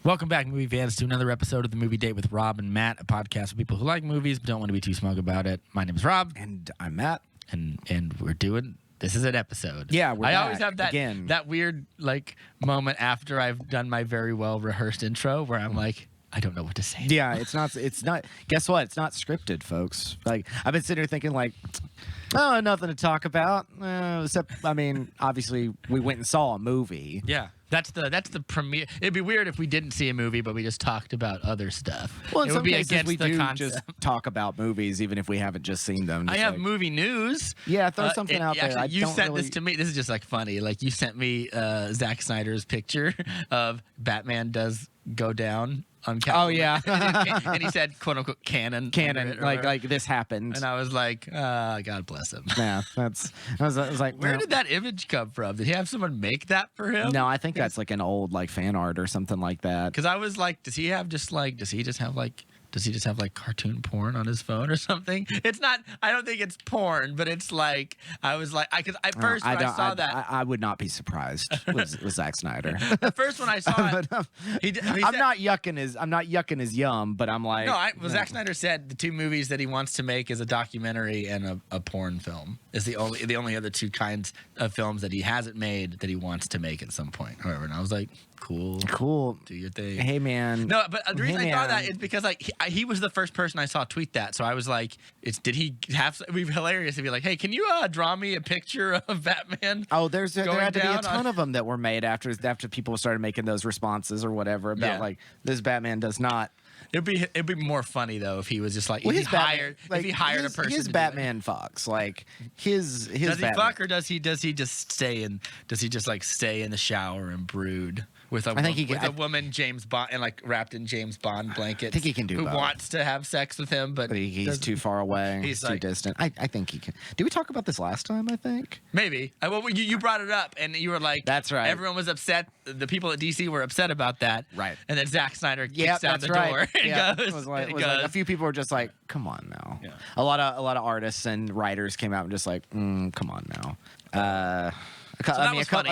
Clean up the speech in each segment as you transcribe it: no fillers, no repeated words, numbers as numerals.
Welcome back, movie fans, to another episode of The Movie Date with Rob and Matt, a podcast for people who like movies but don't want to be too smug about it. My name is Rob. And I'm Matt. And we're doing... This is an episode. Yeah, we're I back always have that weird moment after I've done my very well rehearsed intro where I'm like, I don't know what to say. Yeah, it's not. Guess what? It's not scripted, folks. Like, I've been sitting here thinking, like, oh, nothing to talk about. Except, I mean, obviously, we went and saw a movie. Yeah. That's the premiere. It'd be weird if we didn't see a movie, but we just talked about other stuff. Well, in it some would be cases, against we the do concept. just talk about movies, even if we haven't just seen them. I have movie news. Yeah, throw something out there. Actually, you sent this to me. This is just like funny. Like, you sent me Zack Snyder's picture of Batman does go down on Catwoman. Oh yeah, and he said "quote unquote" canon, like this happened. And I was like, God bless him. Yeah, I was like, where did that image come from? Did he have someone make that for him? No, I think that's like an old like fan art or something like that. Because I was like, does he just have cartoon porn on his phone or something? It's not. I don't think it's porn, but it's like I was like, I saw that, I would not be surprised with Zack Snyder. At first when I saw it, I'm not yucking his yum, but I'm like, Zack Snyder said the two movies that he wants to make is a documentary and a porn film. Is the only other two kinds of films that he hasn't made that he wants to make at some point. However, and I was like, cool, do your thing. Hey man. No, but the reason I thought that is because like he was the first person I saw tweet that, so I was like, did he have? It'd be hilarious to be like, hey, can you draw me a picture of Batman? Oh, there had to be a ton of them that were made after people started making those responses or whatever about like this Batman does not. It'd be more funny though if he was just like, well, if he hired a person. His Batman fucks like his. Does he fuck or does he just stay in? Does he just like stay in the shower and brood? With a woman James Bond and like wrapped in James Bond blankets. I think he can do who both. Wants to have sex with him, but he's too far away. He's too distant. I think he can. Did we talk about this last time? I think maybe. Well, you brought it up and you were like, "That's right." Everyone was upset. The people at DC were upset about that. Right. And then Zack Snyder kicks down the door. Yeah. It was like a few people were just like, "Come on now." Yeah. A lot of artists and writers came out and just like, "Come on now." A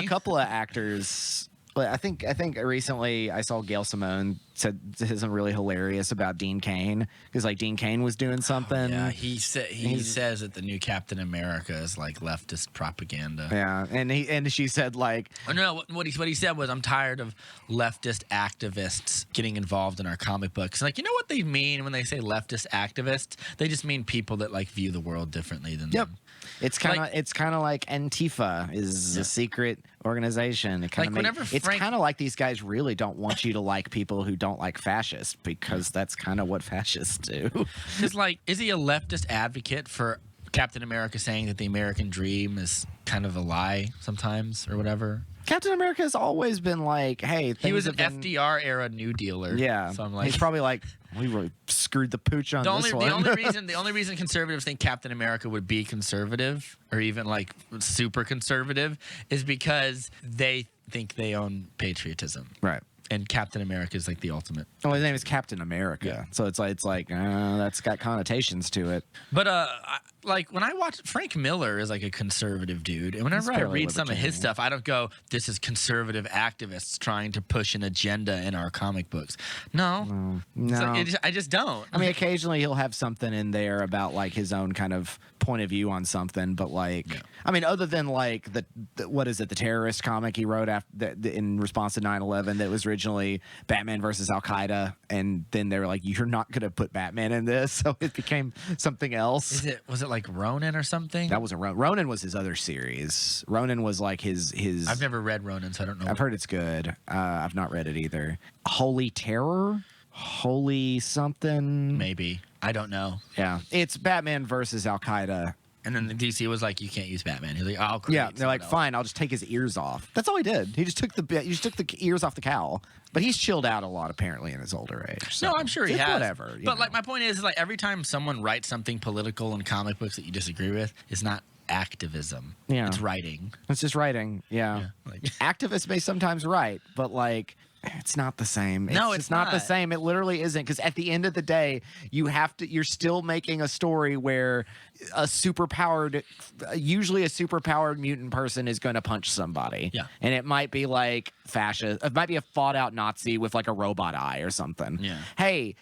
couple of actors. But I think recently I saw Gail Simone said something really hilarious about Dean Cain because like Dean Cain was doing something. Yeah, he says that the new Captain America is like leftist propaganda. Yeah, and she said like, oh no, what he said was, I'm tired of leftist activists getting involved in our comic books. Like, you know what they mean when they say leftist activists? They just mean people that like view the world differently than them. It's kind of like Antifa is a secret organization. It's kind of like these guys really don't want you to like people who don't like fascists because that's kind of what fascists do. Because like, is he a leftist advocate for Captain America saying that the American dream is kind of a lie sometimes or whatever? Captain America has always been like, hey, he was an FDR era New Dealer. Yeah, so I'm like, he's probably like, we really screwed the pooch on this one. The only reason conservatives think Captain America would be conservative or even like super conservative is because they think they own patriotism. Right. And Captain America is like the ultimate. Oh, his name is Captain America. Yeah. So it's like that's got connotations to it. But like when I watch, Frank Miller is like a conservative dude, and whenever I read some of his stuff, I don't go, this is conservative activists trying to push an agenda in our comic books. No. I just don't. I mean, occasionally he'll have something in there about like his own kind of point of view on something, but like, I mean, other than like the what is it, the terrorist comic he wrote in response to 9/11 that was originally Batman versus Al Qaeda, and then they were like, you're not gonna put Batman in this, so it became something else. Was it like Ronin or something? That wasn't Ronin. Ronin was his other series. Ronin was like his. I've never read Ronin, so I don't know. I've heard it's good. I've not read it either. Holy Terror. Holy something. Maybe. I don't know. Yeah. It's Batman versus Al Qaeda. And then the DC was like, you can't use Batman. He's like, I'll create. Yeah, they're like, fine, I'll just take his ears off. That's all he did. He just took the ears off the cowl. But he's chilled out a lot apparently in his older age. So no, I'm sure he has. Whatever. But like my point is like every time someone writes something political in comic books that you disagree with, it's not activism. Yeah. It's writing. It's just writing. Yeah. Like, activists may sometimes write, but like It's not the same. No, it's not the same. It literally isn't, because at the end of the day, you're still making a story where usually a superpowered mutant person is going to punch somebody. Yeah. And it might be like fascist. It might be a fought out Nazi with like a robot eye or something. Yeah. Hey,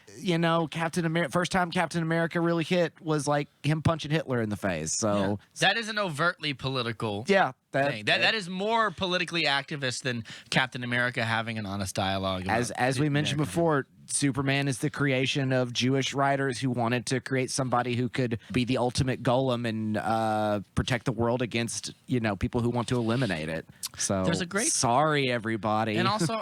Captain America, first time Captain America really hit was like him punching Hitler in the face. So that is an overtly political thing. That is more politically activist than Captain America having an honest dialogue. As we mentioned before, Superman is the creation of Jewish writers who wanted to create somebody who could be the ultimate golem and protect the world against people who want to eliminate it. So there's a great sorry everybody. And also,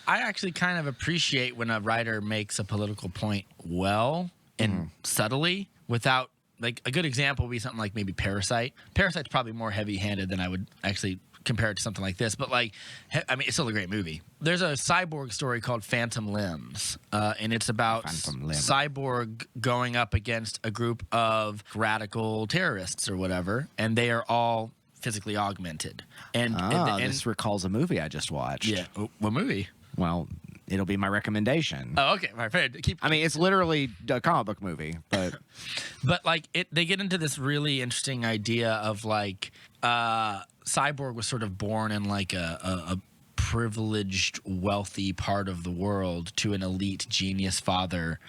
I actually kind of appreciate when a writer makes a political point well and subtly without. Like a good example would be something like maybe Parasite. Parasite's probably more heavy-handed than I would actually compare it to something like this. But it's still a great movie. There's a Cyborg story called Phantom Limbs, and it's about Cyborg going up against a group of radical terrorists or whatever, and they are all physically augmented. And this recalls a movie I just watched. Yeah, what movie? Well, it'll be my recommendation. Oh, okay. Right. It's literally a comic book movie, but they get into this really interesting idea of Cyborg was sort of born in like a privileged, wealthy part of the world to an elite genius father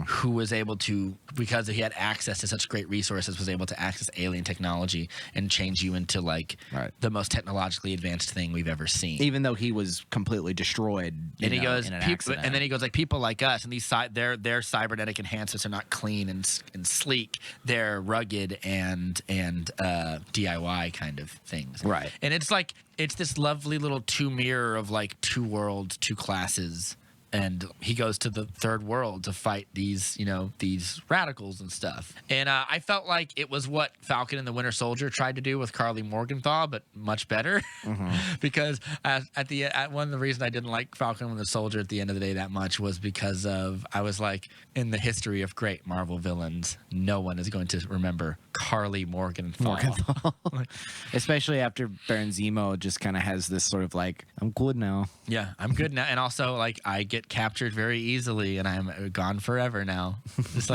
who was able to, because he had access to such great resources, was able to access alien technology and change you into the most technologically advanced thing we've ever seen. Even though he was completely destroyed, and he goes, people like us, and their cybernetic enhancements are not clean and sleek. They're rugged and DIY kind of things. Right. And it's this lovely little two-mirror of two worlds, two classes, and he goes to the third world to fight these radicals and stuff. And I felt like it was what Falcon and the Winter Soldier tried to do with Karli Morgenthau, but much better. Because one of the reasons I didn't like Falcon and the Soldier at the end of the day that much was because I was like, in the history of great Marvel villains, no one is going to remember Karli Morgenthau. Especially after Baron Zemo just kind of has this sort of I'm good now. Yeah, I'm good now. And also, I get captured very easily, and I'm gone forever now. Just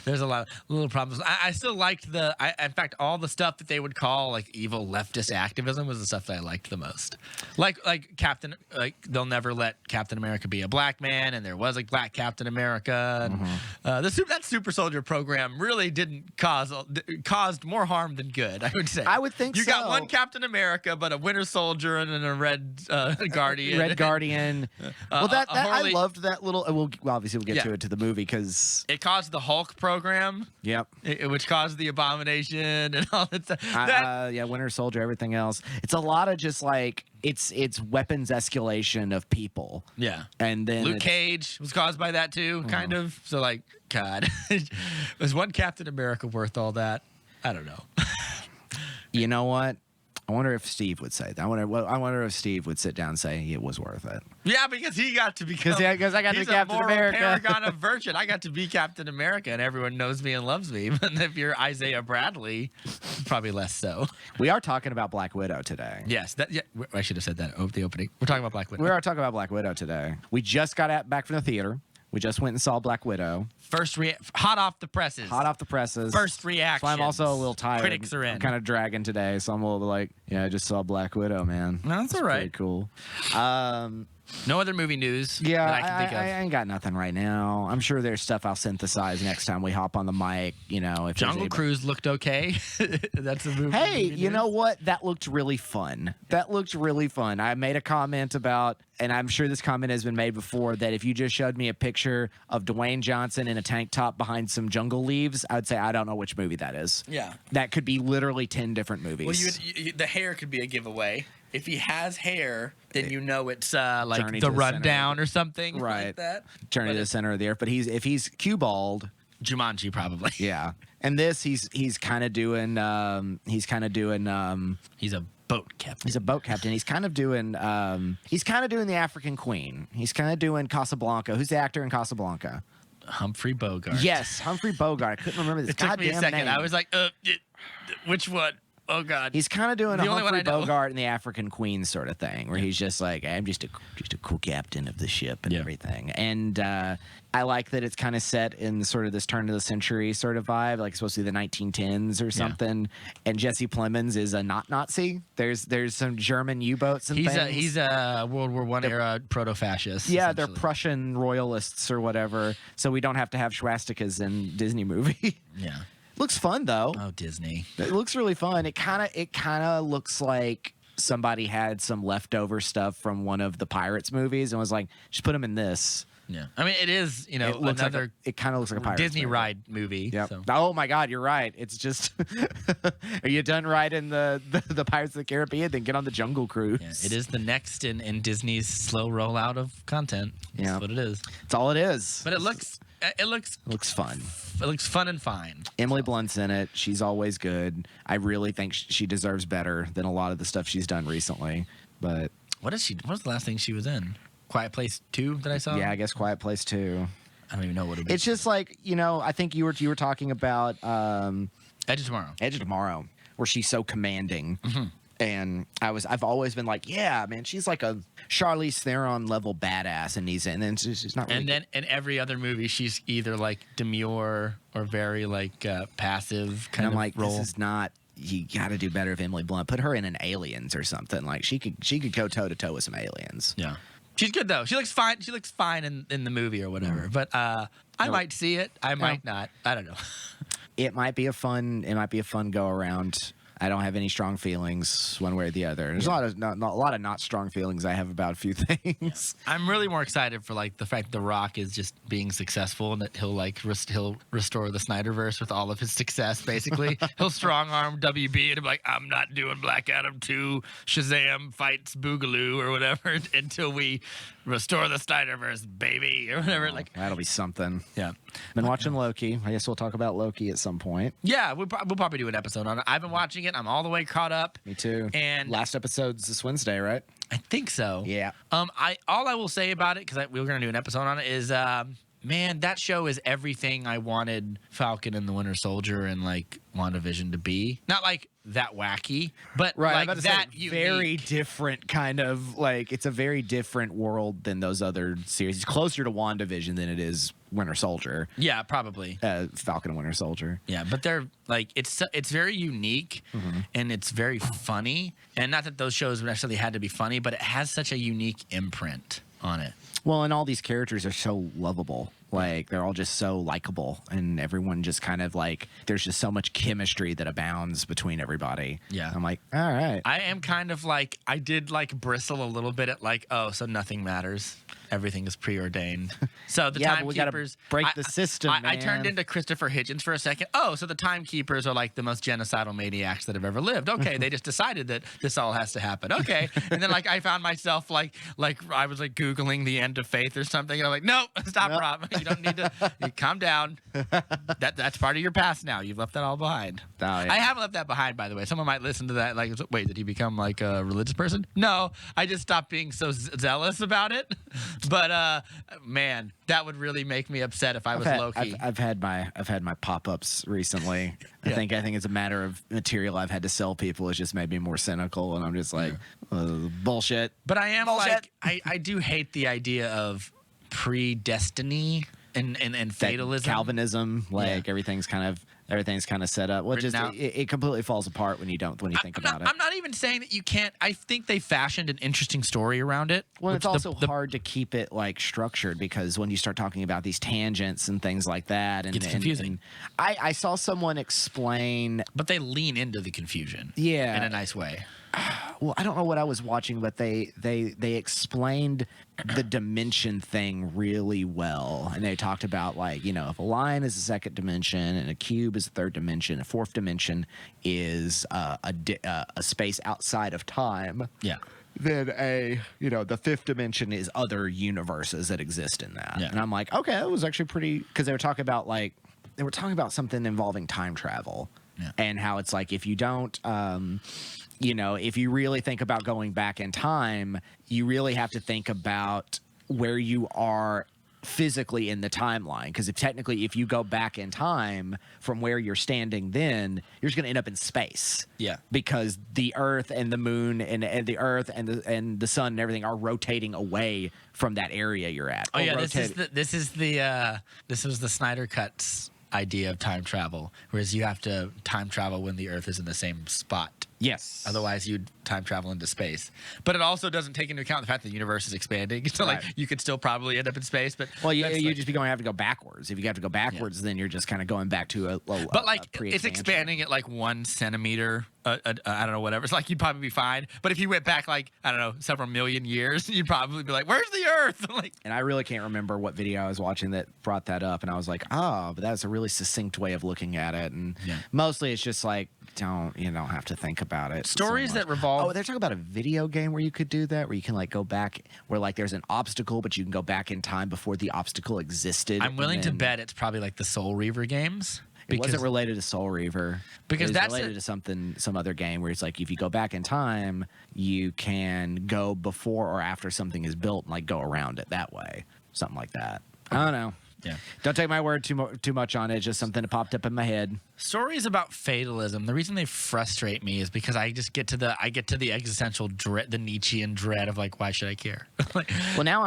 there's a lot of little problems. I still liked in fact, all the stuff that they would call evil leftist activism was the stuff that I liked the most. Like Captain, they'll never let Captain America be a black man, and there was a black Captain America. And, that Super Soldier program really didn't caused more harm than good, I would say. I would think you so. got one Captain America, but a Winter Soldier and a Red Guardian. Red Guardian. I loved that little. Obviously, we'll get to it to the movie because it caused the Hulk program. Yep. Which caused the Abomination and all that stuff. Winter Soldier, everything else. It's a lot of just it's weapons escalation of people. Yeah. And then Luke Cage was caused by that too, kind of. So God, was one Captain America worth all that? I don't know. You know what? I wonder if Steve would say that. I wonder if Steve would sit down and say it was worth it. Yeah, because he got to become. Because I got to be Captain America. Paragon of virtue. I got to be Captain America, and everyone knows me and loves me. But if you're Isaiah Bradley, probably less so. We are talking about Black Widow today. Yes, I should have said that over the opening. We're talking about Black Widow. We are talking about Black Widow today. We just got back from the theater. We just went and saw Black Widow. Hot off the presses. First reaction. So I'm also a little tired. Critics are in. I'm kind of dragging today, so I'm a little I just saw Black Widow, man. No, that's all right. Pretty cool. No other movie news that I can think of. I ain't got nothing right now. I'm sure there's stuff I'll synthesize next time we hop on the mic. If Jungle Cruise looked okay. That's a movie. Hey, you know what? That looked really fun. I made a comment about, and I'm sure this comment has been made before, that if you just showed me a picture of Dwayne Johnson in a tank top behind some jungle leaves, I would say I don't know which movie that is. Yeah. That could be literally 10 different movies. Well, the hair could be a giveaway. If he has hair, then it's Journey The to Rundown or something like that. Journey to the Center of the Earth. But if he's cue balled, Jumanji probably. Yeah. And this he's kind of doing he's a boat captain. He's a boat captain. He's kind of doing the African Queen. He's kind of doing Casablanca. Who's the actor in Casablanca? Humphrey Bogart. Yes, Humphrey Bogart. I couldn't remember this. It took me a second. Name. I was like, which one? Oh God. He's kind of doing The a only one Humphrey I know. Bogart and the African Queen sort of thing, where he's just like, I'm just a cool captain of the ship and everything. And I like that it's kind of set in sort of this turn of the century sort of vibe, like it's supposed to be the 1910s or something. And Jesse Plemons is a not Nazi. There's some German U-boats and things. He's a World War I era proto-fascist. Yeah, they're Prussian royalists or whatever, so we don't have to have swastikas in Disney movie. Yeah. Looks fun though. Oh, Disney. It looks really fun. It kind of looks like somebody had some leftover stuff from one of the Pirates movies and was like, just put them in this. Yeah. I mean, it is, you know, It looks another it kind of looks like a Pirates Disney movie. ride movie. Yep. So. Oh my God, you're right. It's just, are you done riding the Pirates of the Caribbean? Then get on the Jungle Cruise. Yeah, it is the next in Disney's slow rollout of content. That's Yeah. what it is. It's all it is. But it looks fun. It looks fun and fine. Emily Blunt's in it. She's always good. I really think she deserves better than a lot of the stuff she's done recently. But What was the last thing she was in? Quiet Place 2 that I saw? yeah, I guess Quiet Place 2. I don't even know what it was. It's just like, you know, I think you were talking about Edge of Tomorrow. Edge of Tomorrow, where she's so commanding. Mm-hmm. And I've always been like, yeah, man, she's like a Charlize Theron level badass, and then she's not. Really And then in every other movie, she's either like demure or very like passive kind I'm of like, role. this is not. You got to do better with Emily Blunt. Put her in an Aliens or something. Like she could go toe to toe with some aliens. Yeah. She's good though. She looks fine. She looks fine in the movie or whatever. But I might see it. I might not. I don't know. It might be a fun go around. I don't have any strong feelings one way or the other. There's a lot of not strong feelings I have about a few things. I'm really more excited for like the fact that The Rock is just being successful and that he'll like he'll restore the Snyderverse with all of his success. Basically, he'll strong arm WB and be like, "I'm not doing Black Adam 2. Shazam fights Boogaloo or whatever until we restore the Snyderverse, baby," or whatever. Like That'll be something. yeah. Been watching Loki. I guess we'll talk about Loki at some point. Yeah, we'll probably do an episode on it. I've been watching it. I'm all the way caught up. Me too. And last episode's this Wednesday, right? I think so. Yeah. All I will say about it, because we were gonna do an episode on it, is man, that show is everything I wanted Falcon and the Winter Soldier and like WandaVision to be. Not like that wacky, but Right, like that very unique. different kind of like it's a very different world than those other series. It's closer to WandaVision than it is Winter Soldier. Yeah, probably. Falcon and Winter Soldier. Yeah, but they're like it's very unique and it's very funny. And not that those shows necessarily had to be funny, but it has such a unique imprint on it. Well, and all these characters are so lovable. Like they're all just so likable, and everyone just kind of like there's just so much chemistry that abounds between everybody. Yeah. I'm like, all right. I am kind of like, I did like bristle a little bit at like, oh, so nothing matters. Everything is preordained. So the Yeah, but we gotta timekeepers break the system, I turned man. into Christopher Hitchens for a second. Oh, so the timekeepers are like the most genocidal maniacs that have ever lived. Okay, they just decided that this all has to happen. Okay, and then like I found myself like I was like Googling the end of Faith or something, and I'm like, nope, stop, Nope. Rob. You don't need to. Calm down. That's part of your past now. You've left that all behind. Oh, yeah. I haven't left that behind, by the way. Someone might listen to that like, wait, did he become like a religious person? No, I just stopped being so zealous about it. But man, that would really make me upset if I was Loki. I've had my pop-ups recently. I think it's a matter of material I've had to sell people. It's just made me more cynical, and I'm just like, bullshit. But I am Bullshit. like, I do hate the idea of predestiny and fatalism. Calvinism, like Yeah. everything's kind of set up. Well, just Now- it completely falls apart when you think about it. I'm not even saying that you can't. I think they fashioned an interesting story around it. Well, which it's also hard to keep it like structured because when you start talking about these tangents and things like that, and Gets confusing. and I saw someone explain. But they lean into the confusion. Yeah. In a nice way. Well, I don't know what I was watching, but they explained the dimension thing really well, and they talked about like if a line is the second dimension and a cube is the third dimension, a fourth dimension is a space outside of time. Yeah. Then the fifth dimension is other universes that exist in that. Yeah. And I'm like, okay, that was actually pretty because they were talking about something involving time travel. Yeah. And how it's like if you don't if you really think about going back in time, you really have to think about where you are physically in the timeline, because if you go back in time from where you're standing then, you're just going to end up in space. Yeah. Because the Earth and the moon and the Earth and the sun and everything are rotating away from that area you're at. Oh yeah, this was the Snyder Cut's idea of time travel, whereas you have to time travel when the Earth is in the same spot. Yes. Otherwise, you'd time travel into space. But it also doesn't take into account the fact that the universe is expanding. So, like, you could still probably end up in space. But you just be going to have to go backwards. If you have to go backwards, then you're just kind of going back to it's expanding at like 1 centimeter. I don't know, whatever. It's like you'd probably be fine. But if you went back like, I don't know, several million years, you'd probably be like, "Where's the Earth?" Like, and I really can't remember what video I was watching that brought that up, and I was like, "Oh, but that's a really succinct way of looking at it." And mostly, it's just like, you don't have to think about it. Stories that revolve. Oh, they're talking about a video game where you could do that, where you can like go back, where like there's an obstacle, but you can go back in time before the obstacle existed. I'm willing to bet it's probably like the Soul Reaver games. It wasn't related to Soul Reaver. Because that's related to some other game where it's like if you go back in time, you can go before or after something is built and like go around it that way. Something like that. I don't know. Yeah. Don't take my word too much on it. It's just something that popped up in my head. Stories about fatalism. The reason they frustrate me is because I just get to the existential dread, the Nietzschean dread of like, why should I care? Well, now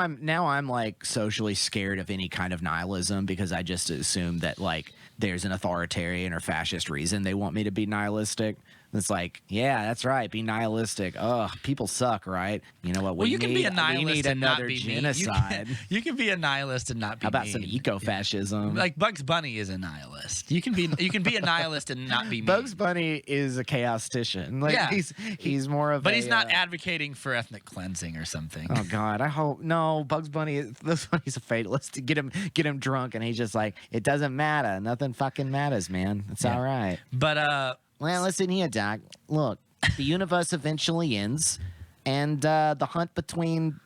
I'm like socially scared of any kind of nihilism because I just assume that like there's an authoritarian or fascist reason they want me to be nihilistic. It's like, yeah, that's right. Be nihilistic. Ugh, people suck, right? You know what? You can be a nihilist and not be genocide. You can be a nihilist and not be How about mean. some eco-fascism? Like Bugs Bunny is a nihilist. You can be a nihilist and not be mean. Bugs Bunny is a chaostician. Like he's more of. But he's not advocating for ethnic cleansing or something. Oh God, I hope no. Bugs Bunny. He's a fatalist. Get him drunk, and he's just like, it doesn't matter. Nothing fucking matters, man. It's all right. But well, listen here, Doc. Look, the universe eventually ends, and the hunt between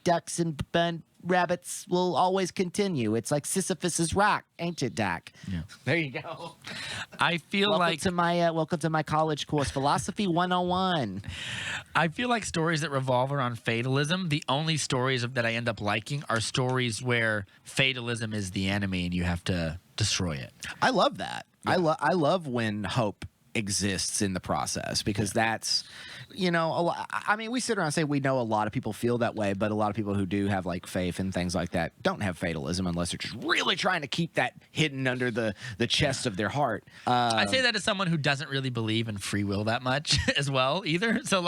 ducks and rabbits will always continue. It's like Sisyphus's rock, ain't it, Doc? Yeah. There you go. I feel welcome to my college course, Philosophy 101. I feel like stories that revolve around fatalism, the only stories that I end up liking are stories where fatalism is the enemy and you have to destroy it. I love that. Yeah. I love when hope exists in the process because that's, I mean, we sit around and say we know a lot of people feel that way, but a lot of people who do have like faith and things like that don't have fatalism unless they're just really trying to keep that hidden under the chest of their heart. I say that as someone who doesn't really believe in free will that much as well either. So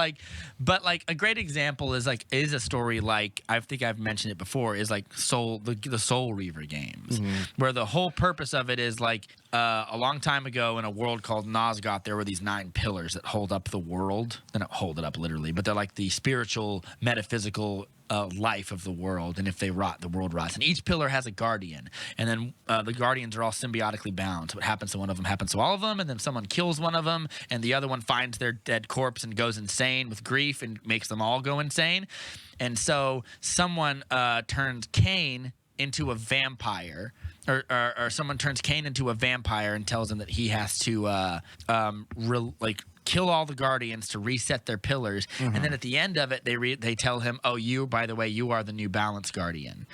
but a great example is a story like, I think I've mentioned it before, is like the Soul Reaver games, where the whole purpose of it is like, a long time ago in a world called Nosgoth, there were these 9 pillars that hold up the world. They don't hold it up literally, but they're like the spiritual, metaphysical life of the world. And if they rot, the world rots. And each pillar has a guardian. And then the guardians are all symbiotically bound. So what happens to one of them happens to all of them. And then someone kills one of them. And the other one finds their dead corpse and goes insane with grief and makes them all go insane. And so someone turns Cain into a vampire. Or someone turns Cain into a vampire and tells him that he has to kill all the guardians to reset their pillars. And then at the end of it, they tell him, "Oh, by the way, you are the new balance guardian.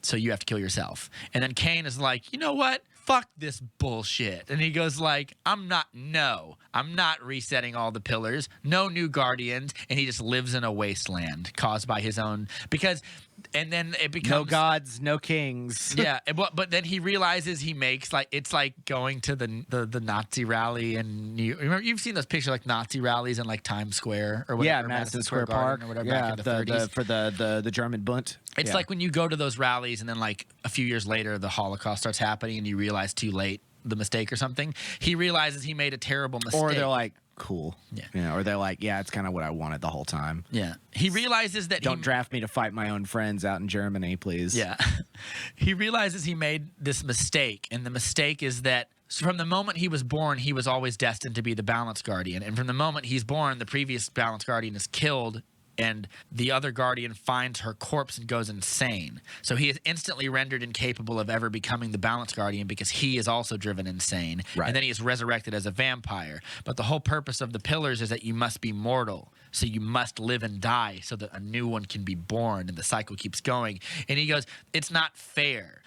So you have to kill yourself." And then Cain is like, "You know what? Fuck this bullshit." And he goes like, I'm not resetting all the pillars. No new guardians." And he just lives in a wasteland caused by his own, and then it becomes no gods, no kings. Yeah, but then he realizes he makes it's like going to the Nazi rally, and remember you've seen those pictures like Nazi rallies in like Times Square or whatever, yeah, Madison Square Park or whatever, back in the 30s. For the German Bund. It's like when you go to those rallies and then like a few years later the Holocaust starts happening and you realize too late the mistake or something. He realizes he made a terrible mistake. Or they're like, cool. Yeah. Or they're like, yeah, it's kind of what I wanted the whole time. Yeah. He realizes that Don't draft me to fight my own friends out in Germany, please. Yeah. He realizes he made this mistake, and the mistake is that from the moment he was born, he was always destined to be the balance guardian. And from the moment he's born, the previous balance guardian is killed and the other Guardian finds her corpse and goes insane. So he is instantly rendered incapable of ever becoming the Balance Guardian because he is also driven insane. Right. And then he is resurrected as a vampire. But the whole purpose of the pillars is that you must be mortal. So you must live and die so that a new one can be born, and the cycle keeps going. And he goes, it's not fair.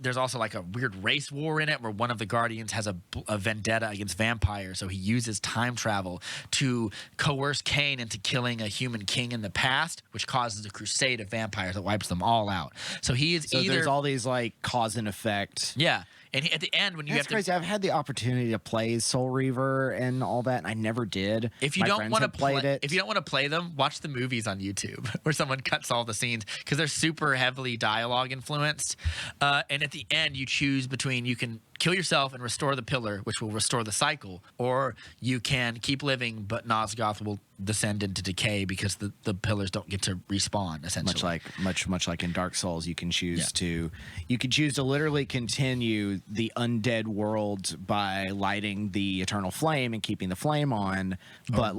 There's also like a weird race war in it where one of the Guardians has a vendetta against vampires. So he uses time travel to coerce Kane into killing a human king in the past, which causes a crusade of vampires that wipes them all out. So he is there's all these like cause and effect. Yeah. And at the end, when you That's crazy. I've had the opportunity to play Soul Reaver and all that, and I never did. If you don't want to play them, watch the movies on YouTube where someone cuts all the scenes because they're super heavily dialogue influenced. And at the end, you choose between you can kill yourself and restore the pillar, which will restore the cycle, or you can keep living, but Nosgoth will descend into decay because the pillars don't get to respawn. Essentially, much like in Dark Souls, you can choose to literally continue the undead world by lighting the eternal flame and keeping the flame on, but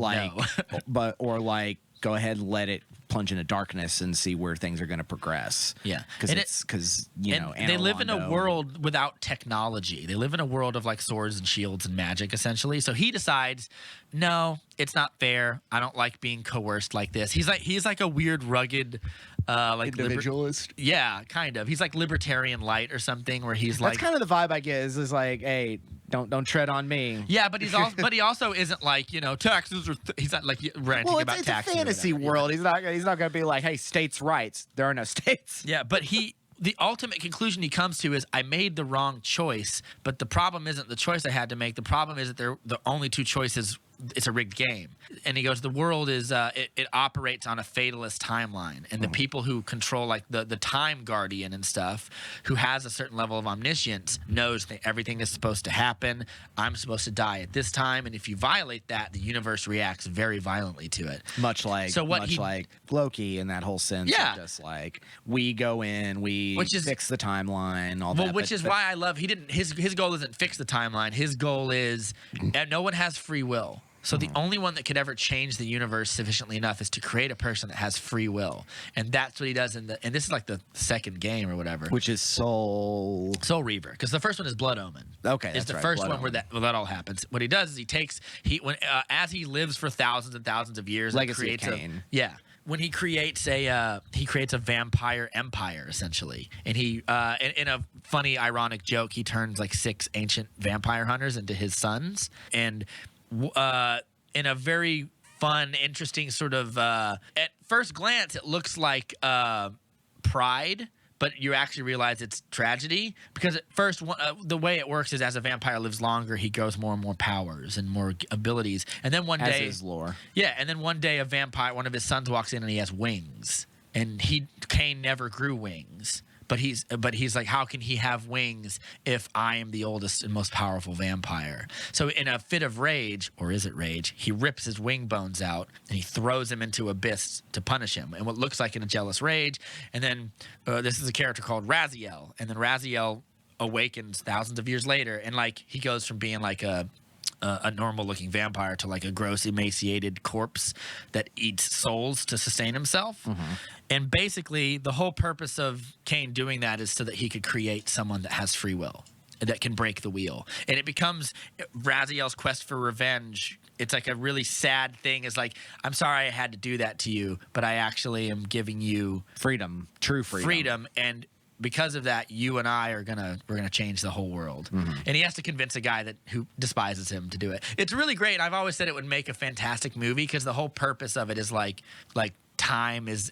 go ahead and let it plunge into darkness and see where things are going to progress. Yeah, because they live in a world without technology. They live in a world of like swords and shields and magic, essentially. So he decides, no, it's not fair. I don't like being coerced like this. He's like a weird, rugged, like individualist. Yeah, kind of. He's like libertarian light or something, where he's like. That's kind of the vibe I get. Is like, hey, don't tread on me. Yeah, but he also isn't like taxes or he's not like ranting about taxes. It's a fantasy world. He's not going to be like, hey, states' rights. There are no states. Yeah, but the ultimate conclusion he comes to is I made the wrong choice, but the problem isn't the choice I had to make. The problem is that they're the only two choices. It's a rigged game. And he goes, the world is it operates on a fatalist timeline, and the people who control like the time guardian and stuff, who has a certain level of omniscience, knows that everything is supposed to happen. I'm supposed to die at this time, and if you violate that, the universe reacts very violently to it. Much like Loki in that whole sense. Yeah. Of just like we go in, fix the timeline, all that. Well, which is why I love his goal isn't fix the timeline. His goal is no one has free will. So the only one that could ever change the universe sufficiently enough is to create a person that has free will, and that's what he does and this is like the second game or whatever, which is Soul Reaver, because the first one is Blood Omen. Okay, it's the first one where that all happens. What he does is as he lives for thousands and thousands of years, Legacy of Kane. When he creates a vampire empire essentially, and he in a funny ironic joke, he turns like 6 ancient vampire hunters into his sons, and in a very fun, interesting sort of at first glance, it looks like pride, but you actually realize it's tragedy, because at first the way it works is as a vampire lives longer, he grows more and more powers and more abilities, and then one day, as his lore, and then one day one of his sons walks in and he has wings, and Kane never grew wings. But he's like, how can he have wings if I am the oldest and most powerful vampire? So in a fit of rage, or is it rage, he rips his wing bones out and he throws him into abyss to punish him. And what looks like in a jealous rage. And then this is a character called Raziel. And then Raziel awakens thousands of years later, and like he goes from being like a normal-looking vampire to like a gross, emaciated corpse that eats souls to sustain himself. And basically, the whole purpose of Kane doing that is so that he could create someone that has free will, that can break the wheel. And it becomes Raziel's quest for revenge. It's like a really sad thing. It's like, I'm sorry I had to do that to you, but I actually am giving you freedom, true freedom. And because of that, you and I we're gonna change the whole world. And he has to convince a guy who despises him to do it. It's really great. I've always said it would make a fantastic movie, because the whole purpose of it is like time is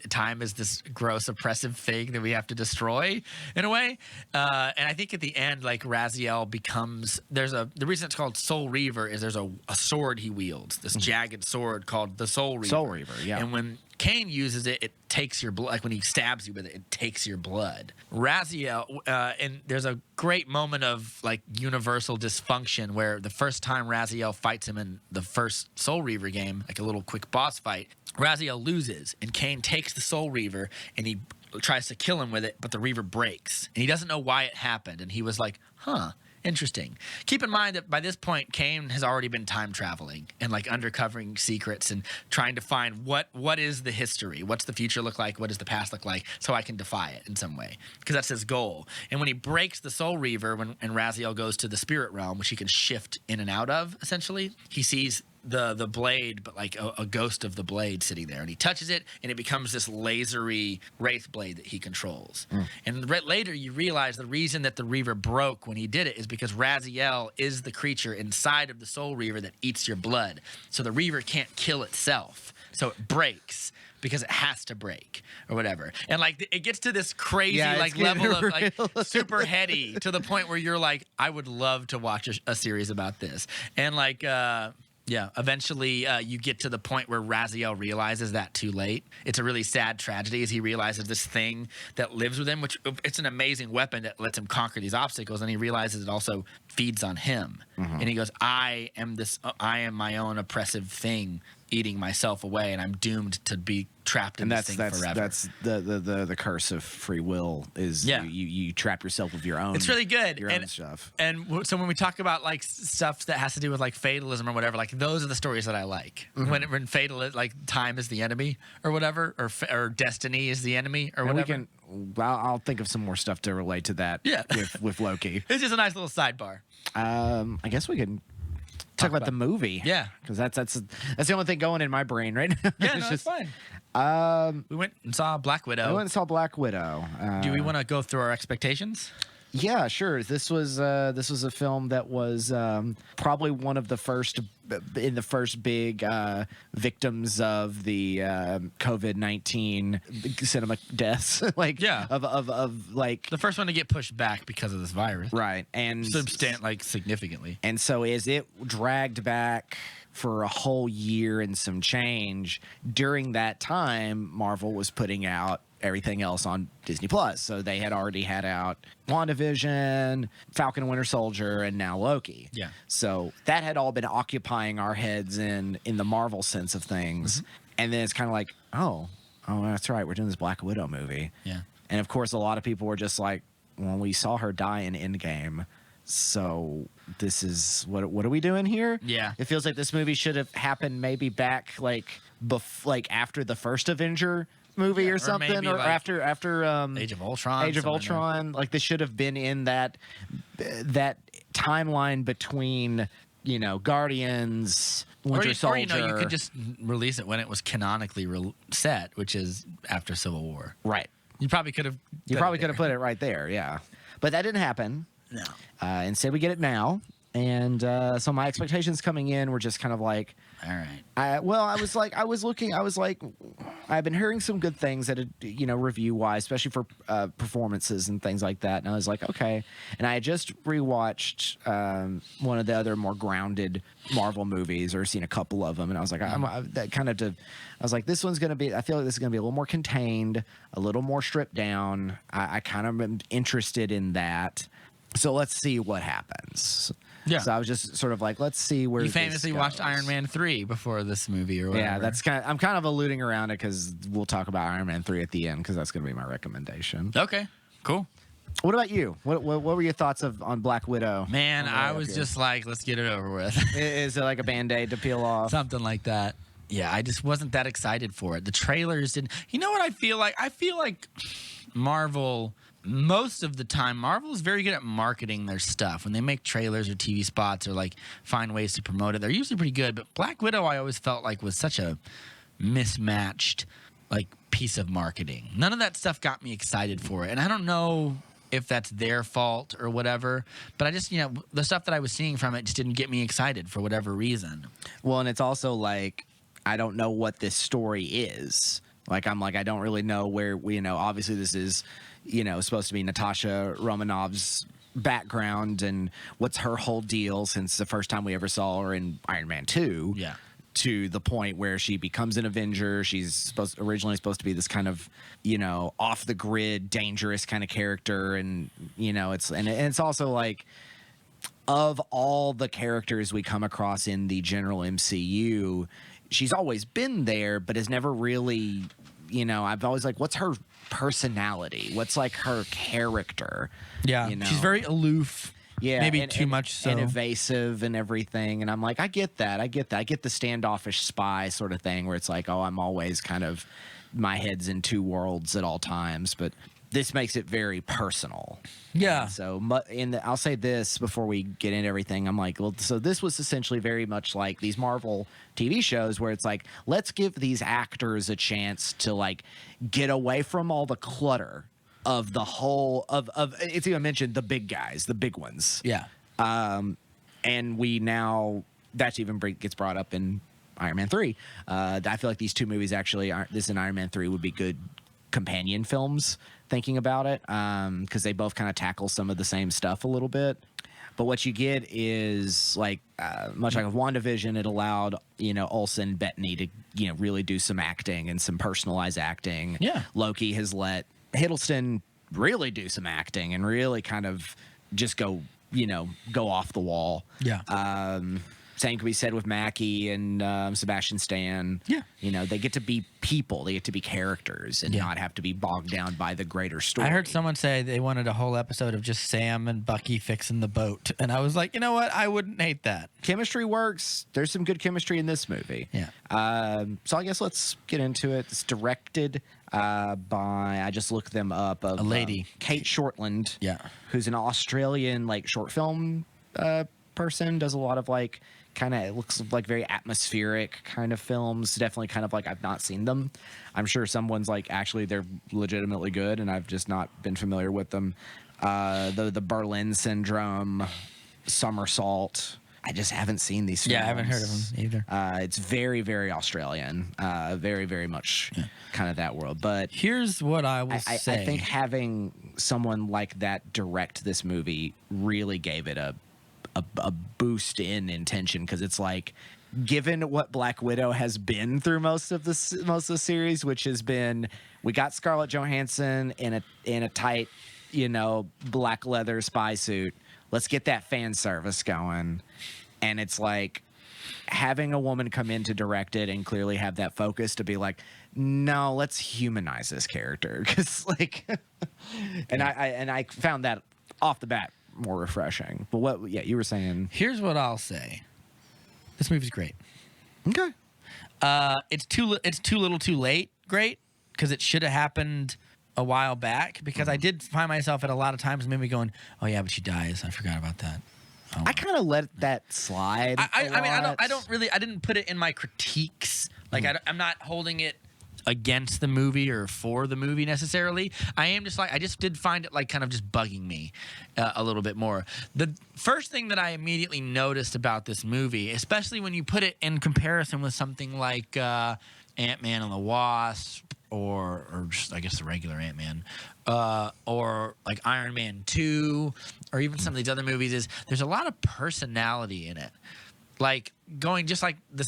this gross oppressive thing that we have to destroy in a way. And I think at the end, like Raziel becomes the reason it's called Soul Reaver is there's a sword he wields, this jagged sword called the Soul Reaver. Soul Reaver, yeah. And when Kane uses it, it takes your blood. Like when he stabs you with it, it takes your blood. Raziel, and there's a great moment of like universal dysfunction where the first time Raziel fights him in the first Soul Reaver game, like a little quick boss fight, Raziel loses, and Kane takes the Soul Reaver and he tries to kill him with it, but the Reaver breaks, and he doesn't know why it happened. And he was like, huh. Interesting. Keep in mind that by this point, Kane has already been time traveling and like undercovering secrets and trying to find what is the history, what's the future look like, what does the past look like, so I can defy it in some way, because that's his goal. And when he breaks the Soul Reaver, and Raziel goes to the spirit realm, which he can shift in and out of, essentially, he sees the blade, but like a ghost of the blade sitting there, and he touches it, and it becomes this lasery wraith blade that he controls. And later, you realize the reason that the Reaver broke when he did it is because Raziel is the creature inside of the Soul Reaver that eats your blood. So the Reaver can't kill itself, so it breaks because it has to break or whatever. And like it gets to this crazy like level of like super heady, to the point where you're like, I would love to watch a series about this. And like eventually you get to the point where Raziel realizes that too late. It's a really sad tragedy as he realizes this thing that lives with him, which it's an amazing weapon that lets him conquer these obstacles, and he realizes it also feeds on him. And he goes, I am my own oppressive thing, eating myself away, and I'm doomed to be trapped in this thing forever. That's the curse of free will is you trap yourself with your own. It's really good. Your own stuff. And so when we talk about like stuff that has to do with like fatalism or whatever, like those are the stories that I like. When fatal, like time is the enemy or whatever, or destiny is the enemy or whatever. I'll think of some more stuff to relate to that. With Loki. It's just a nice little sidebar. I guess we could talk about the movie. Yeah, because that's the only thing going in my brain right now. Yeah, no, it's fine. We went and saw Black Widow. We went and saw Black Widow. Do we want to go through our expectations? Yeah, sure. This was a film that was probably one of the first big victims of the COVID-19 cinema deaths. Of like the first one to get pushed back because of this virus, right? And significantly. And so as it dragged back for a whole year and some change, during that time, Marvel was putting out everything else on Disney Plus. So they had already had out WandaVision, Falcon and Winter Soldier, and now Loki. Yeah. So that had all been occupying our heads in the Marvel sense of things. And then it's kind of like, oh, that's right, we're doing this Black Widow movie. Yeah. And of course, a lot of people were just like, well, we saw her die in Endgame, so this is what are we doing here? Yeah. It feels like this movie should have happened maybe back like after the first Avenger movie or something, or like after Age of Ultron. Age of Ultron, like this should have been in that timeline between Guardians, Winter Soldier. Or you could just release it when it was canonically set, which is after Civil War. Right. You probably could have. You probably could have put it right there, yeah. But that didn't happen. No. Instead, we get it now. And so my expectations coming in were just kind of like, all right. I've been hearing some good things that, review wise, especially for performances and things like that. And I was like, okay. And I had just rewatched one of the other more grounded Marvel movies, or seen a couple of them. And I was like, I was like, this one's going to be, I feel like this is going to be a little more contained, a little more stripped down. I kind of am interested in that. So let's see what happens. Yeah. So I was just sort of like, let's see where you famously watched Iron Man 3 before this movie or whatever. Yeah, I'm kind of alluding around it because we'll talk about Iron Man 3 at the end, because that's going to be my recommendation. Okay, cool. What about you? What were your thoughts on Black Widow? Man, I was just like, let's get it over with. Is it like a Band-Aid to peel off? Something like that. Yeah, I just wasn't that excited for it. The trailers didn't. You know what I feel like? I feel like Marvel, most of the time, Marvel is very good at marketing their stuff. When they make trailers or TV spots or like find ways to promote it, they're usually pretty good. But Black Widow, I always felt like was such a mismatched like piece of marketing. None of that stuff got me excited for it. And I don't know if that's their fault or whatever, but I just, the stuff that I was seeing from it just didn't get me excited for whatever reason. Well, and it's also like, I don't know what this story is. Like, I don't really know where obviously this is, supposed to be Natasha Romanoff's background and what's her whole deal since the first time we ever saw her in Iron Man 2. Yeah. To the point where she becomes an Avenger. She's originally supposed to be this kind of, off the grid, dangerous kind of character. And, it's also like, of all the characters we come across in the general MCU, she's always been there, but has never really, I've always like, what's her personality? What's like her character? Yeah. She's very aloof. Yeah, maybe too much so, and evasive and everything. And I'm like, I get that. I get the standoffish spy sort of thing where it's like, oh, I'm always kind of, my head's in two worlds at all times. But this makes it very personal. Yeah. And so I'll say this before we get into everything. I'm like, well, so this was essentially very much like these Marvel TV shows where it's like, let's give these actors a chance to like get away from all the clutter of the whole of it's even mentioned the big guys, the big ones. Yeah. And we now that's even gets brought up in Iron Man 3. I feel like these two movies actually this and Iron Man 3 would be good companion films thinking about it, because they both kind of tackle some of the same stuff a little bit. But what you get is like much like with WandaVision, it allowed Olsen, Bettany to really do some acting and some personalized acting. Yeah. Loki has let Hiddleston really do some acting and really kind of just go off the wall. Yeah. Same can be said with Mackie and Sebastian Stan. Yeah. They get to be people. They get to be characters and not have to be bogged down by the greater story. I heard someone say they wanted a whole episode of just Sam and Bucky fixing the boat. And I was like, you know what? I wouldn't hate that. Chemistry works. There's some good chemistry in this movie. Yeah. So I guess let's get into it. It's directed by, I just looked them up, of a lady, Kate Shortland. Yeah. Who's an Australian like short film person. Does a lot of like kind of, it looks like very atmospheric kind of films. Definitely kind of like I've not seen them. I'm sure someone's like actually they're legitimately good and I've just not been familiar with them. The Berlin Syndrome, Somersault. I just haven't seen these films. Yeah, I haven't heard of them either. It's very, very Australian. Very, very much kind of that world. But here's what I will say. I think having someone like that direct this movie really gave it a boost in intention, because it's like, given what Black Widow has been through most of the series, which has been, we got Scarlett Johansson in a tight, black leather spy suit. Let's get that fan service going. And it's like having a woman come in to direct it and clearly have that focus to be like, no, let's humanize this character, because like, and I found that off the bat more refreshing. But what you were saying. Here's what I'll say. This movie's great. Okay. It's too little too late great, because it should have happened a while back, because I did find myself at a lot of times maybe going, oh yeah, but she dies, I forgot about that. I kind of let that slide. I mean, I didn't put it in my critiques. Like I'm not holding it against the movie or for the movie necessarily. I just did find it like kind of just bugging me a little bit more. The first thing that I immediately noticed about this movie, especially when you put it in comparison with something like Ant-Man and the Wasp, or just I guess the regular Ant-Man, or like Iron Man 2, or even some of these other movies, is there's a lot of personality in it. Like going just like the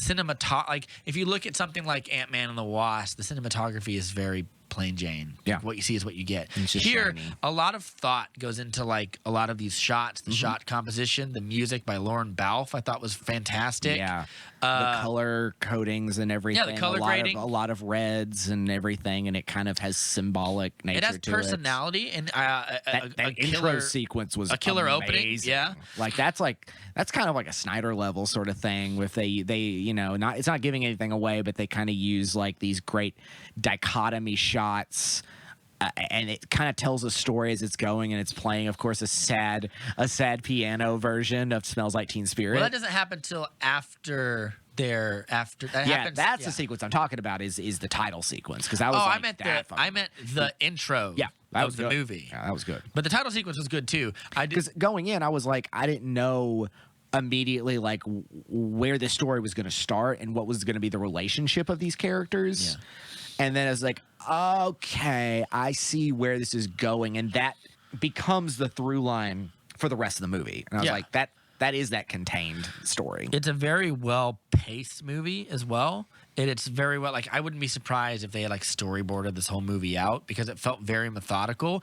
like if you look at something like Ant-Man and the Wasp, the cinematography is very plain Jane. Yeah. What you see is what you get. Here, shiny. A lot of thought goes into like a lot of these shots, the shot composition, the music by Lauren Balfe I thought was fantastic. Yeah. The color codings and everything. Yeah, the color grading. A lot of reds and everything, and it kind of has symbolic nature to it. It has personality, and that a intro killer sequence was a killer amazing. opening. Yeah. Like that's kind of like a Snyder level sort of thing, with it's not giving anything away, but they kind of use like these great dichotomy shots, and it kind of tells a story as it's going, and it's playing, of course, a sad piano version of Smells Like Teen Spirit. Well, that doesn't happen till after that happens. That's the sequence I'm talking about, is the title sequence, because I was I meant the intro. Yeah, that was the good. movie. Yeah, that was good. But the title sequence was good too. Because going in, I was like, I didn't know immediately like where this story was going to start and what was going to be the relationship of these characters. Yeah. And then I was like, okay, I see where this is going, and that becomes the through line for the rest of the movie. And I was like, that is that contained story. It's a very well-paced movie as well. It's very well, like, I wouldn't be surprised if they had like storyboarded this whole movie out, because it felt very methodical.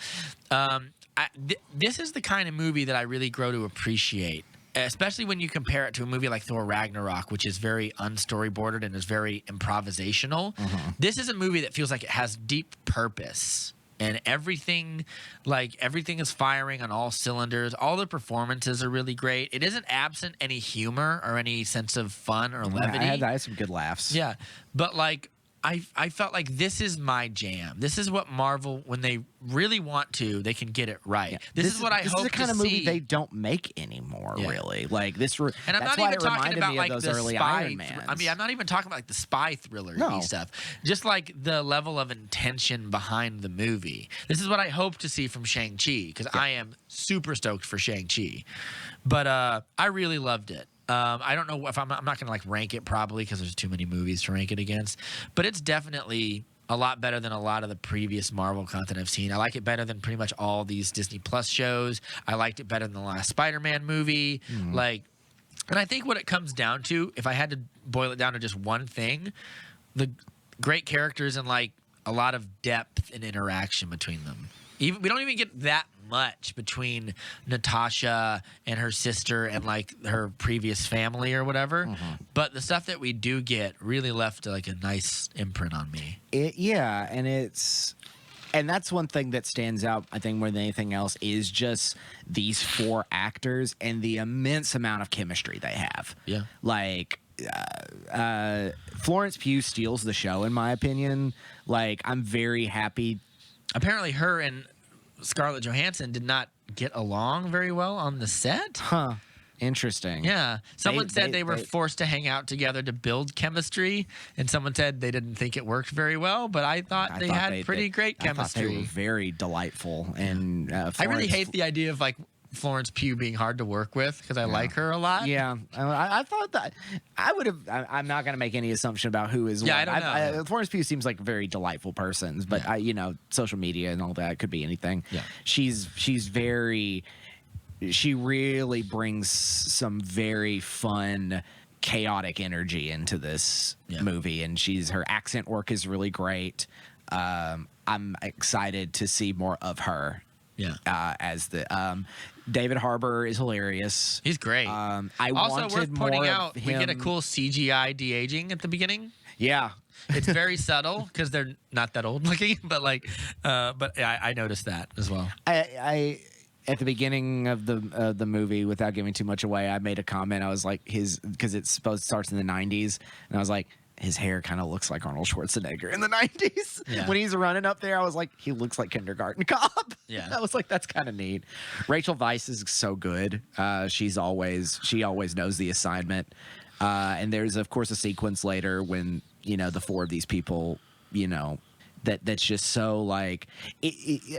This is the kind of movie that I really grow to appreciate, especially when you compare it to a movie like Thor Ragnarok, which is very unstoryboarded and is very improvisational. This is a movie that feels like it has deep purpose and everything is firing on all cylinders. All the performances are really great. It isn't absent any humor or any sense of fun or levity. I had some good laughs. Yeah, but like I felt like this is my jam. This is what Marvel, when they really want to, they can get it right. Yeah. This is what I hope to see. This is the kind of movie they don't make anymore, really. Like this, and I'm that's not why even it talking reminded about me like of those the early spy. Iron Mans. I mean, I'm not even talking about like the spy thriller stuff. Just like the level of intention behind the movie. This is what I hope to see from Shang-Chi, because I am super stoked for Shang-Chi. But I really loved it. I don't know if I'm not going to like rank it probably because there's too many movies to rank it against, but it's definitely a lot better than a lot of the previous Marvel content I've seen. I like it better than pretty much all these Disney Plus shows. I liked it better than the last Spider-Man movie. And I think what it comes down to, if I had to boil it down to just one thing, the great characters and like a lot of depth and interaction between them. We don't even get that much between Natasha and her sister and like her previous family or whatever, but the stuff that we do get really left like a nice imprint on me. And that's one thing that stands out, I think, more than anything else, is just these four actors and the immense amount of chemistry they have. Yeah, like Florence Pugh steals the show, in my opinion. Like, I'm very happy. Apparently, her and Scarlett Johansson did not get along very well on the set. Huh. Interesting. Yeah. Someone said they were forced to hang out together to build chemistry, and someone said they didn't think it worked very well, but I thought they had pretty great chemistry. I thought they were very delightful. And I really hate the idea of like Florence Pugh being hard to work with because I like her a lot. Yeah, I thought that I would have. I'm not going to make any assumption about who is. Yeah, what. I don't know. Florence Pugh seems like a very delightful person, but social media and all that could be anything. Yeah, she's very. She really brings some very fun, chaotic energy into this movie, and her accent work is really great. I'm excited to see more of her. Yeah, as the David Harbour is hilarious. He's great. I also wanted worth pointing more out, of we him. get a cool CGI de-aging at the beginning. Yeah, it's very subtle because they're not that old looking, but I noticed that as well. I at the beginning of the movie, without giving too much away, I made a comment. I was like, because it's supposed to start in the 90s, and I was like, his hair kind of looks like Arnold Schwarzenegger in the 90s. Yeah. When he's running up there, I was like, he looks like Kindergarten Cop. Yeah. I was like, that's kind of neat. Rachel Weisz is so good. She always knows the assignment. And there's, of course, a sequence later when, the four of these people, that's just so like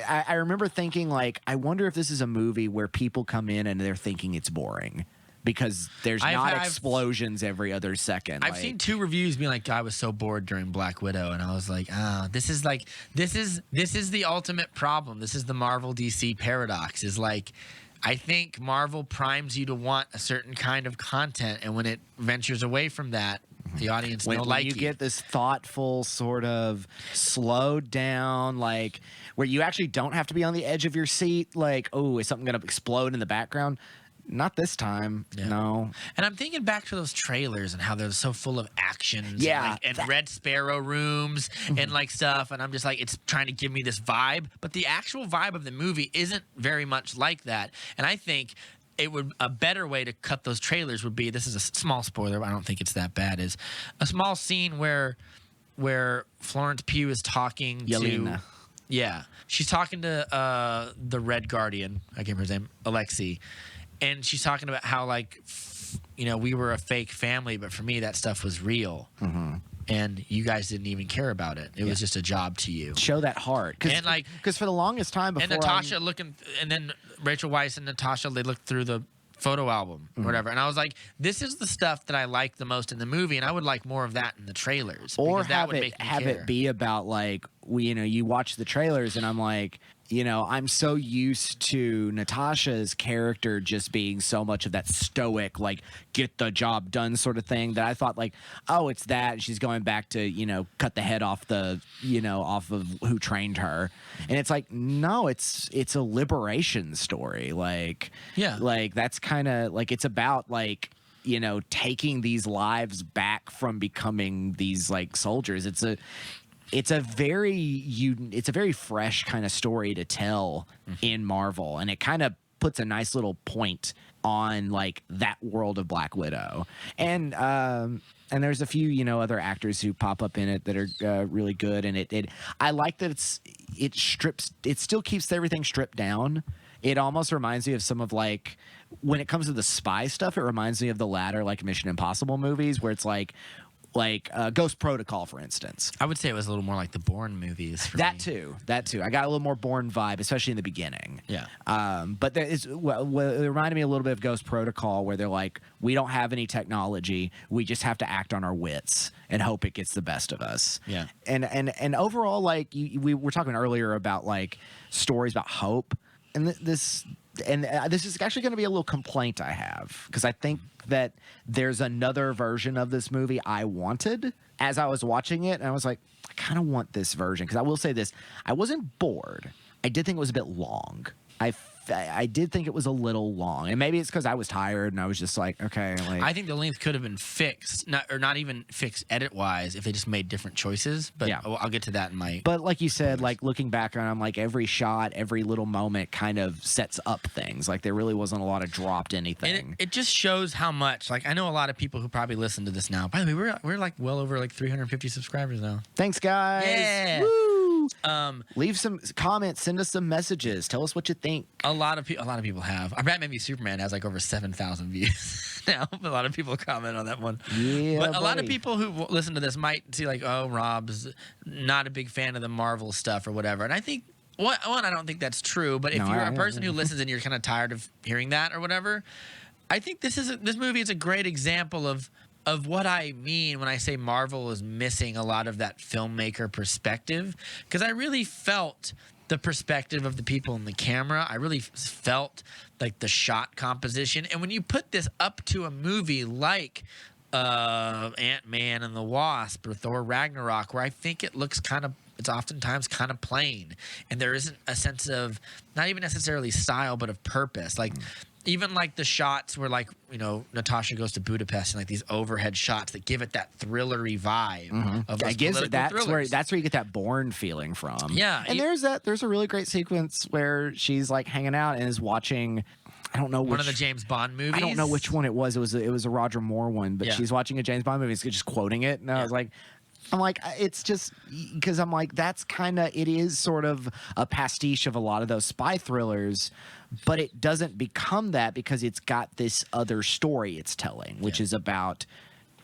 I remember thinking like, I wonder if this is a movie where people come in and they're thinking it's boring because there's not explosions every other second. I've seen 2 reviews being like, I was so bored during Black Widow, and I was like, this is the ultimate problem. This is the Marvel DC paradox, is like, I think Marvel primes you to want a certain kind of content, and when it ventures away from that, the audience don't like you. Get this thoughtful, sort of slowed down, like where you actually don't have to be on the edge of your seat, like, oh, is something going to explode in the background? Not this time, no. And I'm thinking back to those trailers and how they're so full of actions, and Red Sparrow rooms and like stuff, and I'm just like, it's trying to give me this vibe, but the actual vibe of the movie isn't very much like that. And I think a better way to cut those trailers would be, this is a small spoiler, but I don't think it's that bad, is a small scene where Florence Pugh is talking Yelena. to... Yeah. She's talking to the Red Guardian, I can't remember his name, Alexei, and she's talking about how, like, we were a fake family, but for me, that stuff was real. Mm-hmm. And you guys didn't even care about it. It was just a job to you. Show that heart. Because for the longest time before... And Natasha and then Rachel Weisz and Natasha, they looked through the photo album or whatever. And I was like, this is the stuff that I like the most in the movie, and I would like more of that in the trailers. Or that would make me care. It be about, like, you watch the trailers, and I'm like... I'm so used to Natasha's character just being so much of that stoic, like, get the job done sort of thing, that I thought, like, oh, it's that. And she's going back to, cut the head off off of who trained her. And it's like, no, it's a liberation story. Like, like, that's kind of like, it's about, like, taking these lives back from becoming these, like, soldiers. it's a very fresh kind of story to tell in Marvel, and it kind of puts a nice little point on like that world of Black Widow. And there's a few, other actors who pop up in it that are really good. And I like that it still keeps everything stripped down. It almost reminds me of some of like, when it comes to the spy stuff, it reminds me of the latter like Mission Impossible movies, where it's like Ghost Protocol, for instance. I would say it was a little more like the Bourne movies for That me. too. I got a little more Bourne vibe, especially in the beginning. Yeah. But it reminded me a little bit of Ghost Protocol, where they're like, we don't have any technology. We just have to act on our wits and hope it gets the best of us. Yeah. And overall, like we were talking earlier about like stories about hope, and this is actually going to be a little complaint I have, because I think that there's another version of this movie I wanted as I was watching it, and I was like, I kind of want this version, because I will say this, I wasn't bored. I did think it was a bit long. I did think it was a little long, and maybe it's because I was tired and I was just like, okay. Like, I think the length could have been fixed, not even fixed edit-wise, if they just made different choices. But yeah. I'll get to that in my. But like you said, like looking back on them, like every shot, every little moment kind of sets up things. Like there really wasn't a lot of dropped anything. And it just shows how much. Like I know a lot of people who probably listen to this now. By the way, we're like well over like 350 subscribers now. Thanks, guys. Yeah. Woo! Leave some comments, send us some messages, tell us what you think. A lot of people have. Batman v Superman has like over 7,000 views now. A lot of people comment on that one. Yeah, but a lot of people who listen to this might see like, oh, Rob's not a big fan of the Marvel stuff or whatever. And I think one, I don't think that's true. But if you're a person who listens and you're kind of tired of hearing that or whatever, I think this movie is a great example of what I mean when I say Marvel is missing a lot of that filmmaker perspective, because I really felt the perspective of the people in the camera. I really felt like the shot composition. And when you put this up to a movie like Ant-Man and the Wasp or Thor Ragnarok, where I think it looks it's oftentimes kind of plain, and there isn't a sense of not even necessarily style, but of purpose. Like even like the shots where like, Natasha goes to Budapest and like these overhead shots that give it that thrillery vibe of those that's where you get that Bourne feeling from. Yeah. And there's a really great sequence where she's like hanging out and is watching, I don't know which, one of the James Bond movies. I don't know which one it was. It was a Roger Moore one, but she's watching a James Bond movie, just quoting it, and I was like, it's just because I'm like, that's it is sort of a pastiche of a lot of those spy thrillers, but it doesn't become that because it's got this other story it's telling, which is about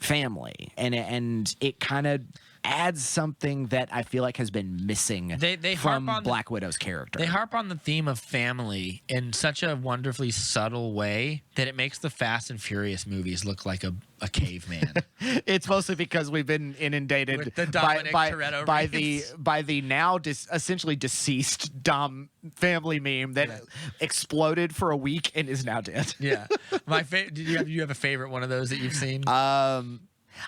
family, and it kind of adds something that I feel like has been missing from Black Widow's character. They harp on the theme of family in such a wonderfully subtle way that it makes the Fast and Furious movies look like a caveman. It's mostly because we've been inundated with the Dominic Toretto by the now essentially deceased Dom family meme that exploded for a week and is now dead. Yeah. Do you have a favorite one of those that you've seen?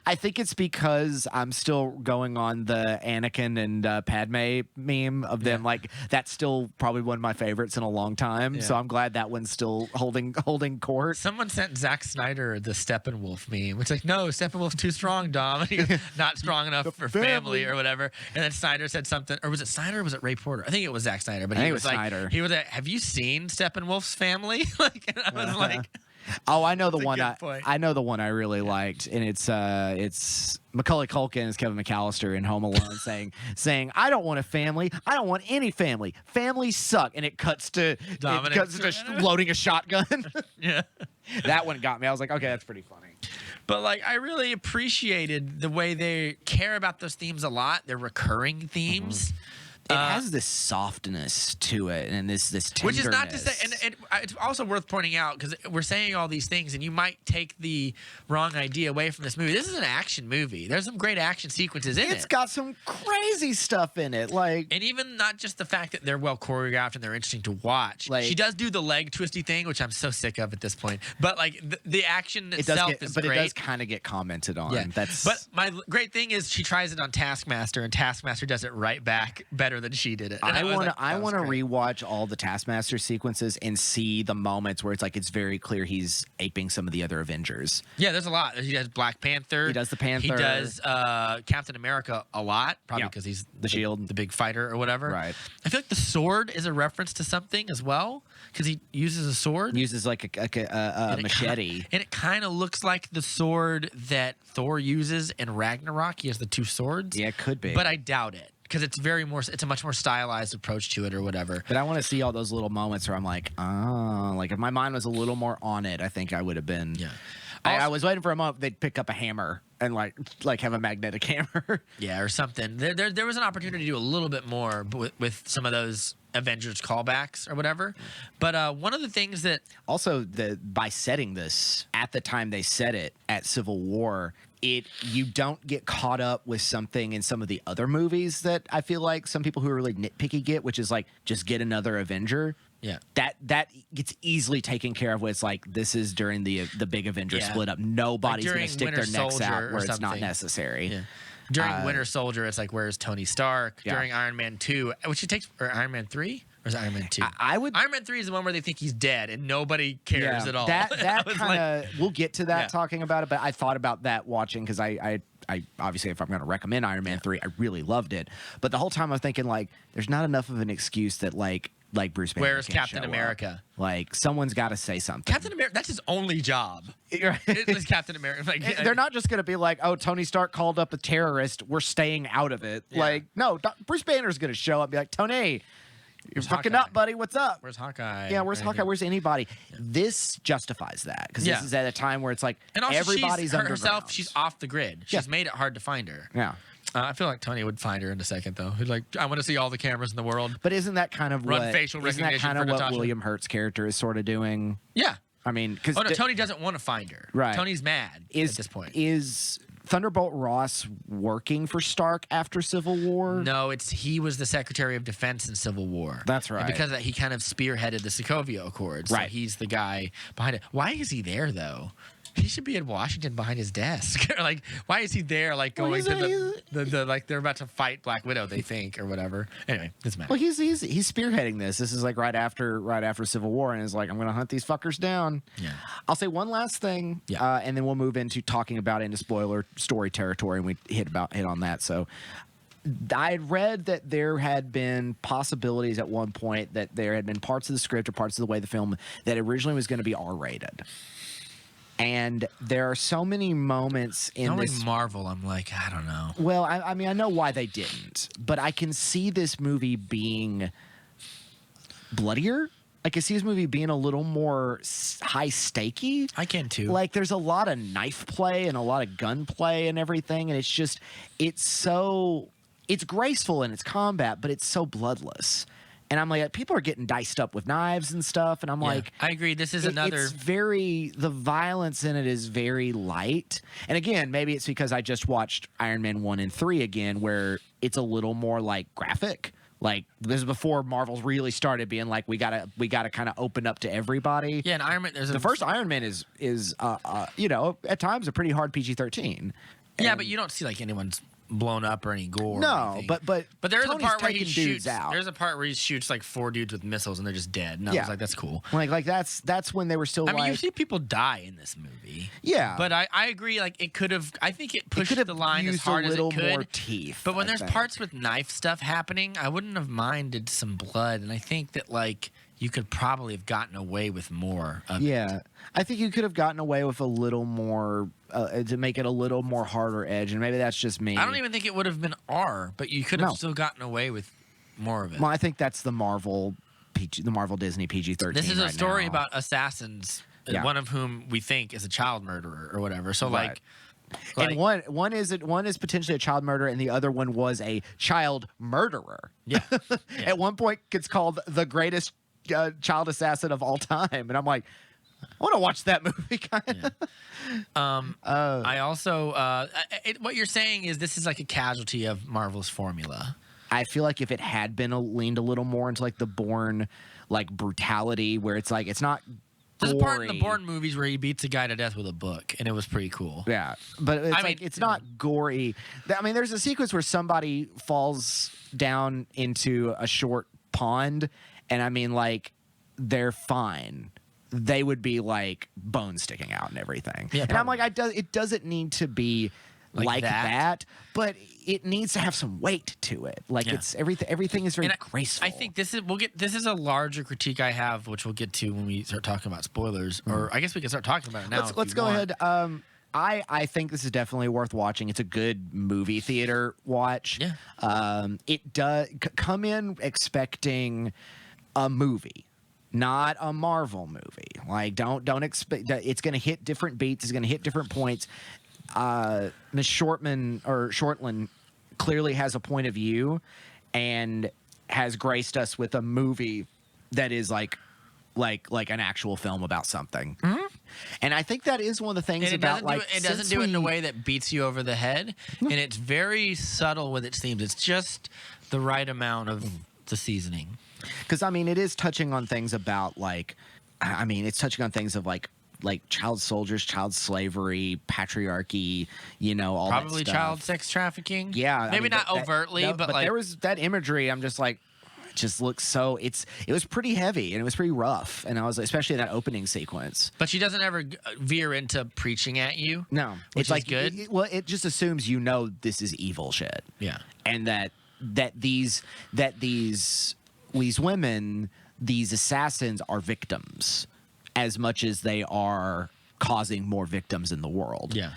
I think it's because I'm still going on the Anakin and Padme meme of them. Like that's still probably one of my favorites in a long time. Yeah. So I'm glad that one's still holding court. Someone sent Zack Snyder the Steppenwolf meme, which like, no, Steppenwolf's too strong, Dom. And he goes, not strong enough for family or whatever. And then Snyder said something, or was it Snyder or was it Ray Porter? I think it was Zack Snyder, but he was like, Snyder. He was like, have you seen Steppenwolf's family? Like, and I was like. Oh, I know the one. I know the one I really liked, and it's Macaulay Culkin as Kevin McAllister in Home Alone saying, "I don't want a family. I don't want any family. Families suck." And it cuts to loading a shotgun. Yeah, that one got me. I was like, okay, that's pretty funny. But like, I really appreciated the way they care about those themes a lot. They're recurring themes. It has this softness to it, and this tenderness. Which is not to say, and it's also worth pointing out, because we're saying all these things, and you might take the wrong idea away from this movie. This is an action movie. There's some great action sequences in it. It's got some crazy stuff in it, and even not just the fact that they're well choreographed and they're interesting to watch. She does do the leg twisty thing, which I'm so sick of at this point. But like the action itself is great. But it does kind of get commented on. Yeah. But my great thing is she tries it on Taskmaster, and Taskmaster does it right back better better than she did it. I want to rewatch all the Taskmaster sequences and see the moments where it's like it's very clear he's aping some of the other Avengers. Yeah, there's a lot. He does Black Panther. He does the Panther. He does Captain America a lot, probably because he's the Shield, the big fighter or whatever. Right. I feel like the sword is a reference to something as well because he uses a sword. Uses like a machete, and it kind of looks like the sword that Thor uses in Ragnarok. He has the two swords. Yeah, it could be, but I doubt it. Because it's a much more stylized approach to it or whatever. But I want to see all those little moments where I'm like, oh, like if my mind was a little more on it, I think I would have been. Yeah. I was waiting for a moment they'd pick up a hammer and like have a magnetic hammer. Yeah, or something. There was an opportunity to do a little bit more with some of those Avengers callbacks or whatever. But one of the things that also by setting this at the time they set it at Civil War, you don't get caught up with something in some of the other movies that I feel like some people who are really nitpicky get, which is like just get another Avenger. Yeah, that gets easily taken care of. Where it's like this is during the big Avenger split up. Nobody's like going to stick their necks out where it's not necessary. Yeah. During Winter Soldier, it's like where's Tony Stark? Yeah. During Iron Man 2, which it takes, or Iron Man 3, or is it Iron Man 2? Iron Man 3 is the one where they think he's dead and nobody cares at all. That kind of we'll get to that talking about it, but I thought about that watching because I obviously if I'm going to recommend Iron Man 3, I really loved it. But the whole time I'm thinking like there's not enough of an excuse that like Bruce Banner where's Captain America? Like someone's got to say something. Captain America, that's his only job. It's Captain America. Like, they're not just going to be like, oh, Tony Stark called up a terrorist. We're staying out of it. Yeah. Like, no, Bruce Banner's going to show up and be like, Tony, you're fucking up, buddy. What's up? Where's Hawkeye? Yeah, where's Hawkeye? Where's anybody? Yeah. This justifies that because this is at a time where it's like and also everybody's herself. She's off the grid. She's made it hard to find her. Yeah. I feel like Tony would find her in a second, though. He'd like, I want to see all the cameras in the world. But isn't that kind of facial recognition? Isn't that kind of what William Hurt's character is sort of doing? Yeah. I mean, because Tony doesn't want to find her. Right. Tony's mad at this point. Is Thunderbolt Ross working for Stark after Civil War? No, he was the Secretary of Defense in Civil War. That's right. And because of that, he kind of spearheaded the Sokovia Accords. Right. So he's the guy behind it. Why is he there though? He should be in Washington behind his desk. Like, why is he there? Like going to the like they're about to fight Black Widow, they think, or whatever. Anyway, doesn't matter. Well, he's spearheading this. This is like right after Civil War, and is like, I'm going to hunt these fuckers down. Yeah. I'll say one last thing, and then we'll move into talking about into spoiler story territory, and we hit on that. So. I had read that there had been possibilities at one point that there had been parts of the script or parts of the way the film that originally was going to be R-rated. And there are so many moments in this Marvel. I'm like, I don't know. Well, I mean, I know why they didn't, but I can see this movie being bloodier. I can see this movie being a little more high stakey. I can too. Like, there's a lot of knife play and a lot of gun play and everything, and it's graceful in its combat, but it's so bloodless. And I'm like, people are getting diced up with knives and stuff. And I'm like, I agree. This is another. The violence in it is very light. And again, maybe it's because I just watched Iron Man 1 and 3 again, where it's a little more like graphic. Like this is before Marvel's really started being like, we gotta kind of open up to everybody. Yeah, and Iron Man. The first Iron Man is at times a pretty hard PG-13. Yeah, but you don't see like anyone's blown up or any gore. No, but there is a Tony's part where he taking shoots. dudes out. There's a part where he shoots like 4 dudes with missiles and they're just dead. And I was like, that's cool. Like that's when they were still. I mean, you see people die in this movie. Yeah, but I agree. Like it could have. I think it pushed the line as hard as it could. More teeth. But when there's parts with knife stuff happening, I wouldn't have minded some blood. And I think that like you could probably have gotten away with more of it. I think you could have gotten away with a little more to make it a little more harder edge, and maybe that's just me. I don't even think it would have been R, but you could have still gotten away with more of it. Well, I think that's the Marvel Disney PG-13. This is a story about assassins, one of whom we think is a child murderer or whatever. So like and one is potentially a child murderer, and the other one was a child murderer. Yeah. At one point, it's called the greatest child assassin of all time, and I'm like, I want to watch that movie. Kind of. I also what you're saying is this is like a casualty of Marvel's formula. I feel like if it had been leaned a little more into like the Bourne like brutality, where it's like it's not There's a part in the gory. Bourne movies where he beats a guy to death with a book, and it was pretty cool. Yeah, but it's I mean, it's not gory. I mean, there's a sequence where somebody falls down into a short pond, and I mean, like, they're fine. They would be like bones sticking out and everything. Yeah, and I'm like, it doesn't need to be like that, but it needs to have some weight to it. Like it's everything is very graceful. I think this is a larger critique I have, which we'll get to when we start talking about spoilers. Or I guess we can start talking about it now. Let's go ahead. I think this is definitely worth watching. It's a good movie theater watch. Yeah. It does come in expecting a movie, not a Marvel movie. Like don't expect that it's going to hit different beats. It's going to hit different points. Miss Shortland clearly has a point of view and has graced us with a movie that is like an actual film about something. Mm-hmm. And I think that is one of the things about it doesn't do it in a way that beats you over the head, and it's very subtle with its themes. It's just the right amount of the seasoning. Because I mean, it is touching on things about it's touching on things of like child soldiers, child slavery, patriarchy, all probably that stuff. Child sex trafficking. Yeah, maybe not overtly, but like there was that imagery. I'm just like, it just looks so. It was pretty heavy and it was pretty rough, and I was especially that opening sequence. But she doesn't ever veer into preaching at you. No, which it's like is good. It just assumes this is evil shit. Yeah, and that these women, these assassins, are victims as much as they are causing more victims in the world. Yeah.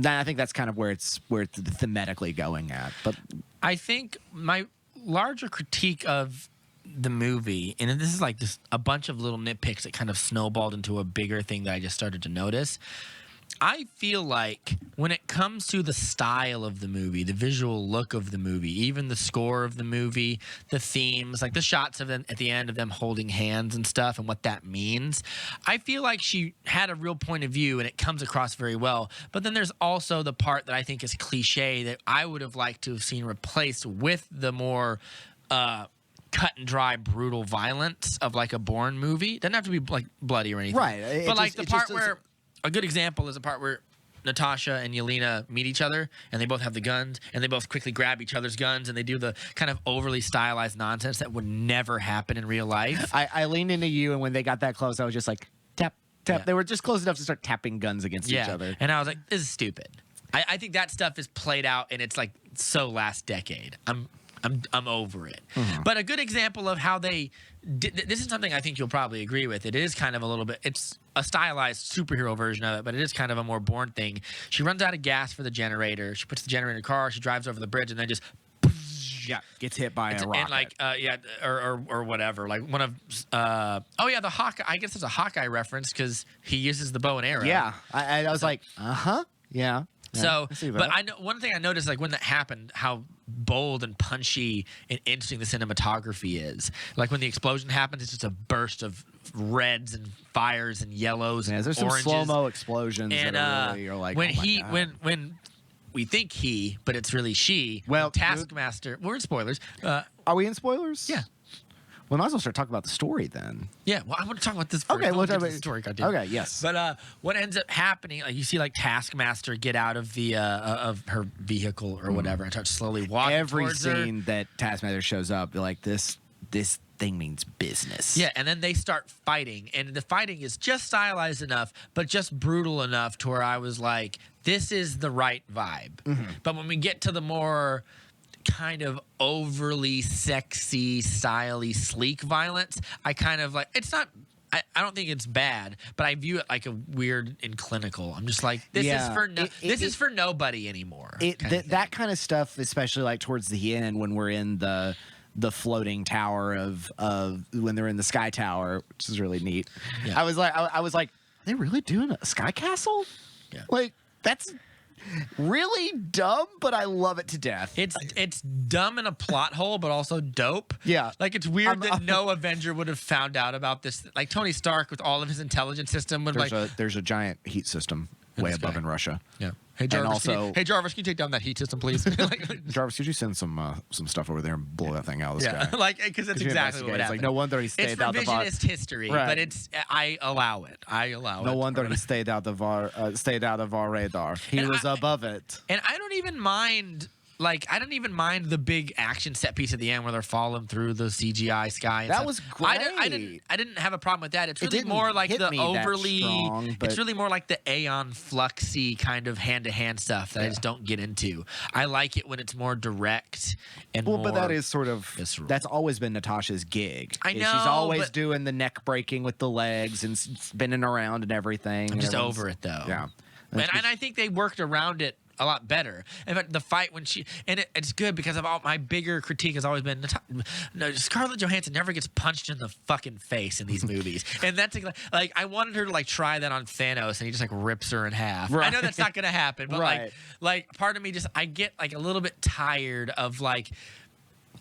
I think that's kind of where it's thematically going at. But I think my larger critique of the movie, and this is like just a bunch of little nitpicks that kind of snowballed into a bigger thing that I just started to notice. I feel like when it comes to the style of the movie, the visual look of the movie, even the score of the movie, the themes, like the shots of them at the end of them holding hands and stuff and what that means, I feel like she had a real point of view and it comes across very well. But then there's also the part that I think is cliche that I would have liked to have seen replaced with the more cut and dry, brutal violence of like a Bourne movie. Doesn't have to be like bloody or anything. Right. But like the part where... A good example is a part where Natasha and Yelena meet each other, and they both have the guns, and they both quickly grab each other's guns, and they do the kind of overly stylized nonsense that would never happen in real life. I leaned into you, and when they got that close, I was just like, tap, tap. Yeah. They were just close enough to start tapping guns against each other. And I was like, this is stupid. I think that stuff is played out, and it's like so last decade. I'm over it. Mm-hmm. But a good example of how they did, this is something I think you'll probably agree with. It is kind of a little bit, it's a stylized superhero version of it, but it is kind of a more Bourne thing. She runs out of gas for the generator. She puts the generator in her car. She drives over the bridge and then just gets hit by a rocket. And like or whatever. Like one of the Hawkeye. I guess it's a Hawkeye reference because he uses the bow and arrow. Yeah, I was like, yeah. So, but I know one thing I noticed, like when that happened, how bold and punchy and interesting the cinematography is. Like when the explosion happens, it's just a burst of reds and fires and yellows and there's oranges. Some slow-mo explosions and that are really, you're like, when we think he, but it's really she. Well, Taskmaster. We're in spoilers. Are we in spoilers? Yeah. We might as well start talking about the story then. Yeah, well, I want to talk about this first. Okay, we'll talk about the story. Okay, yes. But what ends up happening, like you see, like Taskmaster get out of the of her vehicle or whatever and start slowly walking. Every towards scene her. that Taskmaster shows up, they're like, this thing means business. Yeah, and then they start fighting, and the fighting is just stylized enough, but just brutal enough to where I was like, this is the right vibe. Mm-hmm. But when we get to the more kind of overly sexy, styly, sleek violence, I kind of like, it's not, I don't think it's bad, but I view it like a weird and clinical. I'm just like, this is for nobody anymore. That kind of stuff, especially like towards the end when we're in the floating tower of when they're in the sky tower, which is really neat. Yeah. I was like, are they really doing a sky castle? Yeah. Like, that's really dumb, but I love it to death. It's dumb in a plot hole, but also dope. Yeah. Like, it's weird that no Avenger would have found out about this. Like, Tony Stark, with all of his intelligence system, would there's a giant heat system. way above in Russia. Yeah. Hey Jarvis, also, hey Jarvis, can you take down that heat system, please? Jarvis, could you send some stuff over there and blow that thing out of the sky? Like because that's exactly what happened. It's like no wonder he stayed out the VAR. It's revisionist history, but I allow it. No wonder he stayed out of our radar. He was above it. And I don't even mind. Like, I don't even mind the big action set piece at the end where they're falling through the CGI sky. And that stuff. was great. I didn't have a problem with that. It's really more like the overly. Strong, it's really more like the Aeon Fluxy kind of hand-to-hand stuff that I just don't get into. I like it when it's more direct and more. But that is sort of visceral. That's always been Natasha's gig. I know. She's always doing the neck breaking with the legs and spinning around and everything. I'm just over it though. Yeah, and I think they worked around it a lot better. In fact, the fight when it's good because of all my bigger critique has always been Scarlett Johansson never gets punched in the fucking face in these movies, and that's like I wanted her to like try that on Thanos, and he just like rips her in half. Right. I know that's not gonna happen, but like part of me just I get like a little bit tired of like.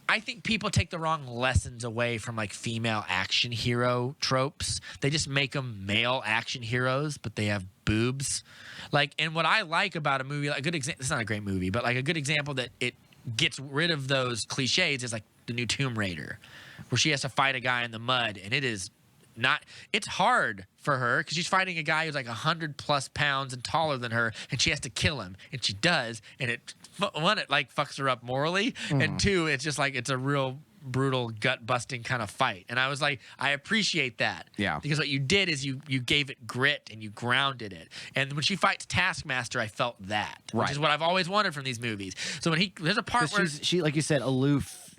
I think people take the wrong lessons away from like female action hero tropes. They just make them male action heroes, but they have boobs. Like, and what I like about a movie, like a good example, it's not a great movie, but like a good example that it gets rid of those cliches is like the new Tomb Raider, where she has to fight a guy in the mud, and it is not. It's hard for her because she's fighting a guy who's like 100+ pounds and taller than her, and she has to kill him, and she does, and it like fucks her up morally, and two, it's just like it's a real brutal gut busting kind of fight, and I was like, I appreciate that, because what you did is you gave it grit and you grounded it, and when she fights Taskmaster, I felt that, which is what I've always wanted from these movies. So when there's a part where she like you said, aloof,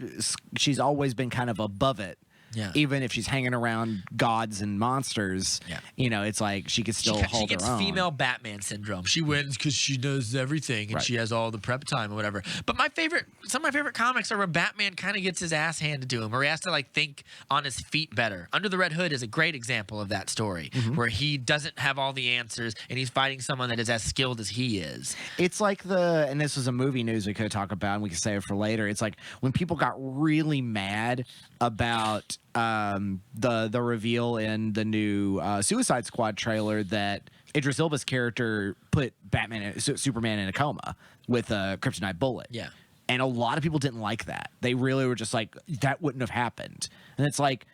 she's always been kind of above it. Yeah. Even if she's hanging around gods and monsters, you know, it's like she could still hold her own. She gets female Batman syndrome. She wins because she knows everything and she has all the prep time or whatever. But some of my favorite comics are where Batman kind of gets his ass handed to him, or he has to like think on his feet better. Under the Red Hood is a great example of that story, where he doesn't have all the answers and he's fighting someone that is as skilled as he is. It's like and this was a movie news we could talk about and we could save it for later. It's like when people got really mad about the reveal in the new Suicide Squad trailer that Idris Elba's character put Superman in a coma with a kryptonite bullet. Yeah. And a lot of people didn't like that. They really were just like, that wouldn't have happened. And it's like,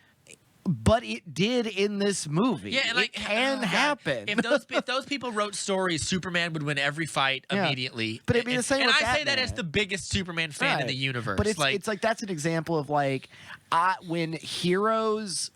but it did in this movie. Yeah, and like, it can happen. If those people wrote stories, Superman would win every fight immediately. But it'd be the same with Batman. I say that as the biggest Superman fan in the universe. But it's like that's an example of like when heroes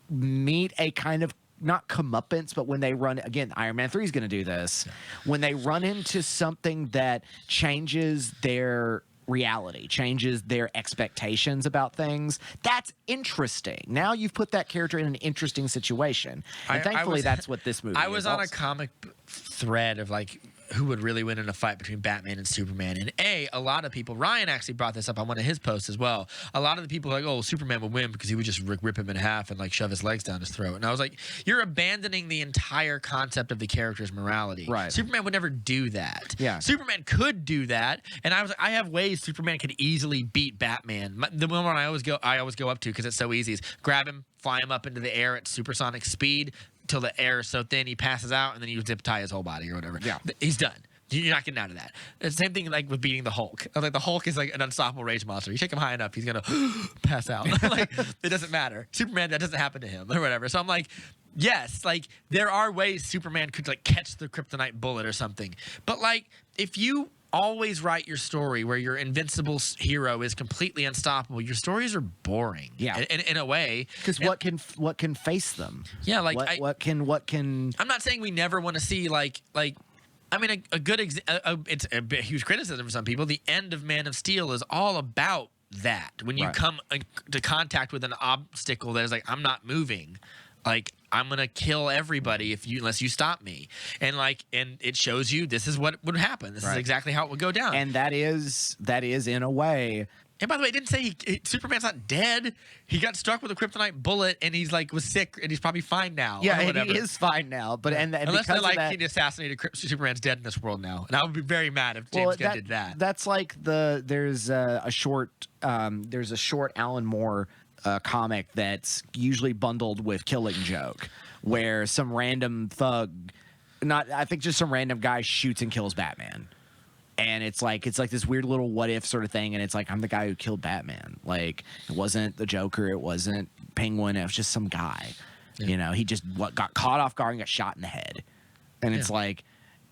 meet a kind of not comeuppance, but when they run again, Iron Man 3 is going to do this. When they run into something that changes their reality, changes their expectations about things, that's interesting. Now you've put that character in an interesting situation, and thankfully that's what this movie is. I was on a comic thread of like who would really win in a fight between Batman and Superman, and a lot of people, Ryan actually brought this up on one of his posts as well, a lot of the people are like, oh, Superman would win because he would just rip him in half and like shove his legs down his throat, and I was like, you're abandoning the entire concept of the character's morality. Right. Superman would never do that. Yeah. Superman could do that, and I was like, I have ways Superman could easily beat Batman. The one I always go up to because it's so easy is grab him, fly him up into the air at supersonic speed till the air is so thin he passes out, and then you zip tie his whole body or whatever. Yeah. He's done. You're not getting out of that. It's the same thing like with beating the Hulk. Like the Hulk is like an unstoppable rage monster. You take him high enough, he's gonna pass out. Like it doesn't matter. Superman, that doesn't happen to him or whatever. So I'm like, yes, like there are ways Superman could like catch the kryptonite bullet or something. But like if you always write your story where your invincible hero is completely unstoppable, your stories are boring. Yeah, in a way, because what can face them? Yeah, like what can. I'm not saying we never want to see like. I mean, a good it's a huge criticism for some people. The end of Man of Steel is all about that. When you come into contact with an obstacle that is like, I'm not moving. Like, I'm going to kill everybody unless you stop me. And it shows you this is what would happen. This is exactly how it would go down. And that is in a way. And by the way, it didn't say Superman's not dead. He got struck with a kryptonite bullet, and he's like was sick, and he's probably fine now. Yeah, and he is fine now. But and unless because they he assassinated Superman's dead in this world now, and I would be very mad if James Gunn did that. That's like there's a short Alan Moore comic that's usually bundled with Killing Joke, where some random thug I think just some random guy shoots and kills Batman. And it's like this weird little what if sort of thing, and it's like I'm the guy who killed Batman. Like it wasn't the Joker, it wasn't Penguin, it was just some guy. Yeah. You know, he just got caught off guard and got shot in the head. And it's like,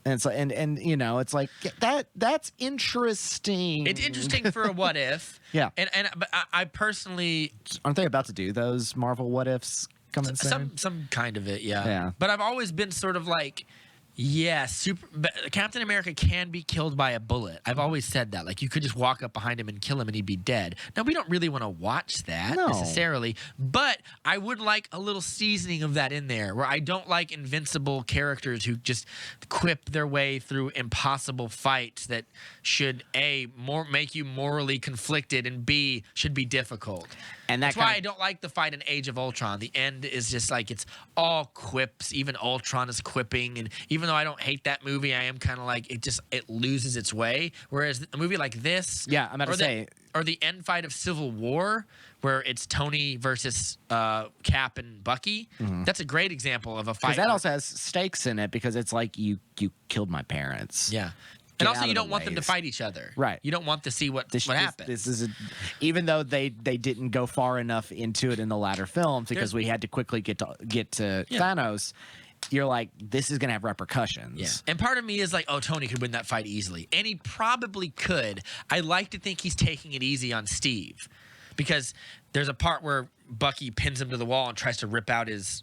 and you know, it's like that's interesting. It's interesting for a what if. Yeah. But I personally, aren't they about to do those Marvel what ifs coming soon? Some kind of it, yeah. Yeah. But I've always been sort of like, yeah, but Captain America can be killed by a bullet. I've always said that. Like, you could just walk up behind him and kill him and he'd be dead. Now, we don't really want to watch that necessarily, but I would like a little seasoning of that in there, where I don't like invincible characters who just quip their way through impossible fights that should, A, make you morally conflicted, and B, should be difficult. And that's why I don't like the fight in Age of Ultron. The end is just like, it's all quips. Even Ultron is quipping. And even though I don't hate that movie, I am kind of like, it loses its way. Whereas a movie like this, or the end fight of Civil War, where it's Tony versus Cap and Bucky, that's a great example of a fight. Because that also has stakes in it, because it's like, you killed my parents. Yeah. And also, you don't want them to fight each other. Right. You don't want to see what happens. This is even though they didn't go far enough into it in the latter films, because we had to quickly get to Thanos, you're like, this is going to have repercussions. Yeah. And part of me is like, oh, Tony could win that fight easily. And he probably could. I like to think he's taking it easy on Steve, because there's a part where Bucky pins him to the wall and tries to rip out his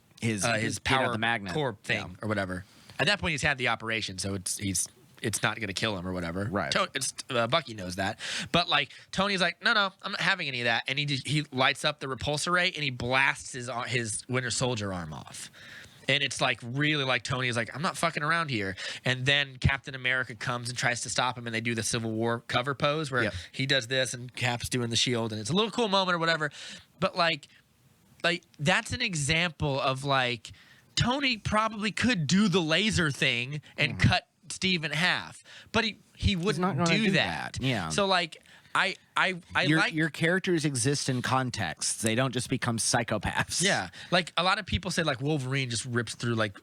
power the magnet core thing or whatever. At that point, he's had the operation, so it's not going to kill him or whatever. Right. Bucky knows that. But, like, Tony's like, no, I'm not having any of that. And he lights up the repulsor ray, and he blasts his Winter Soldier arm off. And it's, like, really like Tony is like, I'm not fucking around here. And then Captain America comes and tries to stop him, and they do the Civil War cover pose where he does this and Cap's doing the shield. And it's a little cool moment or whatever. But, like that's an example of, like, Tony probably could do the laser thing and cut Steve in half, but he wouldn't do that. Yeah. So like I like your characters exist in context. They don't just become psychopaths. Yeah. Like a lot of people say like Wolverine just rips through like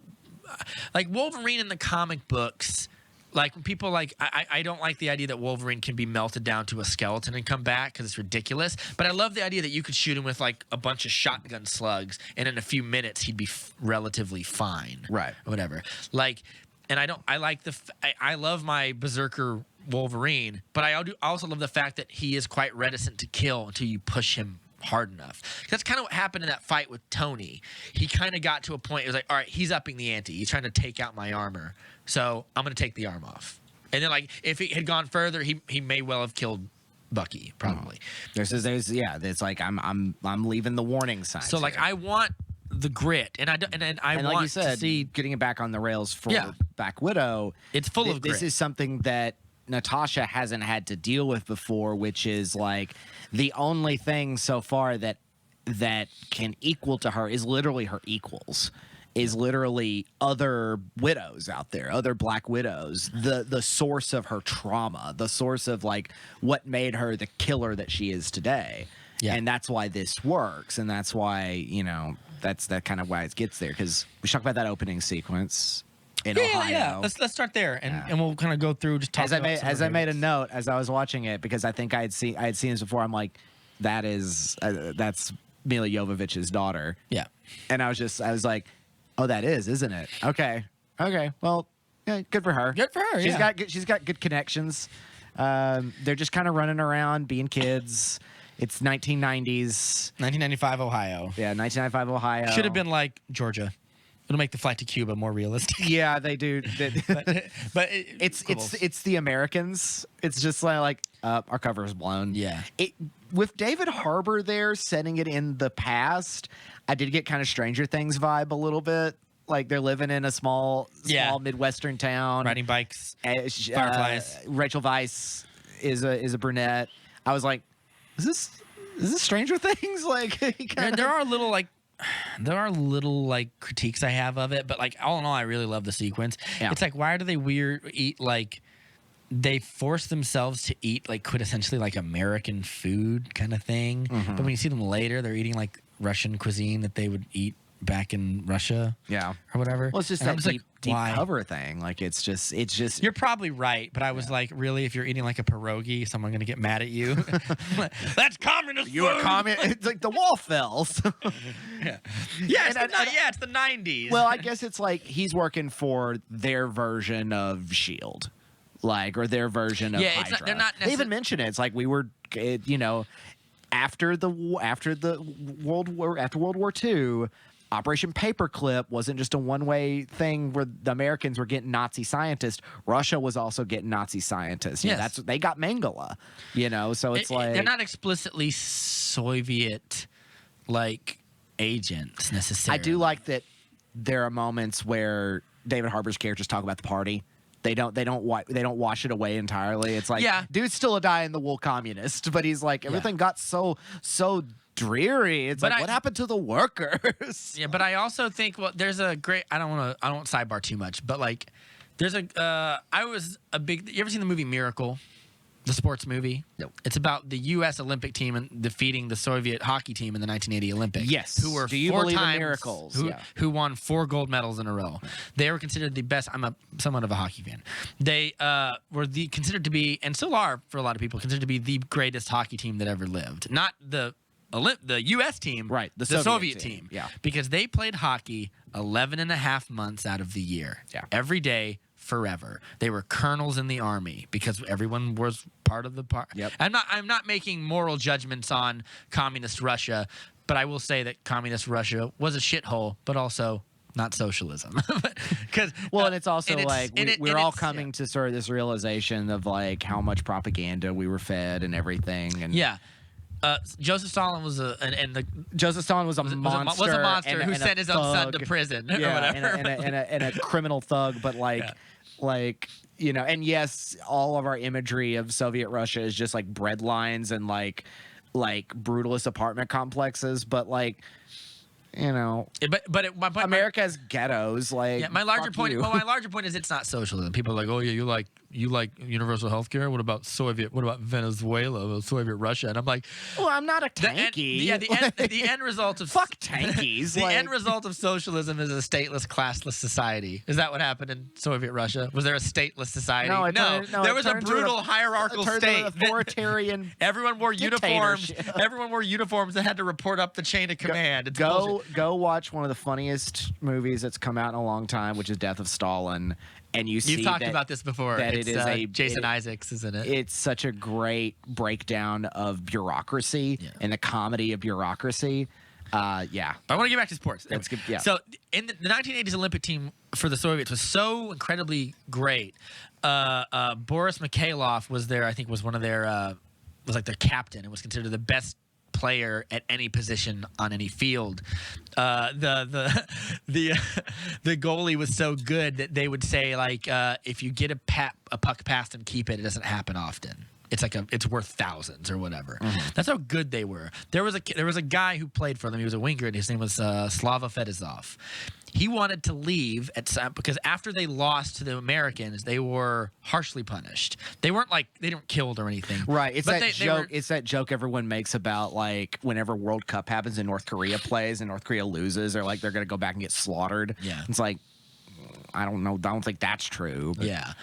Wolverine in the comic books. Like when people like I don't like the idea that Wolverine can be melted down to a skeleton and come back, because it's ridiculous. But I love the idea that you could shoot him with like a bunch of shotgun slugs, and in a few minutes he'd be relatively fine. Right. Or whatever. Like. And I love my Berserker Wolverine, but I also love the fact that he is quite reticent to kill until you push him hard enough. That's kind of what happened in that fight with Tony. He kind of got to a point, it was like, all right, he's upping the ante. He's trying to take out my armor, so I'm going to take the arm off. And then, like, if he had gone further, he may well have killed Bucky, probably. It's like I'm leaving the warning signs. So, like, I want the grit, and I want like you said, to see getting it back on the rails for Black Widow. It's full of grit. This is something that Natasha hasn't had to deal with before, which is like the only thing so far that can equal to her is literally her equals. Is literally other widows out there, other Black Widows, the source of her trauma, the source of like what made her the killer that she is today. Yeah. And that's why this works, and that's why, you know, that's kind of why it gets there, because we should talk about that opening sequence in Ohio. Yeah. Let's start there, and we'll kind of go through just talk. As I made a note as I was watching it, because I think I had seen this before. I'm like, that's Mila Jovovich's daughter. Yeah. And I was like, oh, that is, isn't it? Okay. Well, yeah, good for her. Good for her. She's got good connections. They're just kind of running around being kids. It's 1990s. 1995 Ohio. Yeah, 1995 Ohio. Should have been like Georgia. It'll make the flight to Cuba more realistic. Yeah, they do. but it's the Americans. It's just like our cover is blown. Yeah. With David Harbour there setting it in the past, I did get kind of Stranger Things vibe a little bit. Like they're living in a small Midwestern town, riding bikes, fireflies. Rachel Weisz is a brunette. I was like, is this Stranger Things? Like there are little like critiques I have of it, but like all in all, I really love the sequence. Yeah. It's like, why do they eat like they force themselves to eat like quintessentially like American food kind of thing, but when you see them later, they're eating like Russian cuisine that they would eat back in Russia. Yeah. Or whatever. Well, it's just And that I'm deep why? cover thing. Like, it's just. You're probably right, but I was like, really, if you're eating like a pierogi, someone gonna get mad at you? That's communist. You are communist. It's like the wall fell. Yeah, it's the 90s. Well, I guess it's like he's working for their version of Shield, or their version of Hydra. They're not. They even mention it. It's like we were, after World War II. Operation Paperclip wasn't just a one-way thing where the Americans were getting Nazi scientists. Russia was also getting Nazi scientists. Yes. That's they got Mengele. So it's like they're not explicitly Soviet agents necessarily. I do like that there are moments where David Harbour's characters talk about the party. They don't wash it away entirely. It's like, dude's still a die-in-the-wool communist, but he's like, everything got so dreary. It's what happened to the workers? Yeah, but I also think there's a great. I don't want sidebar too much, but there's I was a big. You ever seen the movie Miracle? The sports movie? No. It's about the U.S. Olympic team and defeating the Soviet hockey team in the 1980 Olympics. Yes. Who were Do you believe in miracles? Who won 4 gold medals in a row. They were considered the best. I'm somewhat of a hockey fan. They were considered to be, and still are for a lot of people, considered to be the greatest hockey team that ever lived. Not the U.S. team, right? The Soviet team. Yeah. Because they played hockey 11 and a half months out of the year. Yeah. Every day. Forever. They were colonels in the army because everyone was part of the part. Yep. I'm not making moral judgments on communist Russia, but I will say that communist Russia was a shithole, but also not socialism. And it's also we're all coming to sort of this realization of how much propaganda we were fed and everything. And Joseph Stalin was Josth Stalin was a monster who sent his own son to prison or whatever. and a criminal thug, but and yes, all of our imagery of Soviet Russia is just bread lines and brutalist apartment complexes, but my point, America has ghettos. My larger point. Well, my larger point is it's not socialism. People are like, oh yeah, you like universal health care? What about Soviet? What about Venezuela? Soviet Russia? And I'm like, well, I'm not a tanky. The end result of fuck tankies. The end result of socialism is a stateless, classless society. Is that what happened in Soviet Russia? Was there a stateless society? No. There was a brutal hierarchical state. Authoritarian. Everyone wore uniforms. Everyone wore uniforms that had to report up the chain of command. Go watch one of the funniest movies that's come out in a long time, which is Death of Stalin. And you've talked about this before. Jason Isaacs, isn't it? It's such a great breakdown of bureaucracy and the comedy of bureaucracy. But I want to get back to sports. That's good. Yeah. So in the 1980s Olympic team for the Soviets was so incredibly great. Boris Mikhailov was there. I think was one of their was their captain. It was considered the best player at any position on any field. The goalie was so good that they would say if you get a puck past him, keep it. It doesn't happen often. It's worth thousands or whatever. Mm-hmm. That's how good they were. There was a guy who played for them. He was a winger, and his name was Slava Fedosov. He wanted to leave because after they lost to the Americans, they were harshly punished. They weren't they weren't killed or anything. Right. It's that joke. It's that joke everyone makes about whenever World Cup happens and North Korea plays and North Korea loses, they're they're gonna go back and get slaughtered. Yeah. It's I don't know. I don't think that's true. But. Yeah.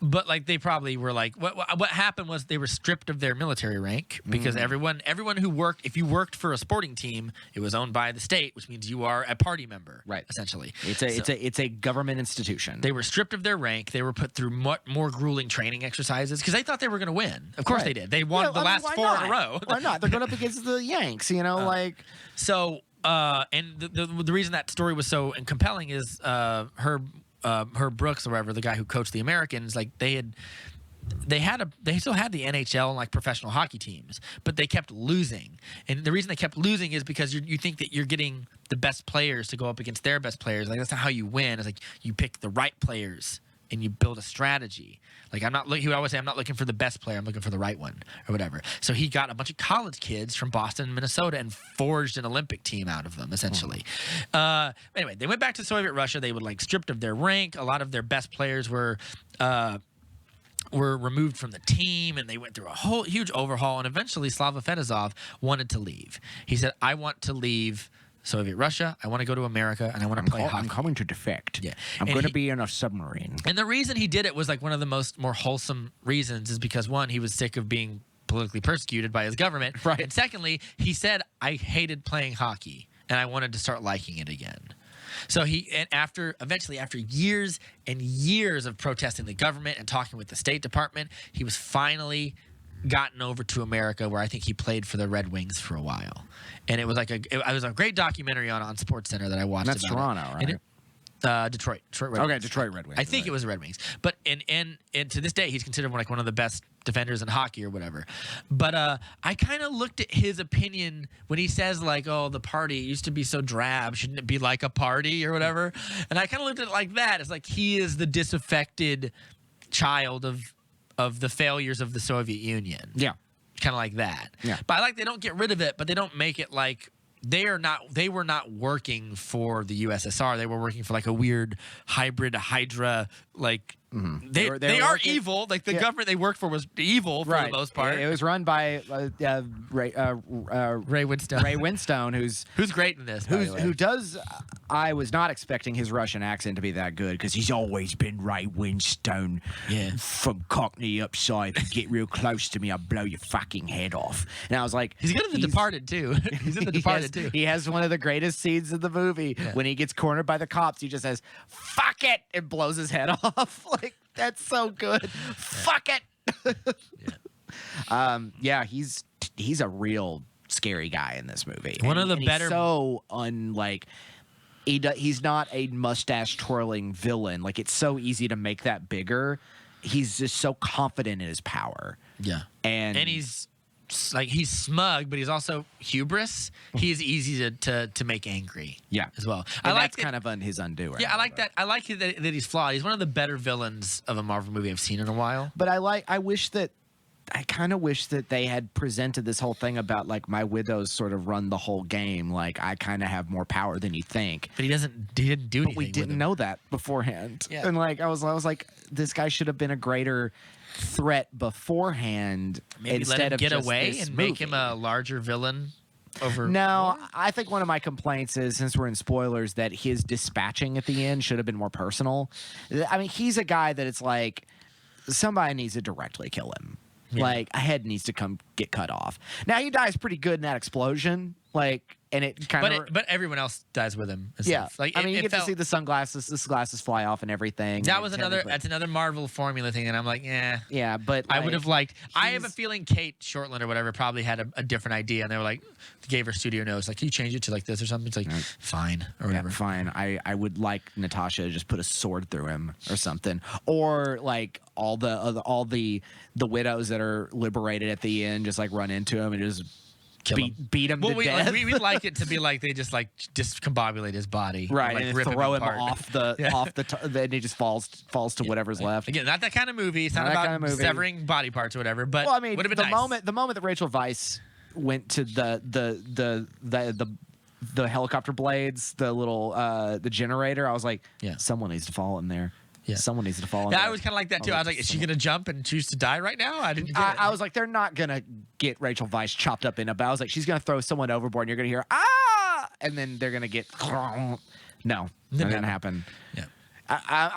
But they probably were what happened was they were stripped of their military rank because everyone who worked, if you worked for a sporting team, it was owned by the state, which means you are a party member, right? Essentially, it's a government institution. They were stripped of their rank. They were put through more grueling training exexercises because they thought they were going to win. Of course they did. They won the last 4 in a row. Why not? They're going up against the Yanks. So. And the reason that story was so compelling is Herb Brooks or whatever, the guy who coached the Americans, they still had the NHL and professional hockey teams, but they kept losing. And the reason they kept losing is because you think that you're getting the best players to go up against their best players. That's not how you win. It's you pick the right players and you build a strategy. He would always say, I'm not looking for the best player, I'm looking for the right one or whatever. So he got a bunch of college kids from Boston and Minnesota and forged an Olympic team out of them, essentially. Anyway, they went back to Soviet Russia. They were stripped of their rank. A lot of their best players were removed from the team, and they went through a whole huge overhaul. And eventually Slava Fedosov wanted to leave. He said, I want to leave Soviet Russia. I want to go to America, and I want to play hockey. I'm coming to defect. Yeah. I'm And going to he- be in a submarine. And the reason he did it was like one of the more wholesome reasons is because one, he was sick of being politically persecuted by his government. Right. And secondly, he said, I hated playing hockey and I wanted to start liking it again. So after years and years of protesting the government and talking with the State Department, he was finally gotten over to America, where I think he played for the Red Wings for a while. And it was like it was a great documentary on SportsCenter that I watched. That's about Toronto, it. right? And Detroit Red Okay, Wings. Detroit Red Wings. I think it was the Red Wings. But and to this day, he's considered one of the best defenders in hockey or whatever. But I kind of looked at his opinion when he says like, "Oh, the party used to be so drab. Shouldn't it be like a party or whatever?" And I kind of looked at it like that. It's like he is the disaffected child of the failures of the Soviet Union. Yeah. Kind of like that. Yeah. But I like they don't get rid of it, but they don't make it like they were not working for the USSR. They were working for like a weird hybrid Hydra like they were are working- evil. Like the government they worked for was evil for the most part. It was run by Ray Winstone. Ray Winstone, Who's great in this, by the way. who does. I was not expecting his Russian accent to be that good because he's always been Ray Winstone. Yeah. From Cockney upside. If you get real close to me, I'll blow your fucking head off. And I was like, He's good in The Departed too. He's in The Departed too. He has one of the greatest scenes in the movie when he gets cornered by the cops. He just says, "Fuck it," and blows his head off. Like, that's so good. Fuck it. He's a real scary guy in this movie. One of the and better- He's so unlike. He's not a mustache twirling villain. Like, it's so easy to make that bigger. He's just so confident in his power. Yeah. And he's smug, but he's also hubris. He's easy to make angry. Yeah. As well. And I like that's kind of his undo. Yeah, I like that. I like that he's flawed. He's one of the better villains of a Marvel movie I've seen in a while. But I kind of wish that they had presented this whole thing about like my widows sort of run the whole game. Like, I kind of have more power than you think. But he didn't do anything. But we didn't know that beforehand. Yeah. And like I was like, this guy should have been a greater threat beforehand. Maybe instead let him of get just away this and make him movie. a larger villain over. No, I think one of my complaints is, since we're in spoilers, that his dispatching at the end should have been more personal. I mean, he's a guy that it's like somebody needs to directly kill him. Yeah. Like, a head needs to come get cut off. Now, he dies pretty good in that explosion. Like, and it kind of. But everyone else dies with him. and Yeah, stuff. Like I mean, you it get to felt- see the sunglasses fly off and everything. That and was technically- that's another Marvel formula thing, and I'm like, yeah. Yeah, but I would have liked. I have a he's- feeling Kate Shortland or whatever probably had a different idea, and they were like, gave her studio notes, like, can you change it to like this or something? It's like, fine or Yeah, whatever. fine. I would like Natasha to just put a sword through him or something, or like all the widows that are liberated at the end just like run into him and just Kill him. beat him to death. We'd like it to be like they just discombobulate his body, or, Right, like, and rip throw him apart. off the then he just falls to whatever's left. Again, not that kind of movie. It's not Not that about kind of movie. severing body parts or whatever. But Well, I mean, would have the been nice. moment that Rachel Weisz went to the helicopter blades, the little the generator, I was like, Yeah. someone needs to fall in there. Yeah. Someone needs to fall in Yeah, there. I was kind of like that too. I was like, is she gonna jump and choose to die right now? I didn't. Get it. I was like, they're not gonna get Rachel Weisz chopped up in a. But I was like, she's gonna throw someone overboard, and you're gonna hear ah, and then they're gonna get. No, that didn't happen. Yeah.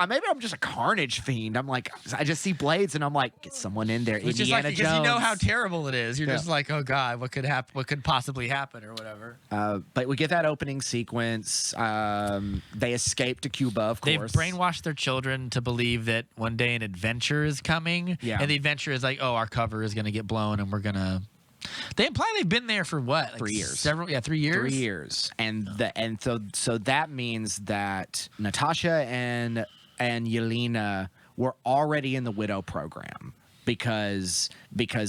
Maybe I'm just a Carnage fiend. I'm like, I just see blades, and I'm like, get someone in there. It's just like Indiana because Jones. you know how terrible it is. You're Yeah. just like, oh god, what could happen? What could possibly happen or whatever? But we get that opening sequence. They escape to Cuba, of They've course. brainwashed their children to believe that one day an adventure is coming. Yeah. And the adventure is like, oh, our cover is gonna get blown, and we're gonna. They imply they've been there for what? Like 3 years. 3 years. 3 years, and so that means that Natasha and Yelena were already in the widow program because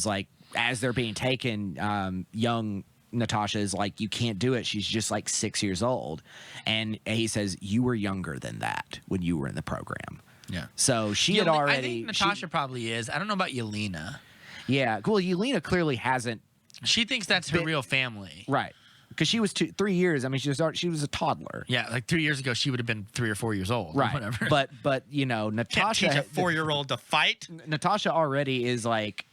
like as they're being taken, young Natasha is like, you can't do it. She's just like 6 years old, and he says, you were younger than that when you were in the program. Yeah. So she had already. I think Natasha probably is. I don't know about Yelena. Yeah, well, Yelena clearly hasn't. She thinks that's her real family. Right. Because she was 3 years. I mean, she was a toddler. Yeah, like 3 years ago, she would have been 3 or 4 years old. Right. Whatever. But you know, Can't Natasha. teach a 4-year-old to fight. Natasha already is like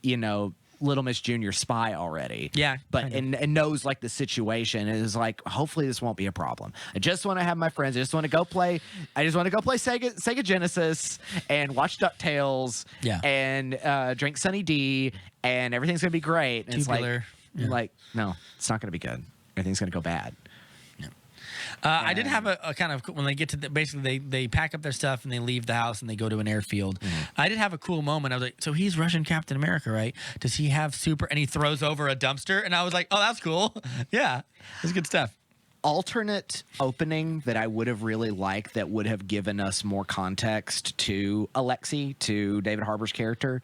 you know, Little Miss Junior spy already. Yeah, but and knows like the situation and is like, hopefully this won't be a problem. I just want to have my friends. I just want to go play Sega Genesis and watch DuckTales. Yeah. And drink Sunny D, and everything's gonna be great. And Tubular. it's like no, it's not gonna be good. Everything's gonna go bad. I did have a kind of when they get to basically they pack up their stuff and they leave the house and they go to an airfield. I did have a cool moment. I was like, so he's Russian Captain America, right? Does he have super? And he throws over a dumpster, and I was like, oh, that's cool. Yeah, it's good stuff. Alternate opening that I would have really liked that would have given us more context to Alexei, to David Harbour's character.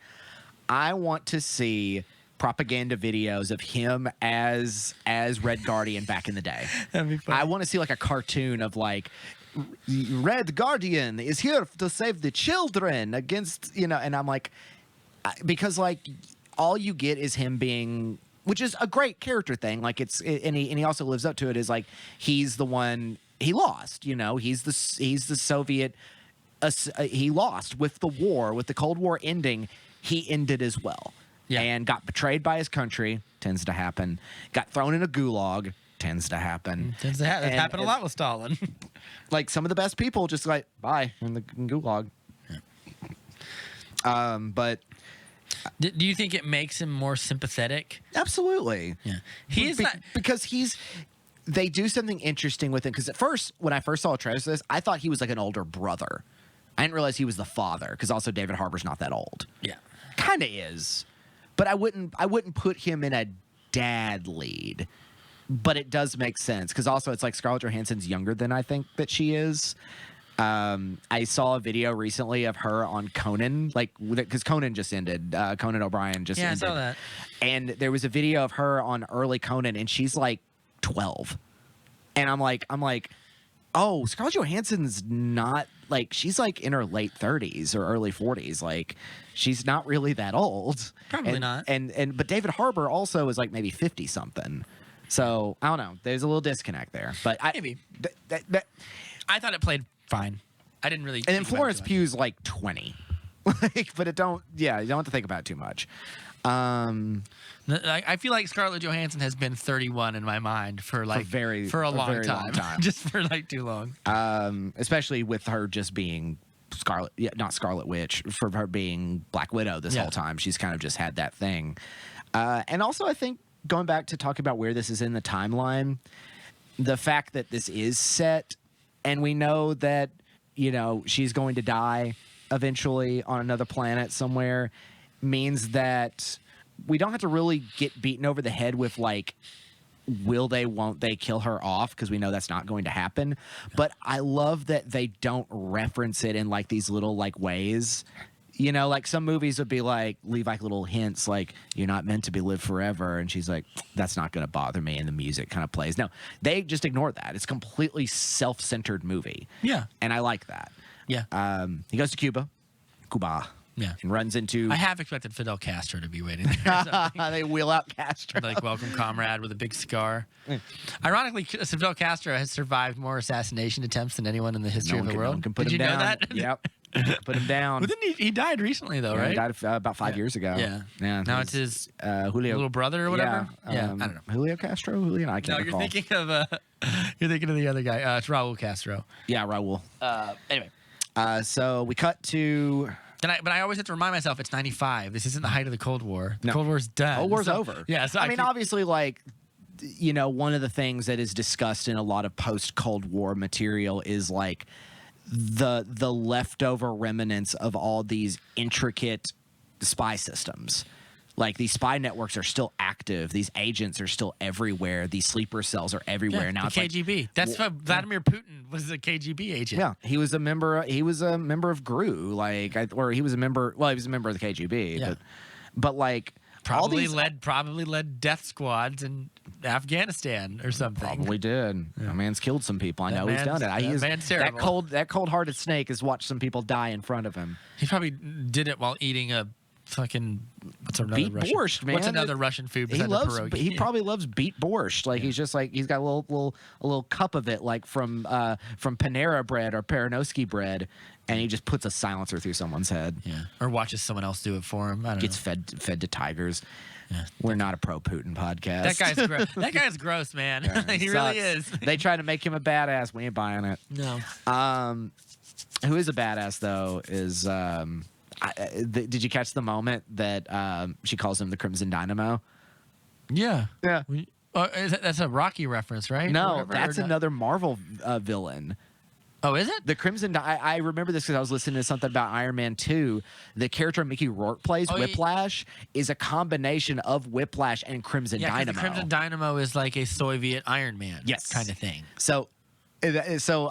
I want to see propaganda videos of him as Red Guardian back in the day. That'd be fun. I want to see like a cartoon of like Red Guardian is here to save the children against, and I'm like, because like all you get is him being, which is a great character thing. Like and he also lives up to it, is like he's the one he lost, he's the Soviet, he lost with the war, with the Cold War ending. He ended as well. Yeah. And got betrayed by his country, tends to happen. Got thrown in a gulag, tends to happen. Tends to happen. It happened a lot with Stalin. Like some of the best people just like, bye, in the gulag. Yeah. But do you think it makes him more sympathetic? Absolutely. Yeah. He is not, because they do something interesting with him. Because at first, when I first saw a trailer for this, I thought he was like an older brother. I didn't realize he was the father, because also David Harbour's not that old. Yeah. Kind of is. But I wouldn't put him in a dad lead. But it does make sense, because also it's like Scarlett Johansson's younger than I think that she is. I saw a video recently of her on Conan, like because Conan just ended. Conan O'Brien just ended. Yeah, I saw that. And there was a video of her on early Conan, and she's like 12. And I'm like, oh, Scarlett Johansson's not like, she's like in her late 30s or early 40s. Like, she's not really that old. Probably not. But David Harbour also is like maybe 50 something. So I don't know. There's a little disconnect there. But maybe. I thought it played fine. I didn't really. And then Florence Pugh's like 20. But you don't have to think about it too much. I feel like Scarlett Johansson has been 31 in my mind for a long time. Just for like too long. Especially with her just being not Scarlet Witch, for her being Black Widow this whole time. She's kind of just had that thing. And also I think going back to talk about where this is in the timeline, the fact that this is set and we know that, she's going to die eventually on another planet somewhere means that we don't have to really get beaten over the head with like, will they, won't they kill her off? Because we know that's not going to happen. No. But I love that they don't reference it in like these little like ways. Like some movies would be like, leave like little hints like, you're not meant to be lived forever. And she's like, that's not going to bother me. And the music kind of plays. No, they just ignore that. It's a completely self-centered movie. Yeah. And I like that. Yeah. He goes to Cuba. Yeah. And runs into... I have expected Fidel Castro to be waiting there. They wheel out Castro. Like, welcome, comrade, with a big scar. Ironically, Fidel Castro has survived more assassination attempts than anyone in the history of the world. Did you know that? Yep. Put him down. Well, didn't he died recently, though, right? He died about 5 years ago. Yeah. Now it's his Julio, little brother or whatever? Yeah. I don't know. Julio Castro? I can't recall. You're thinking of the other guy. It's Raul Castro. Yeah, Raul. Anyway. So we cut to... But I always have to remind myself it's 95. This isn't the height of the Cold War. The Cold War's done. Cold War's over. Yeah. So I mean, obviously, like, one of the things that is discussed in a lot of post-Cold War material is like the leftover remnants of all these intricate spy systems. Like, these spy networks are still active. These agents are still everywhere. These sleeper cells are everywhere. Yeah, now the KGB. Like, that's why Vladimir Putin was a KGB agent. Yeah, he was a member. He was a member of GRU. Or he was a member. Well, he was a member of the KGB. Yeah. But like probably led death squads in Afghanistan or something. Probably did. Yeah. That man's killed some people. I know he's done it. That man's terrible. That cold-hearted snake has watched some people die in front of him. He probably did it while eating a fucking what's another beet Russian? borscht, man. What's another Russian food He besides loves. the pierogi? He probably loves beet borscht. Like he's just like he's got a little cup of it, like from Panera bread or Peronoski bread, and he just puts a silencer through someone's head. Yeah, or watches someone else do it for him. I don't Gets know. fed to tigers. Yeah. We're not a pro Putin podcast. That guy's gross, man. Yeah, He really is. They try to make him a badass. We ain't buying it. No. Who is a badass though is did you catch the moment that she calls him the Crimson Dynamo? Yeah. Yeah. That's a Rocky reference, right? No, Whatever, that's or not? another Marvel villain. Oh, is it? The Crimson. I remember this because I was listening to something about Iron Man 2. The character Mickey Rourke plays, Whiplash, is a combination of Whiplash and Crimson Yeah, 'cause Dynamo. the Crimson Dynamo is like a Soviet Iron Man, Yes. kind of thing. So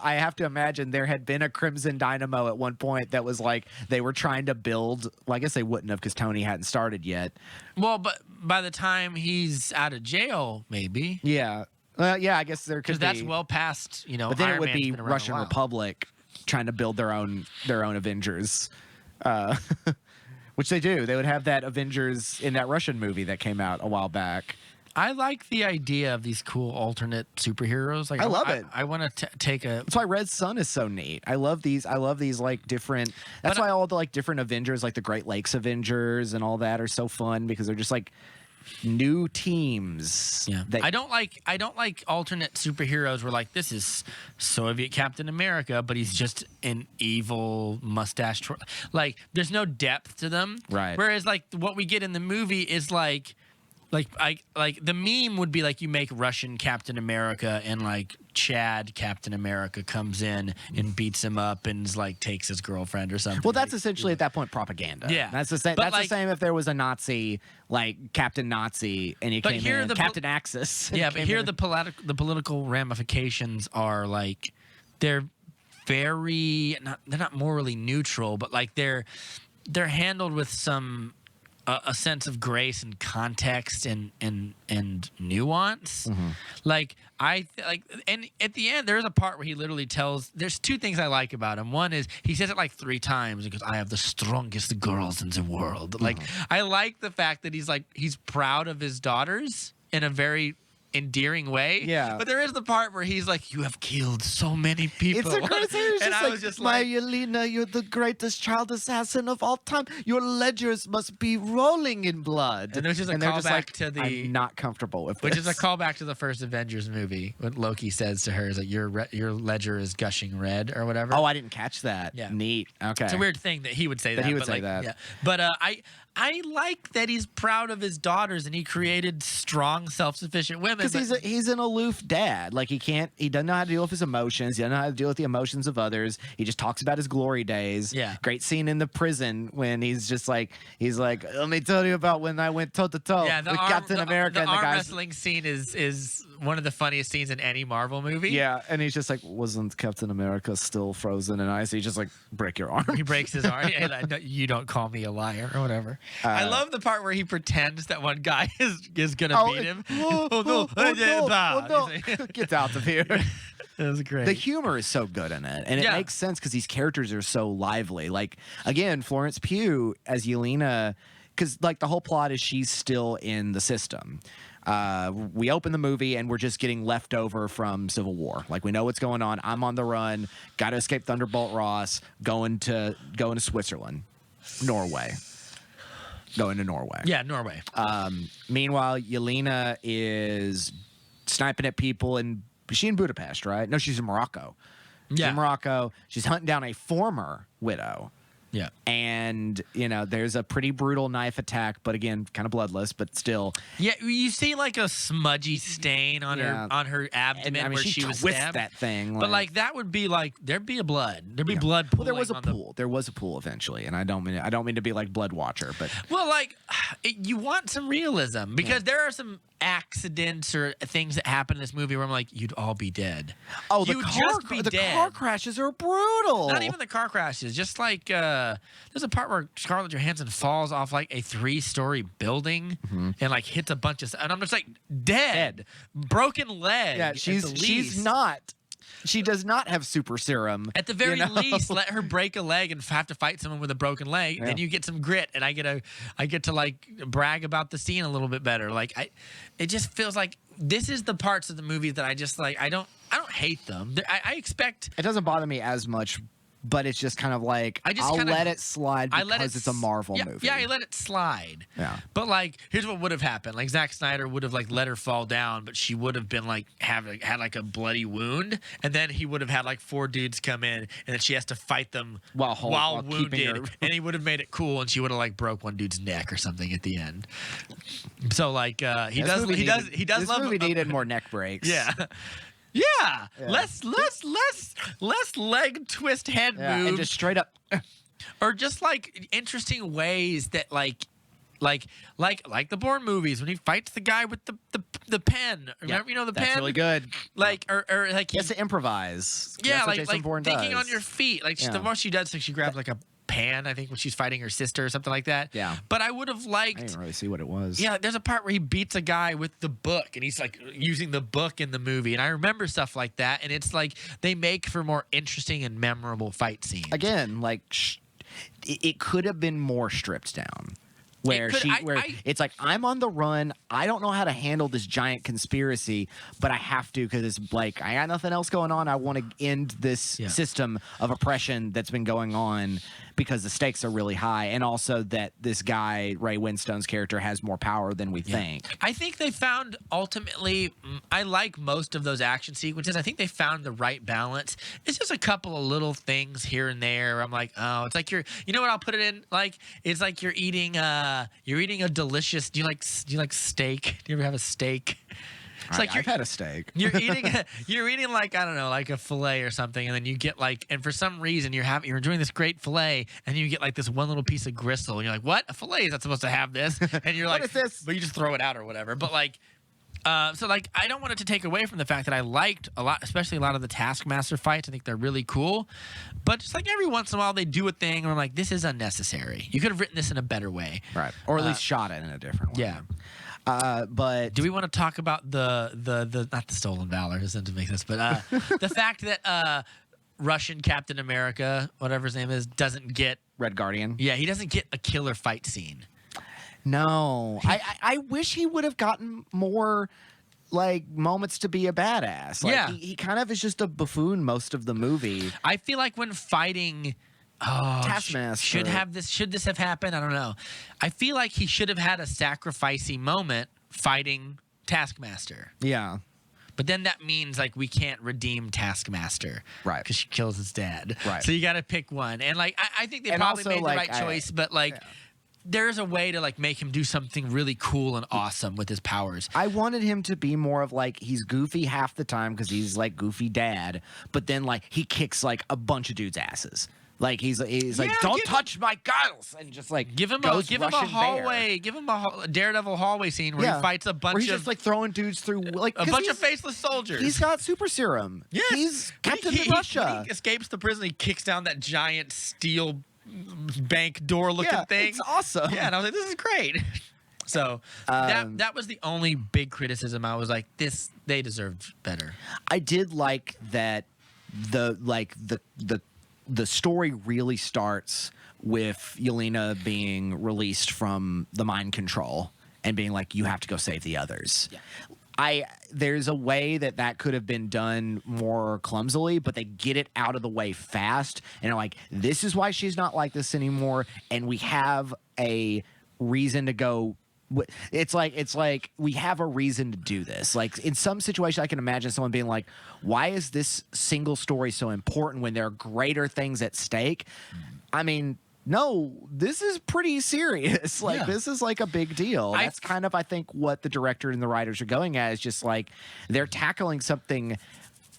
I have to imagine there had been a Crimson Dynamo at one point that was like they were trying to build. Well, I guess they wouldn't have because Tony hadn't started yet. Well, but by the time he's out of jail, maybe. Yeah. Yeah, I guess there could Because be. that's well past, But then Iron it would Man's be been around a Russian while. Republic trying to build their own Avengers, which they do. They would have that Avengers in that Russian movie that came out a while back. I like the idea of these cool alternate superheroes. Like I love it. I want to take a. That's why Red Sun is so neat. I love these like different. That's why all the like different Avengers, like the Great Lakes Avengers and all that, are so fun because they're just like new teams. Yeah, that, I don't like alternate superheroes where like this is Soviet Captain America, but he's just an evil mustache. Like there's no depth to them. Right. Whereas like what we get in the movie is like the meme would be like you make Russian Captain America and like Chad Captain America comes in and beats him up and is like takes his girlfriend or something. Well, that's essentially at that point propaganda. Yeah. That's the same. But, That's like- the same if there was a Nazi like Captain Nazi and he But came here in the Captain Axis. Yeah, but came here in. the political ramifications are like they're very they're not morally neutral, but like they're handled with some a sense of grace and context and nuance. Mm-hmm. Like and at the end there's a part where he literally tells. There's two things I like about him. One is he says it like 3 times because I have the strongest girls in the world. Like I like the fact that he's proud of his daughters in a very endearing way. Yeah. But there is the part where he's like, "You have killed so many people." It's a great thing. And I was just like, Yelena, you're the greatest child assassin of all time. Your ledgers must be rolling in blood. And there's just a they're callback like, to the- I'm not comfortable with which this. is a callback to the first Avengers movie when Loki says to her, "Is that your ledger is gushing red or whatever." Oh, I didn't catch that. Yeah. Neat. Okay. It's a weird thing that he would say that. He would but say like, that. Yeah. But I like that he's proud of his daughters and he created strong, self-sufficient women. Because he's an aloof dad. Like he doesn't know how to deal with his emotions. He doesn't know how to deal with the emotions of others. He just talks about his glory days. Yeah. Great scene in the prison when he's like, let me tell you about when I went toe to toe with Captain America the and the arm guys. wrestling scene is one of the funniest scenes in any Marvel movie. Yeah, and he's just like, wasn't Captain America still frozen in ice? He's just like, break your arm. He breaks his arm. Yeah, like, "No, you don't call me a liar or whatever. I love the part where he pretends that one guy is gonna beat him. No. Get out of here. That was great. The humor is so good in it, and it Yeah. makes sense because these characters are so lively. Like again, Florence Pugh as Yelena, because like the whole plot is she's still in the system. We open the movie and we're just getting left over from Civil War. Like we know what's going on. I'm on the run. Got to escape Thunderbolt Ross. Going to Switzerland, Norway. Going to Norway. Yeah, Norway. Meanwhile, Yelena is sniping at people in Budapest, right? No, she's in Morocco. She's Yeah. in Morocco. She's hunting down a former widow. Yeah. And, there's a pretty brutal knife attack, but again, kind of bloodless, but still. Yeah, you see like a smudgy stain on Yeah. her abdomen And, where she was twists stabbed. that thing. But like that would be like there'd be blood. Well, there was a pooling on pool. There was a pool eventually, and I don't mean to be like blood watcher, but Well, like you want some realism because there are some accidents or things that happen in this movie where I'm like, you'd all be dead. the You'd car just be dead. car crashes are brutal. Not even the car crashes. Just like there's a part where Scarlett Johansson falls off like a 3-story building and like hits a bunch of, and I'm just like dead. Broken leg. Yeah, at the she's least. not She does not have super serum. At the very least, let her break a leg and have to fight someone with a broken leg. Then you get some grit, and I get to like brag about the scene a little bit better. Like it just feels like this is the parts of the movie that I just like. I don't hate them. I expect it doesn't bother me as much. But it's just kind of like I'll let it slide because it's a Marvel movie. Yeah, I let it slide. Yeah. But like, here's what would have happened. Like Zack Snyder would have like let her fall down, but she would have been like had like a bloody wound, and then he would have had like 4 dudes come in, and then she has to fight them while wounded, and he would have made it cool, and she would have like broke one dude's neck or something at the end. So like he does this love movie needed more neck breaks. Yeah. Yeah. Less leg twist head moves. And just straight up or just like interesting ways that like the Bourne movies when he fights the guy with the pen. Remember, the pen? That's really good. Like or like he has to improvise. Yeah, that's like Bourne thinking does. on your feet. Like the most she does, like she grabs like a pan, I think, when she's fighting her sister or something like that. Yeah. But I would have liked. I didn't really see what it was. Yeah, there's a part where he beats a guy with the book, and he's like using the book in the movie, and I remember stuff like that, and it's like they make for more interesting and memorable fight scenes. Again, like it could have been more stripped down. Where it's like, I'm on the run. I don't know how to handle this giant conspiracy, but I have to because it's like I got nothing else going on. I want to end this system of oppression that's been going on because the stakes are really high, and also that this guy Ray Winstone's character has more power than we think. I think they found ultimately. I like most of those action sequences. I think they found the right balance. It's just a couple of little things here and there. I'm like, oh, it's like you know what I'll put it in? Like it's like you're eating a delicious. Do you like steak? Do you ever have a steak? It's like I've had a steak. You're eating like, I don't know, like a fillet or something, and then you get like, and for some reason you're enjoying this great fillet, and you get like this one little piece of gristle, and you're like, what? A fillet is not supposed to have this, and you're like, what is this? But you just throw it out or whatever. But like, so like, I don't want it to take away from the fact that I liked a lot, especially a lot of the Taskmaster fights. I think they're really cool, but just like every once in a while they do a thing, and I'm like, this is unnecessary. You could have written this in a better way, right? Or at least shot it in a different way. Yeah. But do we want to talk about the not the stolen valor? Doesn't make sense, but the fact that Russian Captain America, whatever his name is, doesn't get Red Guardian? Yeah, he doesn't get a killer fight scene. No, I wish he would have gotten more like moments to be a badass. Like, he kind of is just a buffoon most of the movie. I feel like when fighting. Oh, Taskmaster should this have happened? I don't know. I feel like he should have had a sacrificey moment fighting Taskmaster. Yeah. But then that means like we can't redeem Taskmaster, right? Because she kills his dad, right? So you got to pick one, and like I think they probably made the right choice, but like there's a way to like make him do something really cool and awesome with his powers. I wanted him to be more of like he's goofy half the time because he's like goofy dad, but then like he kicks like a bunch of dudes' asses. Like he's like, don't touch my girls, and just like give him a hallway, give him a Daredevil hallway scene where he fights a bunch of he's just like throwing dudes through like a bunch of faceless soldiers. He's got super serum. Yes. He's Captain Russia. When he escapes the prison, he kicks down that giant steel bank door looking thing. It's awesome. Yeah, and I was like, this is great. So that was the only big criticism. I was like, they deserved better. I did like that the story really starts with Yelena being released from the mind control and being like, you have to go save the others. Yeah. There's a way that could have been done more clumsily, but they get it out of the way fast and are like, this is why she's not like this anymore, and we have a reason to go. It's like we have a reason to do this. Like in some situation, I can imagine someone being like, "Why is this single story so important when there are greater things at stake?" I mean, no, this is pretty serious. Like this is like a big deal. That's kind of, I think, what the director and the writers are going at is just like they're tackling something.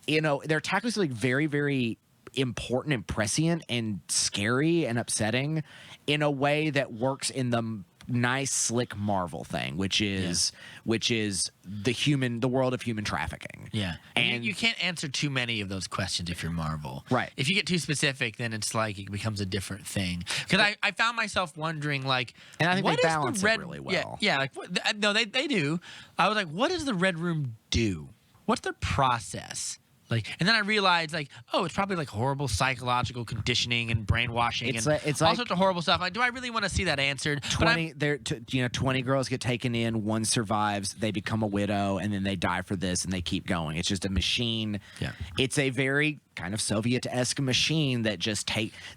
They're tackling something very, very important and prescient and scary and upsetting in a way that works in the nice, slick Marvel thing, which is the world of human trafficking. Yeah, and you can't answer too many of those questions if you're Marvel. Right. If you get too specific, then it's like it becomes a different thing. Because I found myself wondering, like, and I think what they balance it really well. Yeah. Like, no, they do. I was like, what does the Red Room do? What's their process? Like, and then I realized, like, oh, it's probably like horrible psychological conditioning and brainwashing It's and like- it's all like- sorts of horrible stuff. Like, do I really want to see that answered? But 20 girls get taken in, one survives, they become a widow, and then they die for this, and they keep going. It's just a machine. Yeah. It's a very kind of Soviet-esque machine that just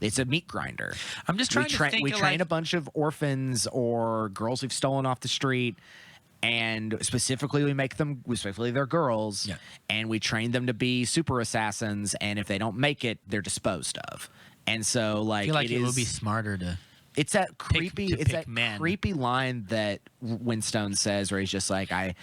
it's a meat grinder. I'm just trying to think we of, train like- a bunch of orphans or girls who've stolen off the street. And specifically, they're girls, Yeah. and we train them to be super assassins. And if they don't make it, they're disposed of. And so, like, I feel like it is, would be smarter to. it's that creepy, to it's pick that men. creepy line that Winstone says, where he's just like, I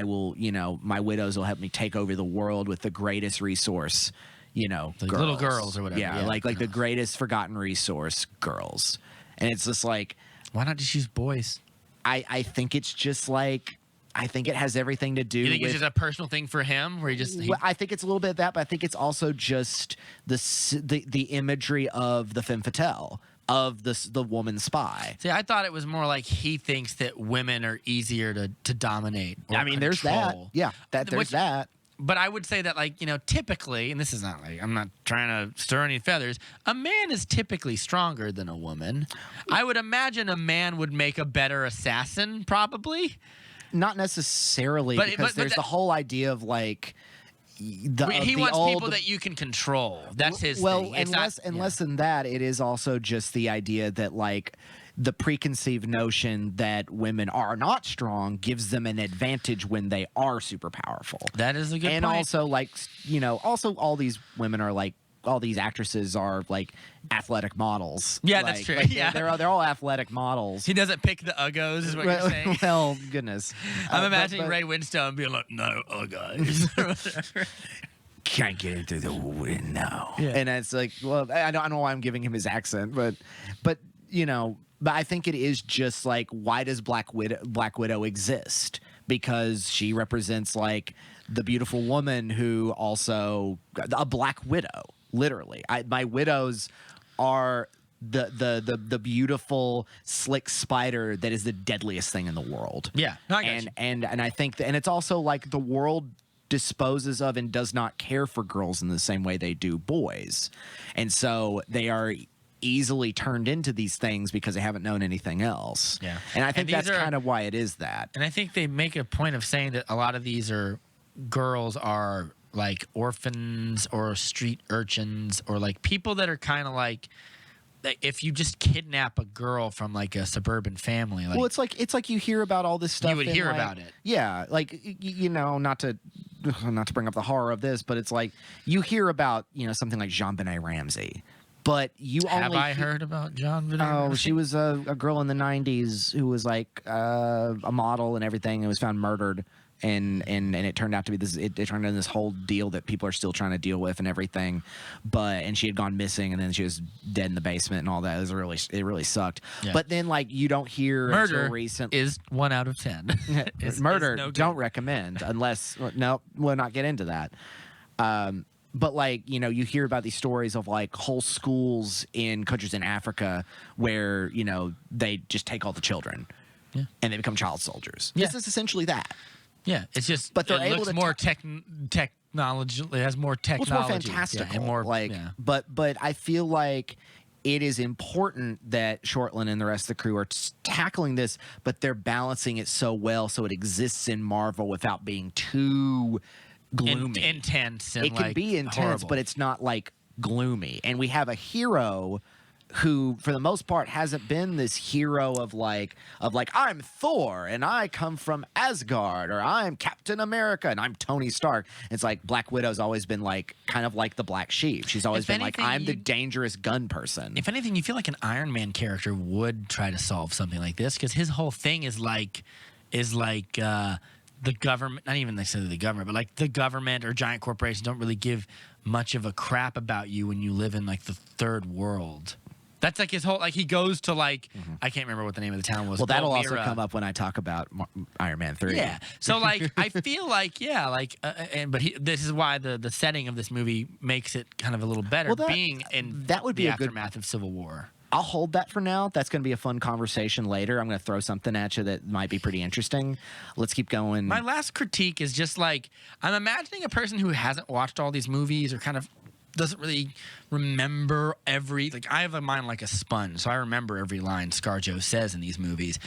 will, my widows will help me take over the world with the greatest resource, Like little girls or whatever. Yeah, Yeah. like the greatest forgotten resource, girls. And it's just like, Why not just use boys? I think it's just like, I think it has everything to do You think with. it's just a personal thing for him, where Well, I think it's a little bit of that, but I think it's also just the imagery of the femme fatale, of the woman spy. See, I thought it was more like he thinks that women are easier to dominate. Or I mean, there's that. control. Yeah, there's Which- that. But I would say that, like, typically, and this is not like, I'm not trying to stir any feathers, a man is typically stronger than a woman. I would imagine a man would make a better assassin, probably. Not necessarily, But- because but there's that- the whole idea of like He wants people that you can control. That's his thing. It's and less than that, it is also just the idea that like the preconceived notion that women are not strong gives them an advantage when they are super powerful. That is a good And point. also, like, also all these women are like, all these actresses are like athletic models. Yeah, Like- that's true. like, Yeah. they're all athletic models. He doesn't pick the uggos, is what you're saying. Well, goodness. I'm but- imagining but- Ray Winstone being like, no, uggos. Can't get into the window. Yeah. And it's like, well, I don't know why I'm giving him his accent, but but I think it is just like, why does Black Widow exist? Because she represents like the beautiful woman who also a Black Widow, literally. My widows are the beautiful slick spider that is the deadliest thing in the world. Yeah, no, I got you. And I think and it's also like the world disposes of and does not care for girls in the same way they do boys. And so they are easily turned into these things because they haven't known anything else. Yeah. And I think And that's these are- kind of why it is that. And I think they make a point of saying that a lot of these girls are like orphans or street urchins or like people that are kind of like if you just kidnap a girl from like a suburban family, like Well, it's like you hear about all this stuff. You would in, hear like- about it. Yeah, like not to bring up the horror of this, but it's like you hear about something like JonBenet Ramsey, but you have only I heard about John Benet Oh, Ramsey? she was a girl in the '90s who was like a model and everything, and was found murdered. And it turned out to be this. It turned into this whole deal that people are still trying to deal with and everything. And she had gone missing, and then she was dead in the basement and all that. It really sucked. Yeah. But then like you don't hear Murder until recent is 1 out of 10. It's murder. no good. Don't recommend unless no, we'll not get into that. But like you hear about these stories of like whole schools in countries in Africa where they just take all the children, Yeah. and they become child soldiers. Yeah. This is essentially that. Yeah, it's just But they're it able looks to more technology. It has more Well, it's technology. more fantastical. Yeah, and more yeah. But I feel like it is important that Shortland and the rest of the crew are tackling this, but they're balancing it so well so it exists in Marvel without being too gloomy. intense. And It can like, be intense, horrible. but it's not like gloomy. And we have a hero who, for the most part, hasn't been this hero of like I'm Thor and I come from Asgard, or I'm Captain America and I'm Tony Stark. It's like Black Widow's always been like kind of like the black sheep. She's always If been like, anything, I'm the dangerous gun person. If anything, you feel like an Iron Man character would try to solve something like this, because his whole thing is like the government, not even necessarily the government, but like the government or giant corporations don't really give much of a crap about you when you live in like the third world. That's like his whole, like he goes to like, I can't remember what the name of the town was. Well, that'll also Palmyra. come up when I talk about Iron Man 3. Yeah. So like, I feel like, yeah, like, this is why the setting of this movie makes it kind of a little better, Well, being in that would be the a good- aftermath of Civil War. I'll hold that for now. That's going to be a fun conversation later. I'm going to throw something at you that might be pretty interesting. Let's keep going. My last critique is just like, I'm imagining a person who hasn't watched all these movies or kind of doesn't really remember like I have a mind like a sponge, so I remember every line ScarJo says in these movies.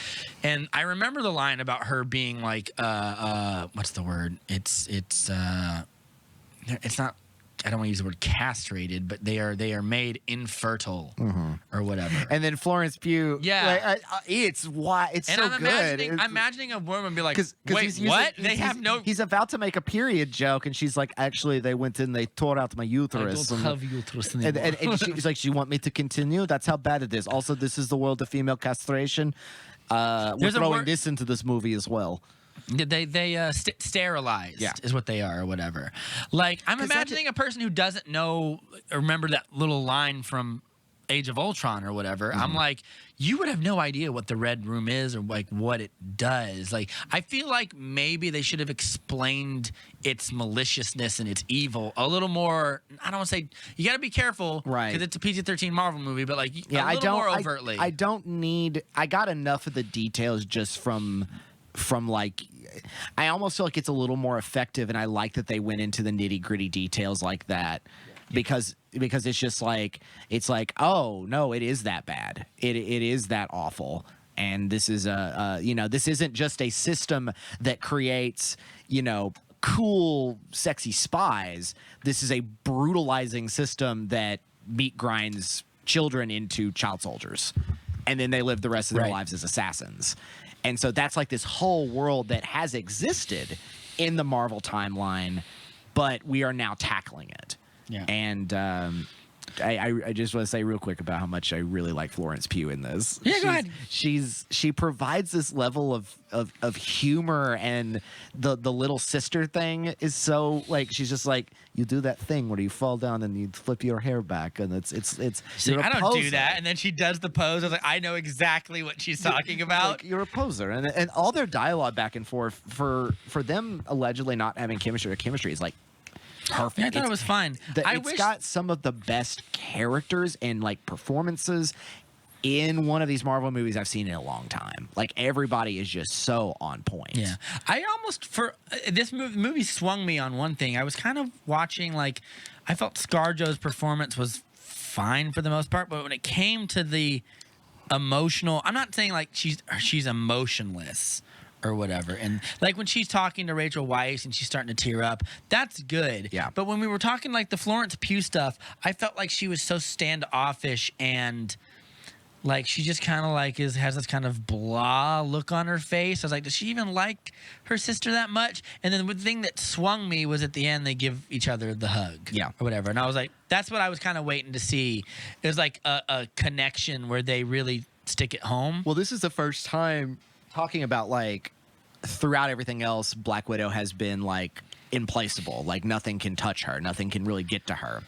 And I remember the line about her being like, what's the word? It's not, I don't want to use the word castrated, but they are made infertile or whatever. And then Florence Pugh, it's why it's and so good. I'm imagining a woman be like, wait, what? He's about to make a period joke, and she's like, actually, they went in, they tore out my uterus. I don't have uterus anymore. And she's like, you want me to continue? That's how bad it is. Also, this is the world of female castration. We're throwing this into this movie as well. They sterilized is what they are or whatever. Like, I'm imagining a person who doesn't know or remember that little line from Age of Ultron or whatever. I'm like, you would have no idea what the Red Room is or like what it does. Like, I feel like maybe they should have explained its maliciousness and its evil a little more. I don't want to say, you got to be careful, right? Because it's a PG-13 Marvel movie, but like a little more overtly. I got enough of the details just from like, I almost feel like it's a little more effective, and I like that they went into the nitty gritty details like that, because it's just like, it's like, oh no, it is that bad, it is that awful, and this is this isn't just a system that creates cool sexy spies. This is a brutalizing system that meat grinds children into child soldiers, and then they live the rest of their lives as assassins. And so that's like this whole world that has existed in the Marvel timeline, but we are now tackling it. Yeah. And I just want to say real quick about how much I really like Florence Pugh in this. Yeah, go ahead. She provides this level of humor, and the little sister thing is so, like, she's just like, you do that thing where you fall down and you flip your hair back, and it's See, I don't do that, and then she does the pose. I was like, I know exactly what she's talking about. Like, you're a poser, and all their dialogue back and forth for them allegedly not having chemistry. Their chemistry is like perfect. Yeah, I thought it was fine. It's got some of the best characters and like performances in one of these Marvel movies I've seen in a long time. Like, everybody is just so on point. Yeah, I almost this movie swung me on one thing. I was kind of watching, like, I felt ScarJo's performance was fine for the most part, but when it came to the emotional, I'm not saying like she's emotionless or whatever, and like when she's talking to Rachel Weisz and she's starting to tear up, that's good. Yeah. But when we were talking like the Florence Pugh stuff, I felt like she was so standoffish, and like she just kind of like has this kind of blah look on her face. I was like, does she even like her sister that much? And then the thing that swung me was at the end they give each other the hug, or whatever, and I was like, that's what I was kind of waiting to see. It was like a connection where they really stick it home. Well, this is the first time talking about, like, throughout everything else, Black Widow has been like implaceable. Like, nothing can touch her, nothing can really get to her.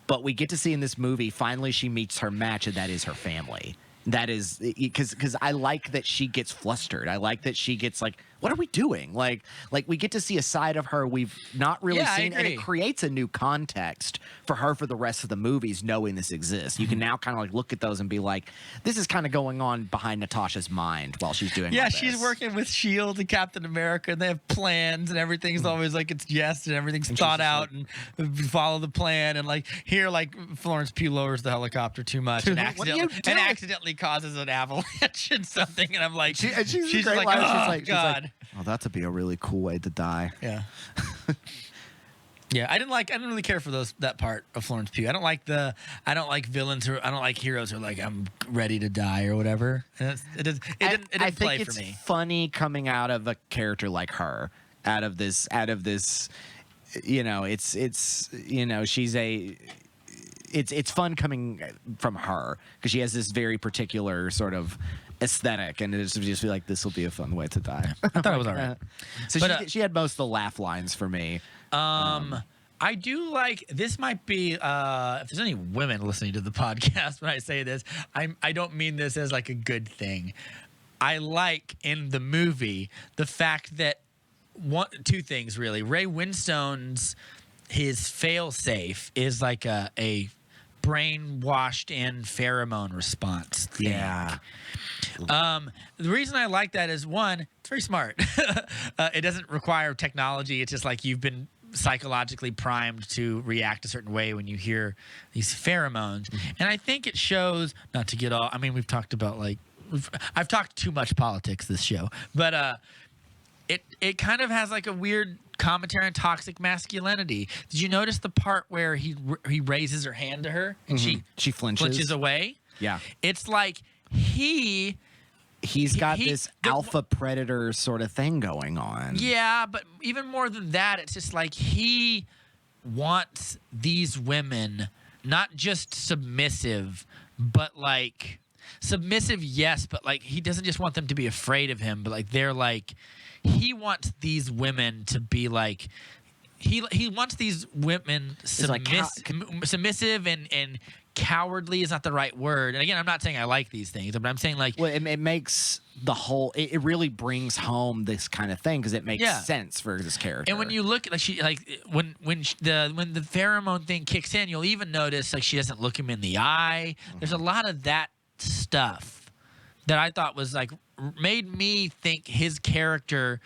But we get to see in this movie, finally she meets her match, and that is her family. That is because I like that she gets flustered. I like that she gets like, what are we doing? Like we get to see a side of her we've not really seen, and it creates a new context for her for the rest of the movies, knowing this exists. You can now kind of like look at those and be like, this is kind of going on behind Natasha's mind while she's doing all this. She's working with S.H.I.E.L.D. and Captain America, and they have plans, and everything's always like it's yes, and everything's thought out, and follow the plan. And like here, like Florence Pugh lowers the helicopter too much and accidentally causes an avalanche and something, and I'm like, she's like, oh, God. Oh, that'd be a really cool way to die. Yeah. Yeah, I didn't really care for that part of Florence Pugh. I don't like villains, or I don't like heroes who are like, I'm ready to die or whatever. It didn't play for me. It's funny coming out of a character like her, out of this, it's fun coming from her because she has this very particular sort of aesthetic, and it's just be like, this will be a fun way to die. I thought it was all right. So she had most of the laugh lines for me. I do like, this might be, if there's any women listening to the podcast when I say this, I don't mean this as like a good thing. I like in the movie the fact that two things really. Ray Winstone's his fail-safe is like a brainwashed in pheromone response thing. Yeah. The reason I like that is, one, it's very smart. It doesn't require technology. It's just like you've been psychologically primed to react a certain way when you hear these pheromones. And I think it shows, not to get all, I mean, we've talked about like, I've talked too much politics this show, but it kind of has like a weird commentary on toxic masculinity. Did you notice the part where he raises her hand to her and she flinches away? Yeah. It's like he's got this alpha predator sort of thing going on. Yeah, but even more than that, it's just like he wants these women not just submissive, but like submissive, yes, but like he doesn't just want them to be afraid of him, but like they're like, he wants these women to be like, he wants these women submissive and cowardly is not the right word. And again, I'm not saying I like these things, but I'm saying like, well, it makes the whole, it really brings home this kind of thing because it makes sense for this character. And when you look at when the pheromone thing kicks in, you'll even notice like she doesn't look him in the eye. There's a lot of that stuff that I thought was like made me think his character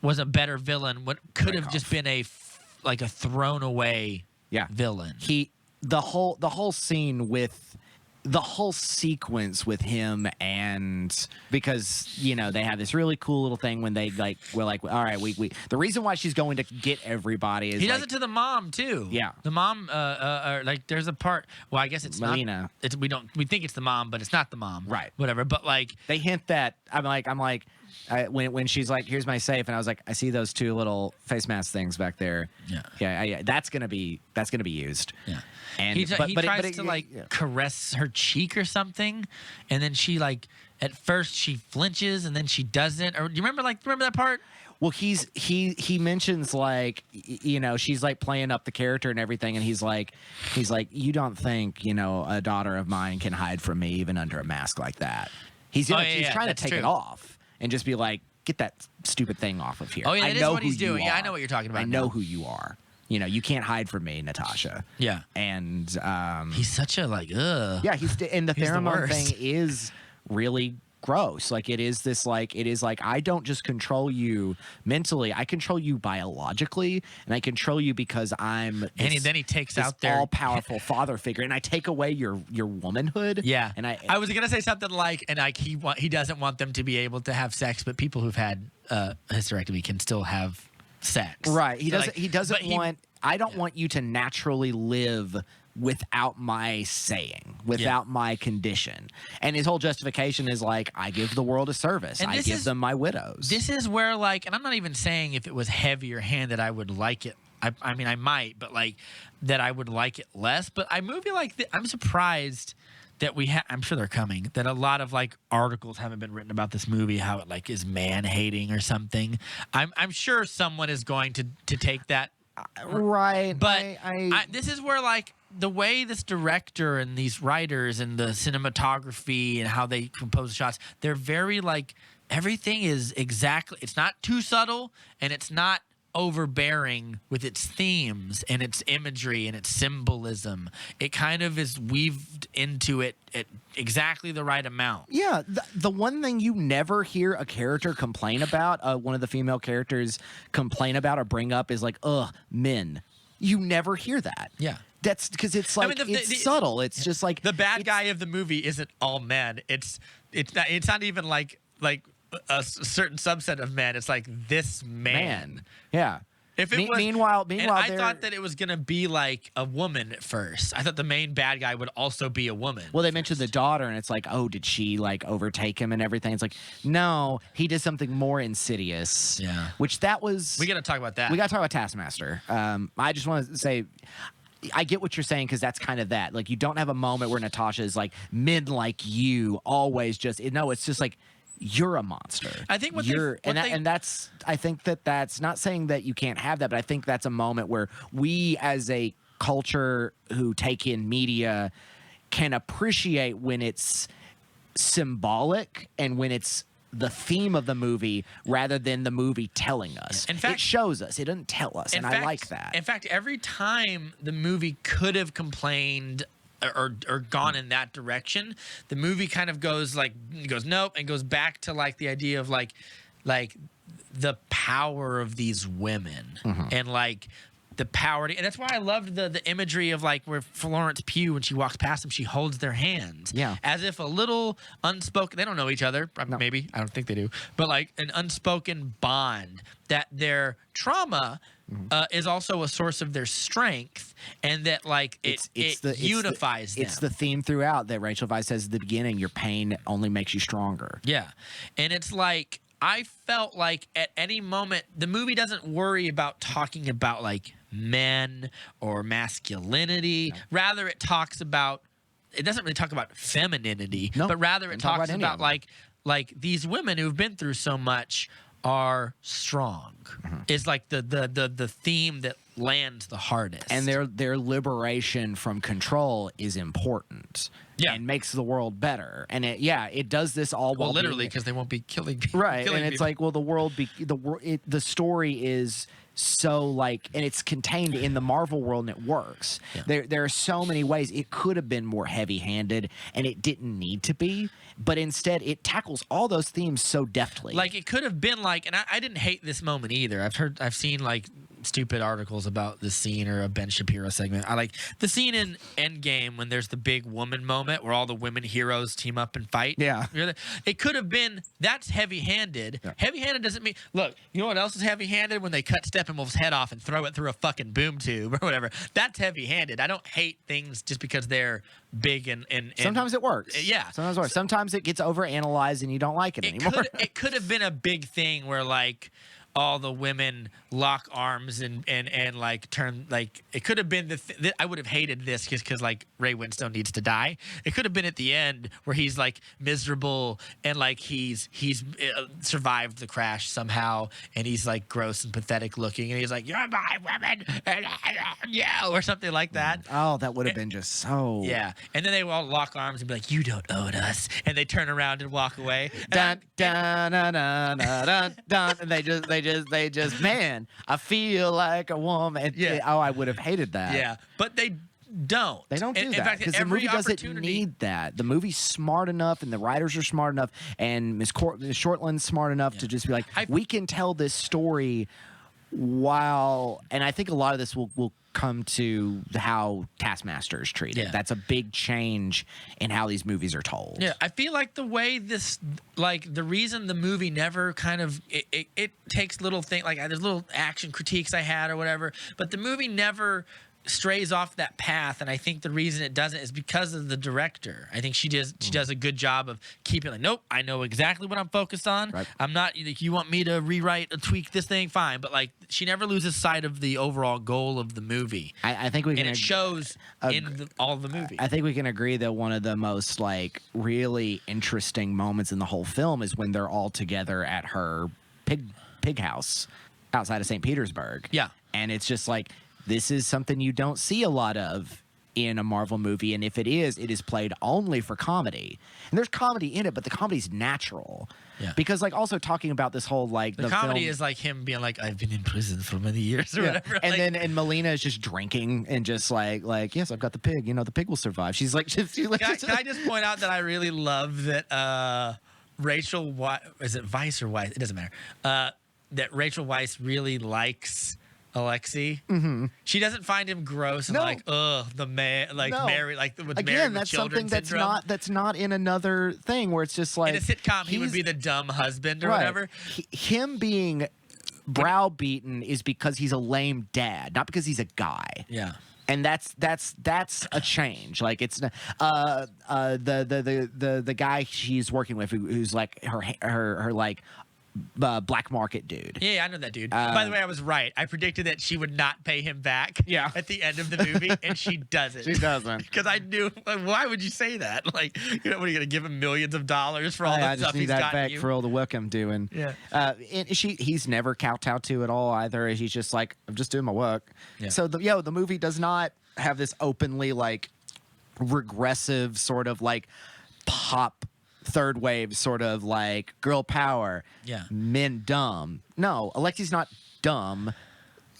was a better villain. What could have just been a thrown away villain. The whole scene with the whole sequence with him, and because they have this really cool little thing when they we're like, all right, we the reason why she's going to get everybody is he does it to the mom too. Yeah, the mom like there's a part, well, I guess it's Melina. Not we think it's the mom, but it's not the mom, right? Whatever, but like they hint that I'm like when she's like, here's my safe, and I was like, I see those two little face mask things back there. Yeah, that's gonna be used. Yeah. And he tries to caress her cheek or something, and then she at first she flinches and then she doesn't. Or do you remember that part? Well, he mentions she's like playing up the character and everything, and he's like you don't think a daughter of mine can hide from me even under a mask like that. He's trying to take it off and just be like, get that stupid thing off of here. Oh yeah, that is what he's doing. Yeah, I know what you're talking about. I know who you are. You can't hide from me, Natasha. Yeah. And he's such a ugh. Yeah, and the pheromone thing is really gross. It is I don't just control you mentally, I control you biologically, and I control you because I'm this, then he takes out their all-powerful father figure, and I take away your womanhood. Yeah. And I was gonna say something he doesn't want them to be able to have sex, but people who've had hysterectomy can still have sex. Right. He doesn't want I don't want you to naturally live without my saying, without my condition. And his whole justification is I give the world a service. I give them my widows. This is where and I'm not even saying if it was heavier handed I would like it. I mean I might, but that I would like it less. But a movie like this, I'm surprised that I'm sure they're coming, that a lot of articles haven't been written about this movie, how it is man hating or something. I'm sure someone is going to take that. Right. But this is where the way this director and these writers and the cinematography and how they compose shots, they're very everything is exactly, it's not too subtle and it's not overbearing with its themes and its imagery and its symbolism. It kind of is weaved into it at exactly the right amount. Yeah, the one thing you never hear a character complain about, one of the female characters complain about or bring up is men. You never hear that. Yeah. That's because it's it's subtle. It's just the bad guy of the movie isn't all men. It's not even like a certain subset of men. It's this man. Yeah. If it was, meanwhile, I thought that it was gonna be a woman at first. I thought the main bad guy would also be a woman. Well, they mentioned the daughter, and it's oh, did she overtake him and everything? It's no, he did something more insidious. Yeah. Which that was. We gotta talk about that. We gotta talk about Taskmaster. I just want to say, I get what you're saying because that's kind of that. You don't have a moment where Natasha is men like you always just it's just you're a monster. I think that's I think that's not saying that you can't have that, but I think that's a moment where we as a culture who take in media can appreciate when it's symbolic and when it's the theme of the movie rather than the movie telling us. In fact, it shows us. It doesn't tell us, and I like that. In fact, every time the movie could have complained or gone in that direction. The movie kind of goes nope, and goes back to like the idea of like the power of these women and like the power, and that's why I loved the imagery of like where Florence Pugh, when she walks past them, she holds their hands, as if a little unspoken. They don't know each other, maybe, I don't think they do, but like an unspoken bond that their trauma is also a source of their strength, and that like it unifies them. It's the theme throughout that Rachel Weisz says at the beginning: your pain only makes you stronger. Yeah, and it's like I felt like at any moment the movie doesn't worry about talking about like men or masculinity. Rather, it doesn't really talk about femininity, but rather it talks about like these women who've been through so much are strong. Is like the theme that lands the hardest, and their liberation from control is important. And makes the world better, and it does this all while literally because they won't be killing people. Right, and it's like, well, the story is so like, and it's contained in the Marvel world, and it works. There are so many ways it could have been more heavy-handed, and it didn't need to be, but instead it tackles all those themes so deftly. Like it could have been like, and I didn't hate this moment either. I've seen like stupid articles about the scene or a Ben Shapiro segment. I like the scene in Endgame when there's the big woman moment where all the women heroes team up and fight. It could have been, that's heavy-handed. Heavy-handed doesn't mean, look, you know what else is heavy-handed? When they cut Steppenwolf's head off and throw it through a fucking boom tube or whatever. That's heavy-handed. I don't hate things just because they're big and sometimes it works. Sometimes it works. Sometimes it gets overanalyzed and you don't like it anymore. It could have been a big thing where like all the women lock arms and like turn, like it could have been I would have hated this just because like Ray Winstone needs to die. It could have been at the end where he's like miserable and like he's survived the crash somehow, and he's like gross and pathetic looking, and he's like, "You're my woman," or something like that. Oh, that would have been just so. And then they all lock arms and be like, "You don't own us," and they turn around and walk away. Dun dun dun dun dun dun, and they just man, I feel like a woman. Oh, I would have hated that. But they don't. They don't do that because the movie doesn't need that. The movie's smart enough, and the writers are smart enough, and Ms. Shortland's smart enough to just be like, we can tell this story while, and I think a lot of this will come to how Taskmaster is treated. That's a big change in how these movies are told. I feel like the way this, like the reason the movie never kind of, it takes little things, like there's little action critiques I had or whatever, but the movie never strays off that path, and I think the reason it doesn't is because of the director. I think she does a good job of keeping like, nope, I know exactly what I'm focused on. I'm not like, you want me to rewrite or tweak this thing, fine, but like she never loses sight of the overall goal of the movie. I think we can, and it shows in all of the movie. I think we can agree that one of the most like really interesting moments in the whole film is when they're all together at her pig house outside of St. Petersburg. And it's just like, this is something you don't see a lot of in a Marvel movie, and if it is played only for comedy. And there's comedy in it, but the comedy's natural. Because like also talking about this whole like the comedy is like him being like, I've been in prison for many years or whatever. And then Melina is just drinking and just like yes, I've got the pig. You know, the pig will survive. She's like, can I just point out that I really love that Rachel is it Weisz or Weisz? It doesn't matter. That Rachel Weisz really likes Alexei. She doesn't find him gross and like, the man, like married, like with again, married that's with something syndrome. that's not in another thing where it's just like in a sitcom he would be the dumb husband or whatever. Him being browbeaten is because he's a lame dad, not because he's a guy. And that's a change. Like it's the guy she's working with who's like her like black market dude. I know that dude. By the way, I was right. I predicted that she would not pay him back at the end of the movie, and she doesn't. She doesn't. Because I knew, like, why would you say that? Like, you know, what are you going to give him millions of dollars for all the stuff he's got back you? for all the work I'm doing. And he's never kowtowed to at all either. He's just like, I'm just doing my work. So the movie does not have this openly like regressive sort of like pop third wave sort of like girl power, men dumb. No, Alexei's not dumb.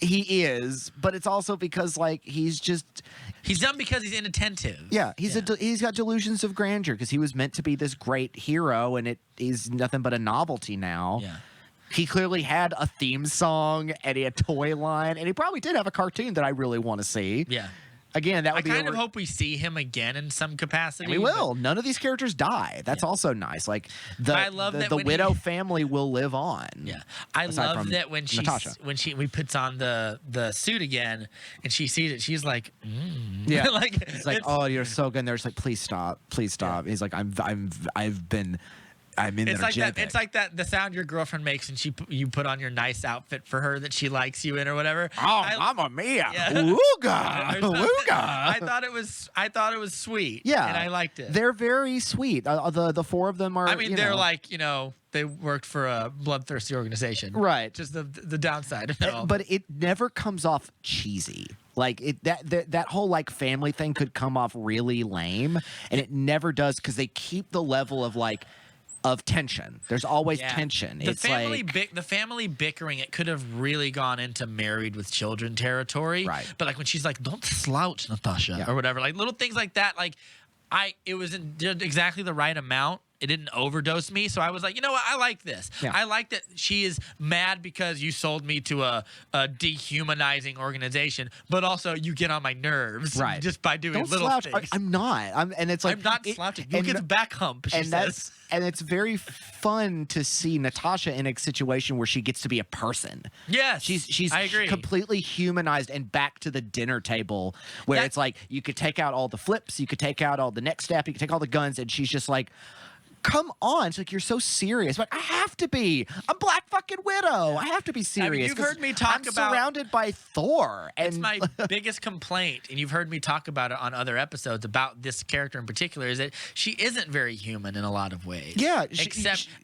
He is, but it's also because like he's dumb because he's inattentive. Yeah, he's got delusions of grandeur because he was meant to be this great hero, and he's nothing but a novelty now. Yeah. He clearly had a theme song and he had a toy line, and he probably did have a cartoon that I really want to see. Yeah. Again, that would be. I kind of hope we see him again in some capacity. We will. None of these characters die. That's also nice. Like the widow family will live on. Yeah, I love that when we puts on the suit again and she sees it, she's like, yeah, like it's like, oh, you're so good. And they're just like, please stop. Yeah. He's like, I'm it's like that. It's like that. The sound your girlfriend makes, and you put on your nice outfit for her that she likes you in or whatever. Oh, Mamma Mia! Yeah. Wooga, wooga. I thought it was sweet. Yeah, and I liked it. They're very sweet. The four of them are. I mean, they're like they worked for a bloodthirsty organization, right? Just the downside of it all. But it never comes off cheesy. Like that whole like family thing could come off really lame, and it never does because they keep the level of tension. There's always tension. The family bickering, it could have really gone into Married with Children territory. Right. But like when she's like, "Don't slouch, Natasha," or whatever, like little things like that. Like it was exactly the right amount. It didn't overdose me, so I was like, you know what? I like this. Yeah. I like that she is mad because you sold me to a dehumanizing organization, but also you get on my nerves, right? Just by doing Don't little slouch. things. I'm not. And it's like I'm not slouching. You get the back hump. She says. And it's very fun to see Natasha in a situation where she gets to be a person. Yes, she's I agree. Completely humanized and back to the dinner table where it's like you could take out all the flips, you could take out all the neck step, you could take all the guns, and she's just like, come on. It's like, you're so serious. Like, I have to be. I'm Black fucking Widow. I have to be serious. I mean, you've heard me talk about... I'm surrounded by Thor. And it's my biggest complaint, and you've heard me talk about it on other episodes about this character in particular, is that she isn't very human in a lot of ways. Yeah.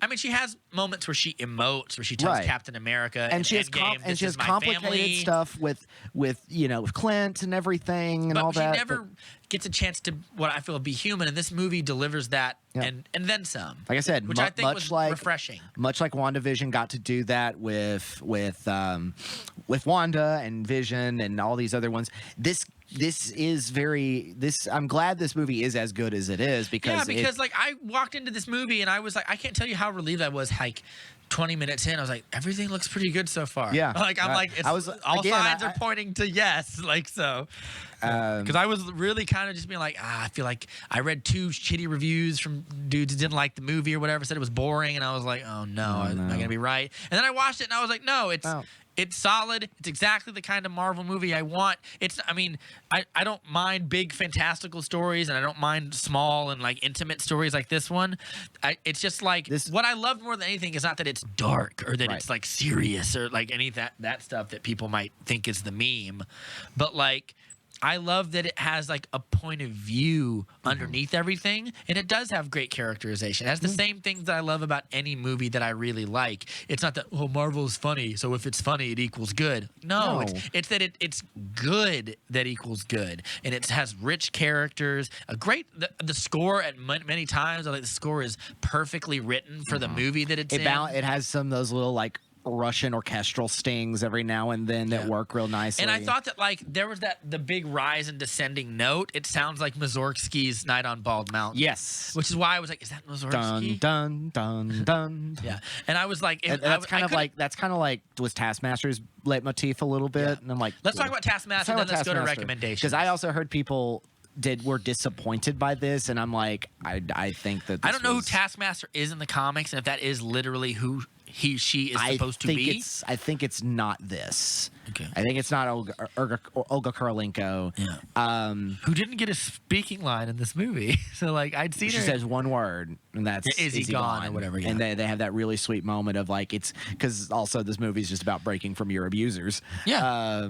I mean, she has moments where she emotes, where she tells Captain America and she has complicated stuff with Clint and everything and all that. But she never gets a chance to, what I feel, be human, and this movie delivers that and then some. Like I said, which I think was refreshing. Much like WandaVision got to do that with Wanda and Vision and all these other ones. I'm glad this movie is as good as it is because like I walked into this movie and I was like, I can't tell you how relieved I was. Like 20 minutes in, I was like, everything looks pretty good so far. Yeah, like I'm like, all signs are pointing to yes. Like so, because I was really kind of just being like, I feel like I read 2 shitty reviews from dudes who didn't like the movie or whatever, said it was boring, and I was like, oh no, am I gonna be right? And then I watched it and I was like, no, it's solid. It's exactly the kind of Marvel movie I want. I don't mind big fantastical stories, and I don't mind small and like intimate stories like this one. It's just like what I love more than anything is not that it's dark or that it's like serious or like any that stuff that people might think is the meme, but like I love that it has like a point of view underneath everything, and it does have great characterization. It has the same things that I love about any movie that I really like. It's not that, Marvel's funny, so if it's funny, it equals good. No. It's that it's good that equals good, and it has rich characters. The score at many times, I think the score is perfectly written for the movie that it's in. It has some of those little like Russian orchestral stings every now and then that work real nicely. And I thought that like there was the big rise and descending note. It sounds like Mussorgsky's Night on Bald Mountain. Yes. Which is why I was like, is that Mussorgsky? Dun dun dun. Yeah. And I was like, that's kind of like was Taskmaster's leitmotif a little bit. Yeah. And I'm like, let's talk about Taskmaster, and then let's go to recommendations. Because I also heard people were disappointed by this, and I'm like, I think that I don't know who Taskmaster is in the comics, and if that is literally who she is supposed to be. I think it's not this. Okay. I think it's not Olga Kurylenko. Yeah. Who didn't get a speaking line in this movie. So like I'd seen she says one word, and that's is he gone or whatever. Yeah. And they have that really sweet moment of like, it's because also this movie is just about breaking from your abusers. Yeah.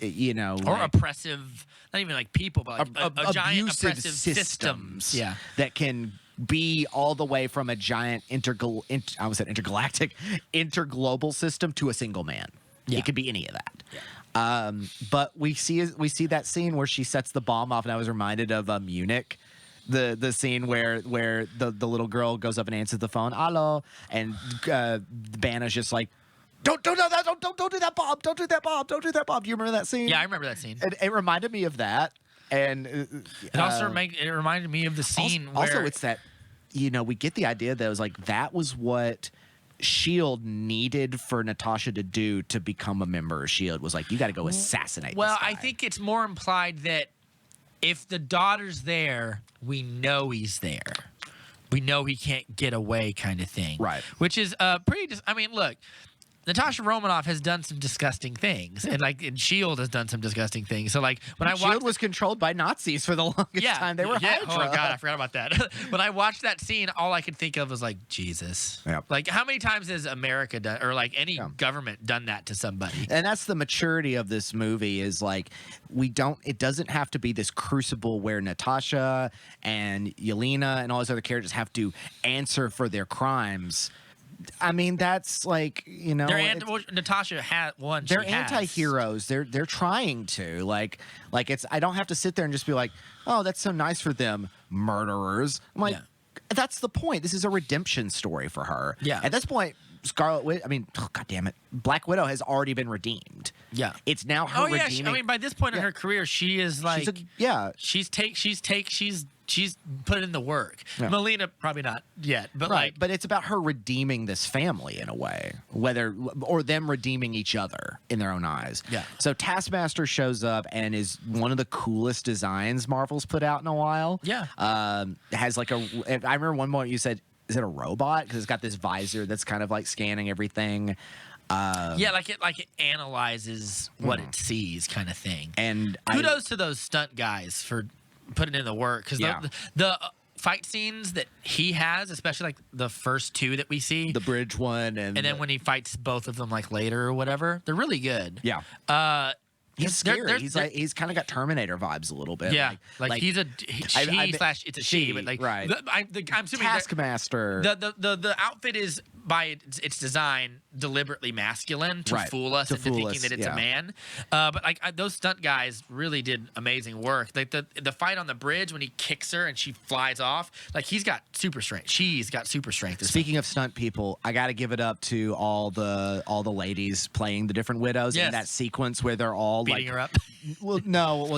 Or oppressive, not even like people, but like a giant oppressive systems. Yeah. That can be all the way from a giant intergalactic, interglobal system to a single man. Yeah. It could be any of that. Yeah. But we see that scene where she sets the bomb off, and I was reminded of Munich. The scene where the little girl goes up and answers the phone, hello, and Banna's just like don't do that, don't do that, Bob, don't do that, Bob, don't do that, Bob. Do you remember that scene? Yeah, I remember that scene. It reminded me of that, and It also reminded me of the scene where also it's that we get the idea that it was like that was what Shield needed for Natasha to do to become a member of Shield was like you got to go assassinate. Well, this guy. I think it's more implied that if the daughter's there, we know he's there. We know he can't get away, kind of thing. Right. Which is pretty. I mean, look. Natasha Romanoff has done some disgusting things, and Shield has done some disgusting things. So when I watched, Shield was controlled by Nazis for the longest time. They were Hydra. Oh God, I forgot about that. When I watched that scene, all I could think of was Jesus. Yep. How many times has America done, or any government done that to somebody? And that's the maturity of this movie is it doesn't have to be this crucible where Natasha and Yelena and all these other characters have to answer for their crimes. I mean, that's Natasha had one. They're anti-heroes. They're trying to it's. I don't have to sit there and just be like, oh, that's so nice for them, murderers. I'm like, that's the point. This is a redemption story for her. Yeah. At this point, God damn it, Black Widow has already been redeemed. Yeah. It's now her redeeming. By this point in her career, she is she's put in the work. Yeah. Melina probably not yet, but but it's about her redeeming this family in a way, or them redeeming each other in their own eyes. Yeah. So Taskmaster shows up and is one of the coolest designs Marvel's put out in a while. Yeah. Has I remember one moment you said, is it a robot? Because it's got this visor that's kind of scanning everything. It analyzes what it sees, kind of thing. And kudos to those stunt guys for putting in the work, because the fight scenes that he has, especially the first two that we see, the bridge one, and then when he fights both of them later or whatever, they're really good. Yeah. He's scary. He's kind of got Terminator vibes a little bit. Yeah, he's a it's a she, but right. I'm assuming Taskmaster. The outfit is by its design deliberately masculine to fool us into thinking that it's a man. But those stunt guys really did amazing work. The fight on the bridge when he kicks her and she flies off, he's got super strength. She's got super strength. Speaking of stunt people, I got to give it up to all the ladies playing the different widows in that sequence where they're all beating her up.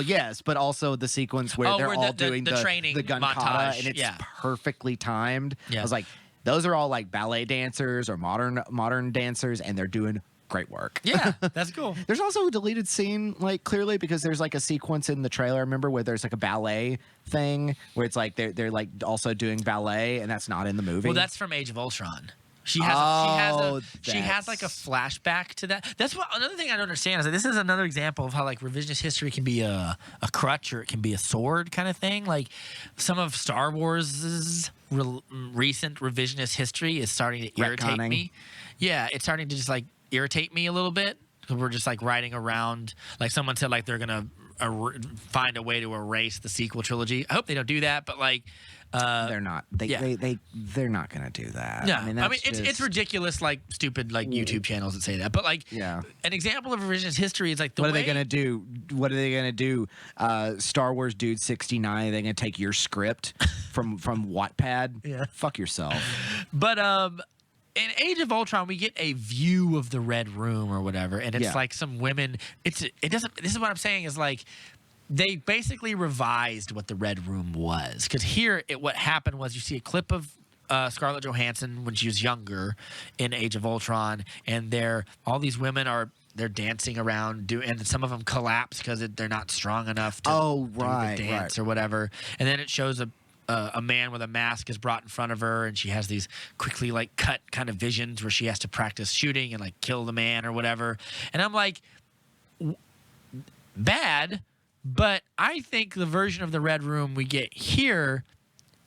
Yes, but also the sequence where they're all doing the training the gun montage, kata, and it's perfectly timed. Yeah. I was like, those are all ballet dancers or modern dancers, and they're doing great work. Yeah, that's cool. There's also a deleted scene, clearly, because there's a sequence in the trailer, I remember, where there's a ballet thing where it's they're also doing ballet, and that's not in the movie. Well, that's from Age of Ultron. She has a flashback to that. That's another thing I don't understand is that this is another example of how revisionist history can be a crutch or it can be a sword kind of thing. Some of Star Wars's recent revisionist history is starting to irritate me. Yeah, it's starting to just irritate me a little bit. We're just riding around. Someone said they're gonna find a way to erase the sequel trilogy. I hope they don't do that, but they're not. They're not going to do that. Yeah, it's ridiculous. Stupid YouTube channels that say that. But an example of revisionist history is what are they going to do? What are they going to do? Star Wars Dude 69. They're going to take your script from Wattpad. Yeah, fuck yourself. But in Age of Ultron, we get a view of the Red Room or whatever, and it's some women. This is what I'm saying is they basically revised what the Red Room was. Because here, what happened was you see a clip of Scarlett Johansson when she was younger in Age of Ultron, and all these women they're dancing around, and some of them collapse because they're not strong enough to do the dance or whatever. And then it shows a man with a mask is brought in front of her, and she has these quickly cut kind of visions where she has to practice shooting and kill the man or whatever. And I'm bad. But I think the version of the Red Room we get here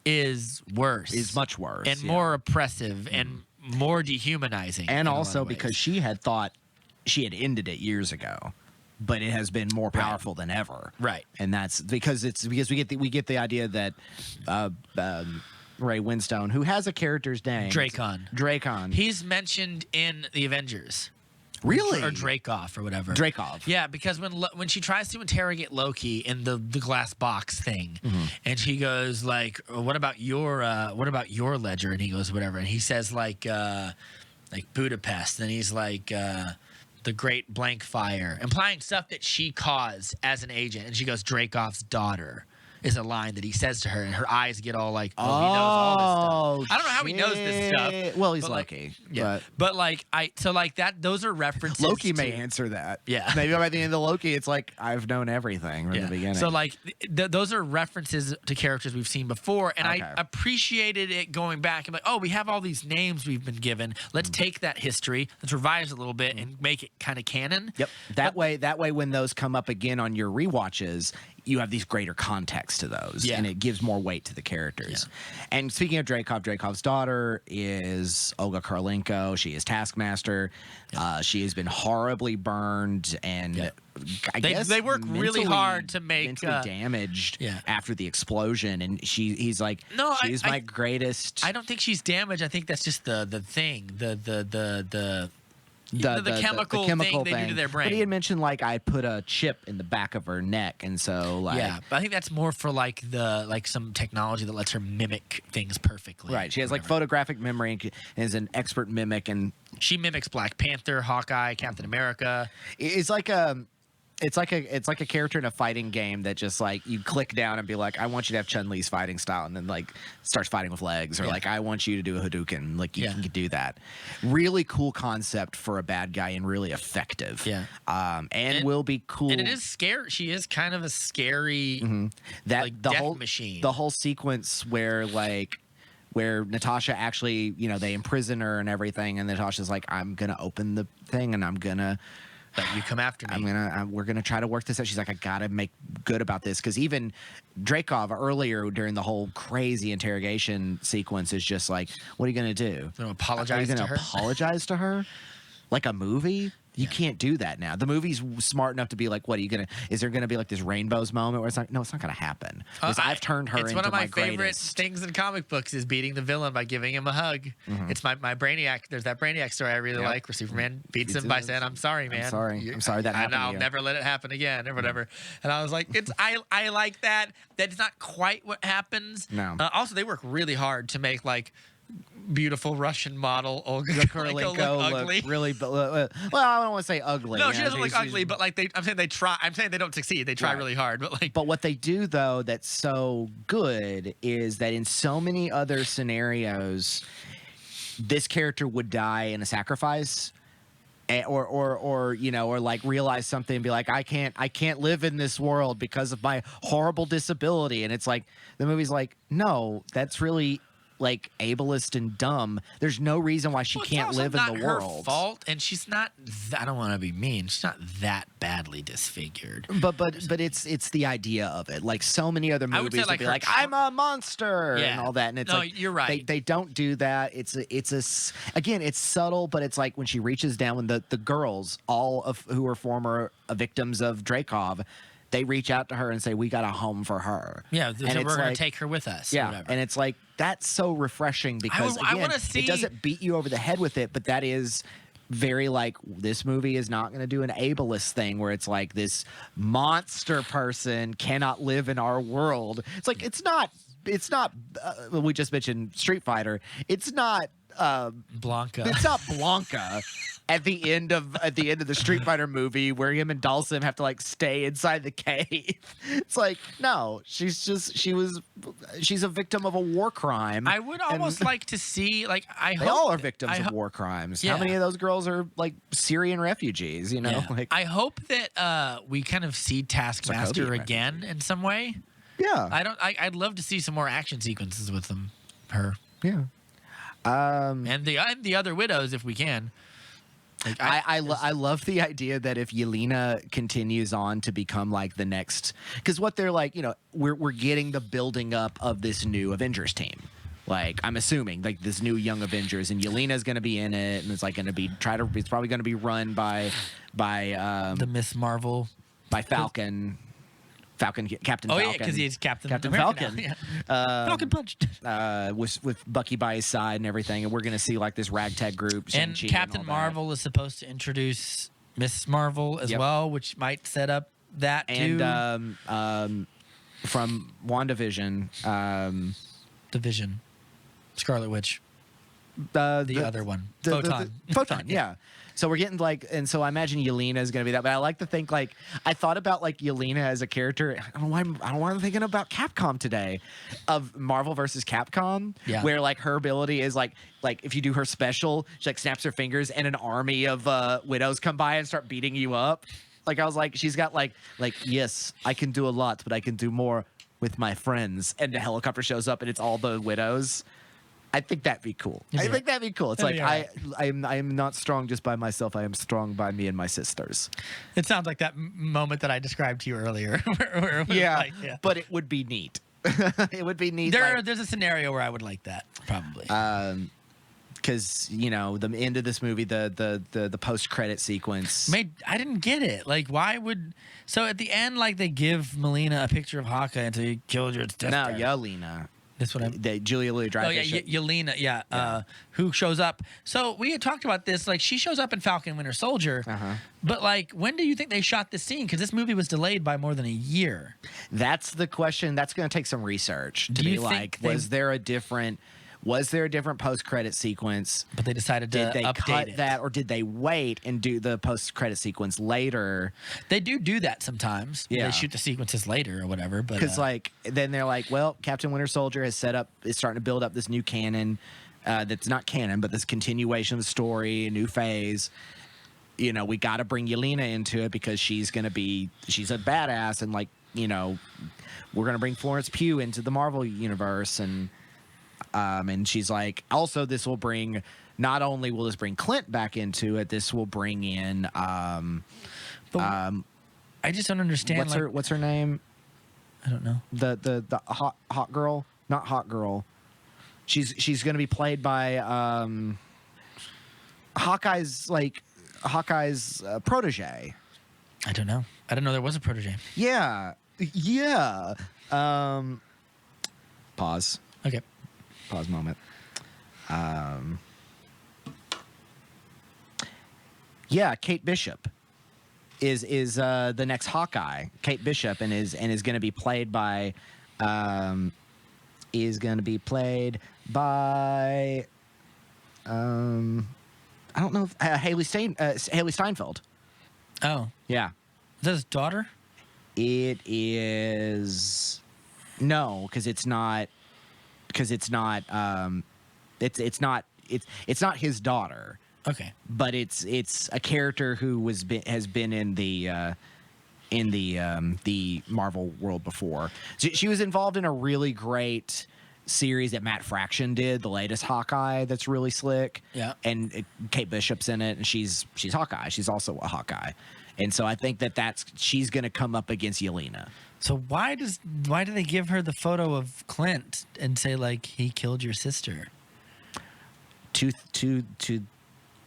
is worse. Is much worse. And more oppressive and more dehumanizing. And also because she had thought she had ended it years ago. But it has been more powerful than ever. Right. And that's because we get the idea that Ray Winstone, who has a character's name. Dracon. He's mentioned in the Avengers. Really? Or Dracoff or whatever. Dracoff. Yeah, because when she tries to interrogate Loki in the glass box thing, and she goes what about your ledger? And he goes whatever, and he says like Budapest. Then he's like the Great Blank Fire, implying stuff that she caused as an agent. And she goes, Dreykov's daughter is a line that he says to her, and her eyes get all like, oh, he knows all this stuff. I don't know how he knows this stuff. Well, he's Loki. Loki. Yeah. But like those are references. Loki may answer that. Yeah. Maybe by the end of Loki, it's like, I've known everything from the beginning. So like those are references to characters we've seen before, and I appreciated it going back and like, oh, we have all these names we've been given. Let's take that history, let's revise it a little bit, and make it kind of canon. Yep. That way, when those come up again on your rewatches, you have these greater context to those, and it gives more weight to the characters. Yeah. And speaking of Dreykov, Dreykov's daughter is Olga Kurylenko. She is Taskmaster. Yeah. She has been horribly burned, and I guess they work really hard to make mentally damaged after the explosion. And he's like, no, she's my greatest. I don't think she's damaged. I think that's just the thing, the chemical thing they do to their brain. But he had mentioned like I put a chip in the back of her neck, and so like but I think that's more for like some technology that lets her mimic things perfectly. Right. She has like photographic memory and is an expert mimic, and she mimics Black Panther, Hawkeye, Captain America. It's like a character in a fighting game that just like you click down and be like, I want you to have Chun-Li's fighting style, and then like starts fighting with legs, or like I want you to do a Hadouken. Like you can do that. Really cool concept for a bad guy and really effective. Yeah. And will be cool. And it is scary. She is kind of a scary that like the death whole machine. The whole sequence where Natasha actually, they imprison her and everything, and Natasha's like, I'm gonna open the thing and I'm gonna But you come after me. We're gonna try to work this out. She's like, I gotta make good about this, because even Dreykov earlier during the whole crazy interrogation sequence is just like, what are you gonna do? Gonna apologize to her? Are you gonna apologize to her? Like a movie? You can't do that now. The movie's smart enough to be like, what are you gonna? Is there gonna be like this rainbows moment where it's like, no, it's not gonna happen. Because I've turned her into my greatest. It's one of my favorite things in comic books is beating the villain by giving him a hug. It's my Brainiac. There's that Brainiac story I really like where Superman beats him by saying, "I'm sorry, man. I'm sorry that happened. I'll never let it happen again," or whatever. And I was like, I like that. That's not quite what happens. No. Also, they work really hard to make like beautiful Russian model Olga Kurylenko look ugly. Really, well, I don't want to say ugly. No, she doesn't look ugly, but like I'm saying they try. I'm saying they don't succeed. They try really hard, but like. But what they do though that's so good is that in so many other scenarios, this character would die in a sacrifice. Or like realize something and be like, I can't live in this world because of my horrible disability. And it's like the movie's like, no, that's really like ableist and dumb. There's no reason why she can't live in the world. Her fault, and she's not. I don't want to be mean. She's not that badly disfigured. But it's the idea of it. Like so many other movies would be like, I'm a monster and all that. And it's like, you're right. They don't do that. Again, it's subtle, but it's like when she reaches down, when the girls, all of who are former victims of Dreykov, they reach out to her and say, we got a home for her. Yeah, so we're going to take her with us. Yeah, whatever. and it's like, that's so refreshing because, again, it doesn't beat you over the head with it, but that is very like, this movie is not going to do an ableist thing where it's like this monster person cannot live in our world. It's like, it's not we just mentioned Street Fighter. It's not Blanca. It's not Blanca. At the end of the Street Fighter movie, where him and Dhalsim have to like stay inside the cave, it's like, no, she's a victim of a war crime. I would almost like to see, like, they all are victims of war crimes. Yeah. How many of those girls are like Syrian refugees? Like, I hope that we kind of see Taskmaster again in some way. Yeah, I'd love to see some more action sequences with her. Yeah, and the other widows if we can. Like, I love the idea that if Yelena continues on to become like the next, because what they're like, we're getting the building up of this new Avengers team. Like, I'm assuming like this new Young Avengers, and Yelena's going to be in it, and it's like going to be it's probably going to be run by the Miss Marvel, by Captain Falcon. Oh yeah, because he's Captain Falcon. Yeah. Falcon punched. With Bucky by his side and everything, and we're gonna see like this ragtag group. And Captain Marvel is supposed to introduce Miss Marvel as well, which might set up that too. And from WandaVision, Division, Scarlet Witch. The other one, Photon. Photon, yeah. So we're getting like, and so I imagine Yelena is going to be that. But I like to think like, I thought about like Yelena as a character. I don't know why I'm thinking about Capcom today, of Marvel versus Capcom, where like her ability is like if you do her special, she like snaps her fingers and an army of widows come by and start beating you up. Like I was like, she's got like yes, I can do a lot, but I can do more with my friends. And the helicopter shows up and it's all the widows. I think that'd be cool. I think that'd be cool. It's like I am not strong just by myself. I am strong by me and my sisters. It sounds like that moment that I described to you earlier. where it was like, but it would be neat. It would be neat. There's a scenario where I would like that probably. Because the end of this movie, the post credit sequence. I didn't get it. Like, why would? So at the end, like they give Melina a picture of Hawkeye and say, "You killed your sister." No, Yelena. That's what Julia Louis-Dreyfus. Oh yeah, Yelena. Who shows up? So we had talked about this. Like she shows up in Falcon Winter Soldier. But like, when do you think they shot this scene? Because this movie was delayed by more than a year. That's the question. That's going to take some research to be like, was there a different post-credit sequence? But they decided to update it. Did they cut that, or did they wait and do the post-credit sequence later? They do that sometimes. Yeah. They shoot the sequences later or whatever. But because then they're like, well, Captain Winter Soldier is starting to build up this new canon. That's not canon, but this continuation of the story, a new phase. We got to bring Yelena into it because she's a badass, and we're gonna bring Florence Pugh into the Marvel universe, and she's like, also, this will bring, not only will this bring Clint back into it, this will bring in, I just don't understand. What's her name? I don't know. The hot girl, not hot girl. She's going to be played by Hawkeye's protege. I don't know. I didn't know there was a protege. Yeah. Pause. Okay. Pause moment. Kate Bishop is the next Hawkeye. Kate Bishop and is going to be played by I don't know if, Haley Steinfeld. Oh. Yeah. Is that his daughter? It is no, because it's not his daughter. Okay. But it's a character who has been in the Marvel world before. She was involved in a really great series that Matt Fraction did, the latest Hawkeye, that's really slick. Yeah. And Kate Bishop's in it, and she's Hawkeye. She's also a Hawkeye. And so I think she's going to come up against Yelena. So why do they give her the photo of Clint and say like he killed your sister?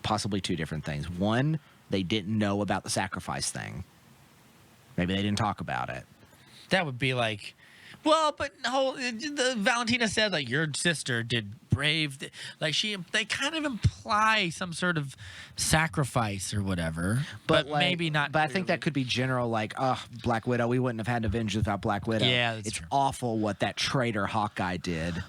Possibly two different things. One, they didn't know about the sacrifice thing. Maybe they didn't talk about it. That would be like, well, but Valentina said like your sister did brave, they kind of imply some sort of sacrifice or whatever, but maybe not. But I think that could be general, like, Black Widow. We wouldn't have had Avengers without Black Widow. Yeah, it's true. Awful what that traitor Hawkeye did.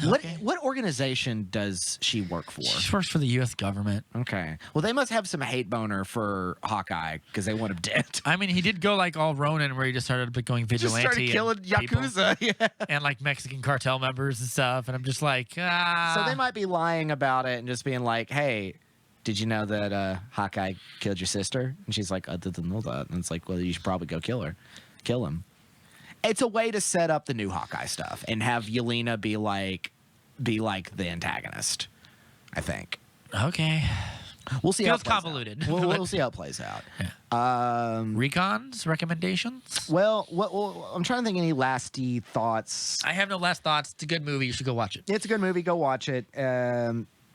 Okay. What organization does she work for? She works for the U.S. government. Okay. Well, they must have some hate boner for Hawkeye because they want him dead. I mean, he did go like all Ronin, where he just started going vigilante, just started killing Yakuza, yeah, and like Mexican cartel members and stuff. And I'm just like, So they might be lying about it and just being like, "Hey, did you know that Hawkeye killed your sister?" And she's like, "I didn't know that." And it's like, "Well, you should probably go kill him." It's a way to set up the new Hawkeye stuff and have Yelena be like the antagonist, I think. Okay. We'll see. Feels convoluted. We'll see how it plays out. Yeah. Recons, recommendations? Well, I'm trying to think any lasty thoughts. I have no last thoughts. It's a good movie. You should go watch it. It's a good movie. Go watch it.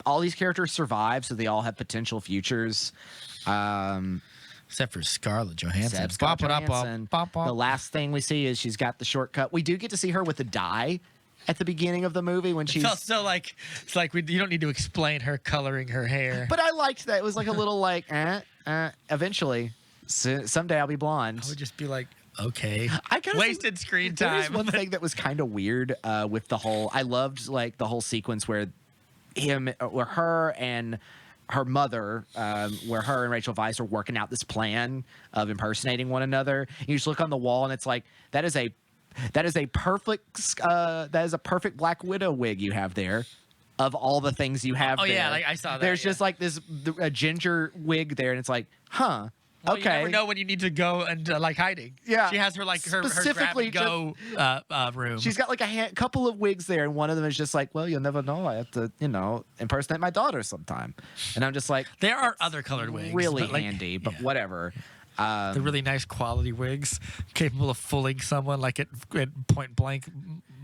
All these characters survive, so they all have potential futures. Except for Scarlett Johansson. The last thing we see is she's got the shortcut. We do get to see her with the dye at the beginning of the movie when she's... So like, it's like you don't need to explain her coloring her hair. But I liked that. It was like a little like, eventually, someday I'll be blonde. I would just be like, okay. Wasted screen time. There is one thing that was kind of weird with the whole... I loved like the whole sequence where where her and her mother, where her and Rachel Weisz are working out this plan of impersonating one another. You just look on the wall, and it's like that is a perfect Black Widow wig you have there. Of all the things you have, there. Yeah, like I saw that. There's just like a ginger wig there, and it's like, huh. Well, okay. You never know when you need to go and like hiding. Yeah. She has her like her grab and go room. She's got like a couple of wigs there, and one of them is just like, well, you'll never know. I have to, impersonate my daughter sometime. And I'm just like, there are other colored wigs. Really but handy, but whatever. The really nice quality wigs, capable of fooling someone like at point blank,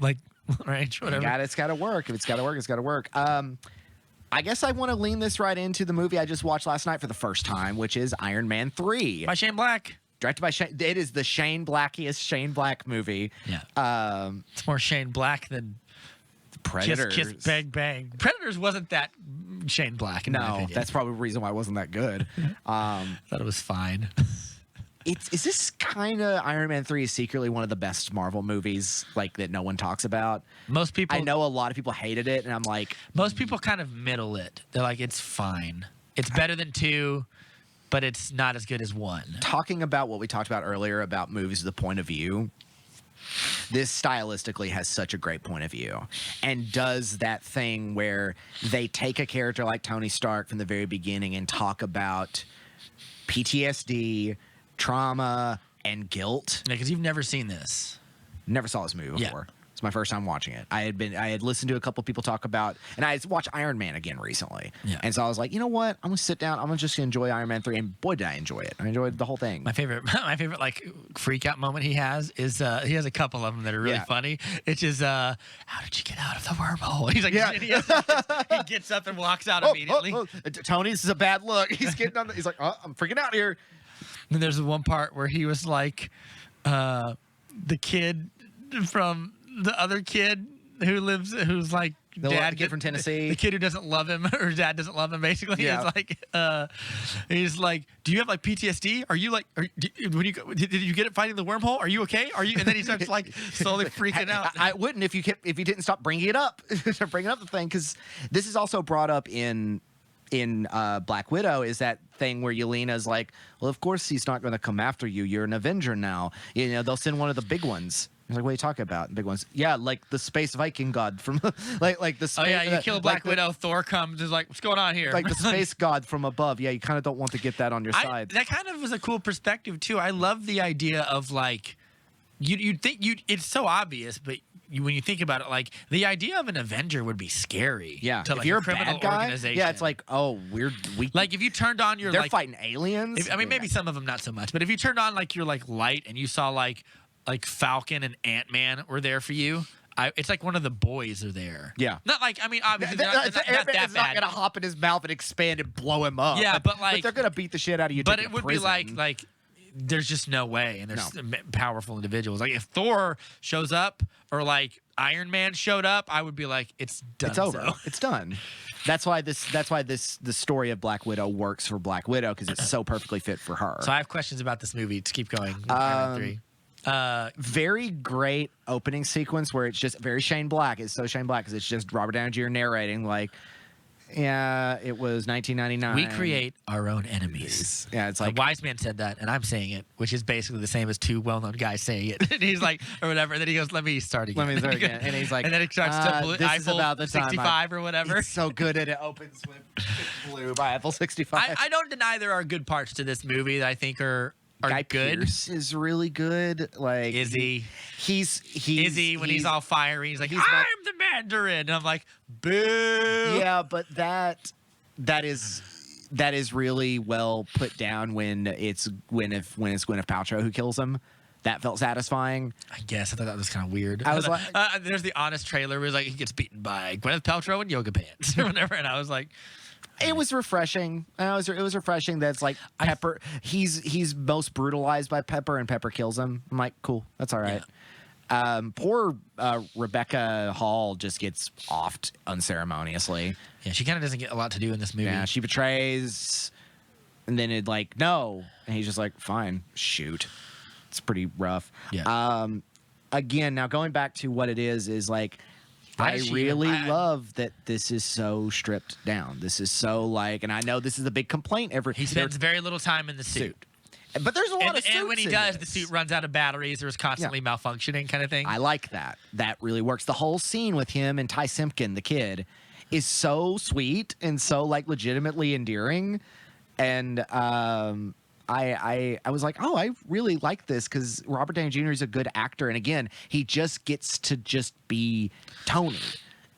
like range, whatever. It's got to work. If it's got to work, it's got to work. I guess I want to lean this right into the movie I just watched last night for the first time, which is Iron Man 3. By Shane Black. Directed by Shane. It is the Shane Blackiest Shane Black movie. Yeah. It's more Shane Black than Predators. Kiss, Bang, Bang. Predators wasn't that Shane Black, in my opinion. That's probably the reason why it wasn't that good. Thought it was fine. Is this kind of Iron Man 3 is secretly one of the best Marvel movies like that no one talks about? Most people, I know a lot of people hated it, and I'm like, most people kind of middle it. They're like, it's fine. It's better than 2, but it's not as good as 1. Talking about what we talked about earlier about movies with the point of view, this stylistically has such a great point of view and does that thing where they take a character like Tony Stark from the very beginning and talk about PTSD, trauma, and guilt. Yeah, because you've never seen this. Never saw this movie before. It's my first time watching it. I had listened to a couple people talk about, and I watched Iron Man again recently. Yeah. And so I was like, you know what? I'm gonna sit down. I'm just gonna enjoy Iron Man 3, and boy, did I enjoy it. I enjoyed the whole thing. My favorite like freak out moment he has is he has a couple of them that are really funny. It's just how did you get out of the wormhole? He's like, he gets up and walks out immediately. Tony, this is a bad look. He's getting on. He's like, I'm freaking out here. And then there's one part where he was like, the kid from the other kid who's like the kid from Tennessee, the kid who doesn't love him or dad doesn't love him. Basically, he's like, do you have like PTSD? Are you like, did you get it fighting the wormhole? Are you okay? Are you? And then he starts like slowly freaking out. I wouldn't if you didn't stop bringing it up, bringing up the thing, because this is also brought up in Black Widow, is that thing where Yelena's like, well, of course he's not going to come after you. You're an Avenger now. They'll send one of the big ones. I was like, what are you talking about? Big ones? Yeah, like the space Viking god from like the space. Oh yeah, you kill Black Widow. Thor comes, is like, what's going on here? Like the space god from above. Yeah, you kind of don't want to get that on your side. That kind of was a cool perspective too. I love the idea of like, you'd think it's so obvious, but when you think about it, like the idea of an Avenger would be scary. Yeah, to, like, if you're a criminal bad guy, organization. yeah, it's like, oh, we like if you turned on your they're like fighting aliens. Maybe some of them not so much, but if you turned on like your like light and you saw like Falcon and Ant-Man were there for you. It's like one of the boys are there. Yeah. Not like, I mean, obviously, they're not that bad. Not going to hop in his mouth and expand and blow him up. Yeah, but like... But they're going to beat the shit out of you. But it would be like, there's just no way. And there's powerful individuals. Like, if Thor shows up or like Iron Man showed up, I would be like, it's done. It's over. It's done. That's why the story of Black Widow works for Black Widow, because it's so perfectly fit for her. So I have questions about this movie to keep going. Very great opening sequence where it's just very Shane Black. It's so Shane Black because it's just Robert Downey Jr. narrating like, yeah, it was 1999. We create our own enemies. Yeah, it's like a wise man said that, and I'm saying it, which is basically the same as two well-known guys saying it. And he's like, or whatever. And then he goes, "Let me start again." And he's like, and then it starts to this Eiffel is about the 65 or whatever. It's so good, and it opens with blue by Eiffel 65. I don't deny there are good parts to this movie that I think are Guy good. Pearce is really good. Like, is he? He's when he's all fiery. He's like, I'm the Mandarin. And I'm like, boo. Yeah, but that is really well put down when it's Gwyneth Paltrow who kills him. That felt satisfying. I guess. I thought that was kind of weird. I was like, there's the honest trailer where he's like, he gets beaten by Gwyneth Paltrow in yoga pants or whatever. And I was like, it was refreshing. It was refreshing. That's like Pepper. He's most brutalized by Pepper, and Pepper kills him. I'm like, cool. That's all right. Yeah. Poor Rebecca Hall just gets offed unceremoniously. Yeah, she kind of doesn't get a lot to do in this movie. Yeah, she betrays, and then it like no, and he's just like, fine, shoot. It's pretty rough. Yeah. Again, now going back to what it is like, I really love that this is so stripped down. This is so like, and I know this is a big complaint. He spends very little time in the suit. But there's a lot of suits and when he does, the suit runs out of batteries. There's constantly malfunctioning kind of thing. I like that. That really works. The whole scene with him and Ty Simpkin, the kid, is so sweet and so like legitimately endearing. And I was like, oh, I really like this because Robert Downey Jr. is a good actor. And again, he just gets to just be Tony.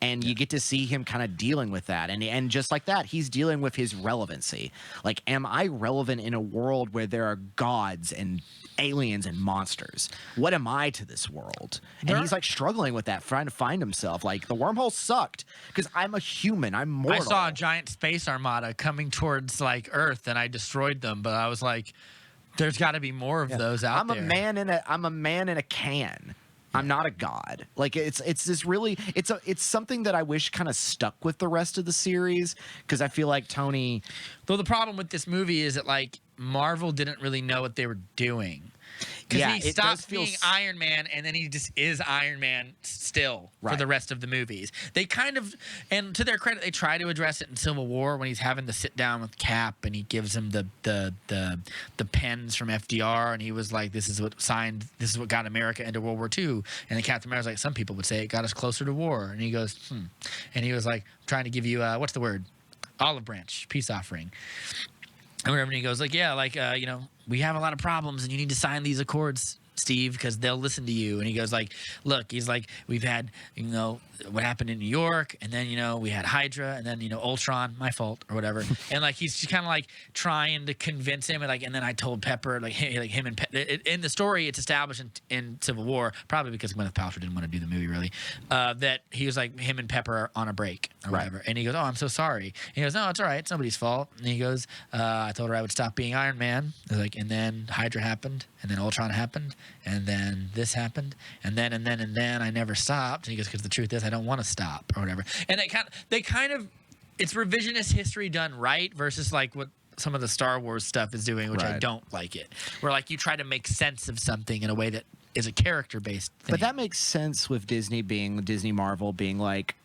And you get to see him kind of dealing with that. And just like that, he's dealing with his relevancy. Like, am I relevant in a world where there are gods and aliens and monsters? What am I to this world? And he's like struggling with that, trying to find himself. Like, the wormhole sucked because I'm a human. I'm mortal. I saw a giant space armada coming towards like Earth, and I destroyed them. But I was like, there's got to be more of those out there. I'm a man in a can. I'm not a god. Like it's this really it's something that I wish kind of stuck with the rest of the series because I feel like Tony. Though the problem with this movie is that like Marvel didn't really know what they were doing. Because he stops being Iron Man, and then he just is Iron Man still for the rest of the movies. They kind of, and to their credit, they try to address it in Civil War when he's having to sit down with Cap, and he gives him the pens from FDR, and he was like, "This is what got America into World War II." And then Captain America's like, "Some people would say it got us closer to war." And he goes, and he was like, "Trying to give you what's the word? Olive branch, peace offering." And whatever, and he goes like, yeah, like, you know, we have a lot of problems and you need to sign these accords, Steve, because they'll listen to you. And he goes like, look, he's like, we've had, you know, what happened in New York, and then, you know, we had Hydra, and then, you know, Ultron, my fault, or whatever. And like, he's just kind of like trying to convince him, and like, and then I told Pepper, like him and in the story, it's established in Civil War, probably because Gwyneth Paltrow didn't want to do the movie really, that he was like, him and Pepper are on a break or whatever. And he goes, oh, I'm so sorry. And he goes, no, it's all right, it's nobody's fault. And he goes, I told her I would stop being Iron Man. Like, and then Hydra happened, and then Ultron happened, and then this happened, and then I never stopped. And he goes, because the truth is, I don't want to stop or whatever. And they kind of it's revisionist history done right versus like what some of the Star Wars stuff is doing, which I don't like it. Where like you try to make sense of something in a way that is a character-based thing. But that makes sense with Disney Marvel being like,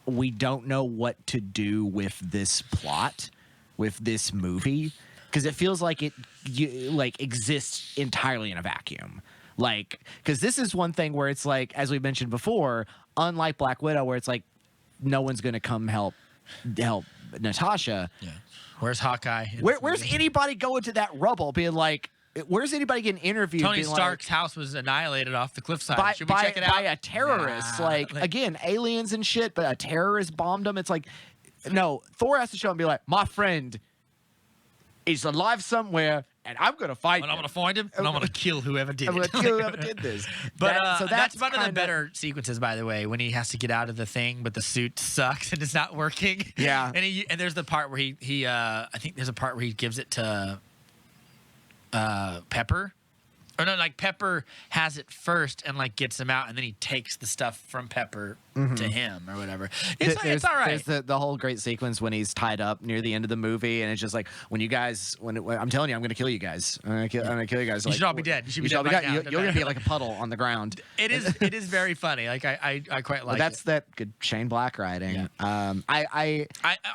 we don't know what to do with this plot, with this movie, because it feels like it exists entirely in a vacuum. Like, because this is one thing where it's like, as we mentioned before, unlike Black Widow, where it's like no one's going to come help Natasha. Yeah. Where's Hawkeye? Where's anybody going to that rubble being like, where's anybody getting interviewed? Tony Stark's house was annihilated off the cliffside. Should we check it out? By a terrorist. Like, again, aliens and shit, but a terrorist bombed them. It's like, no, Thor has to show up and be like, my friend is alive somewhere, and I'm going to fight him. I'm going to find him, and I'm going to kill whoever did it. I'm going to kill whoever did this. But that's one of the better sequences, by the way, when he has to get out of the thing, but the suit sucks and it's not working. Yeah. And there's the part where he I think there's a part where he gives it to Pepper. Or no, like Pepper has it first and like gets him out, and then he takes the stuff from Pepper to him or whatever. It's all right. There's the whole great sequence when he's tied up near the end of the movie, and it's just like when I'm telling you, I'm going to kill you guys. I'm going to kill you guys. You should all be dead. You should be dead right now. You're going to be like a puddle on the ground. It is very funny. Like I quite like. That's that good Shane Black writing. Yeah. I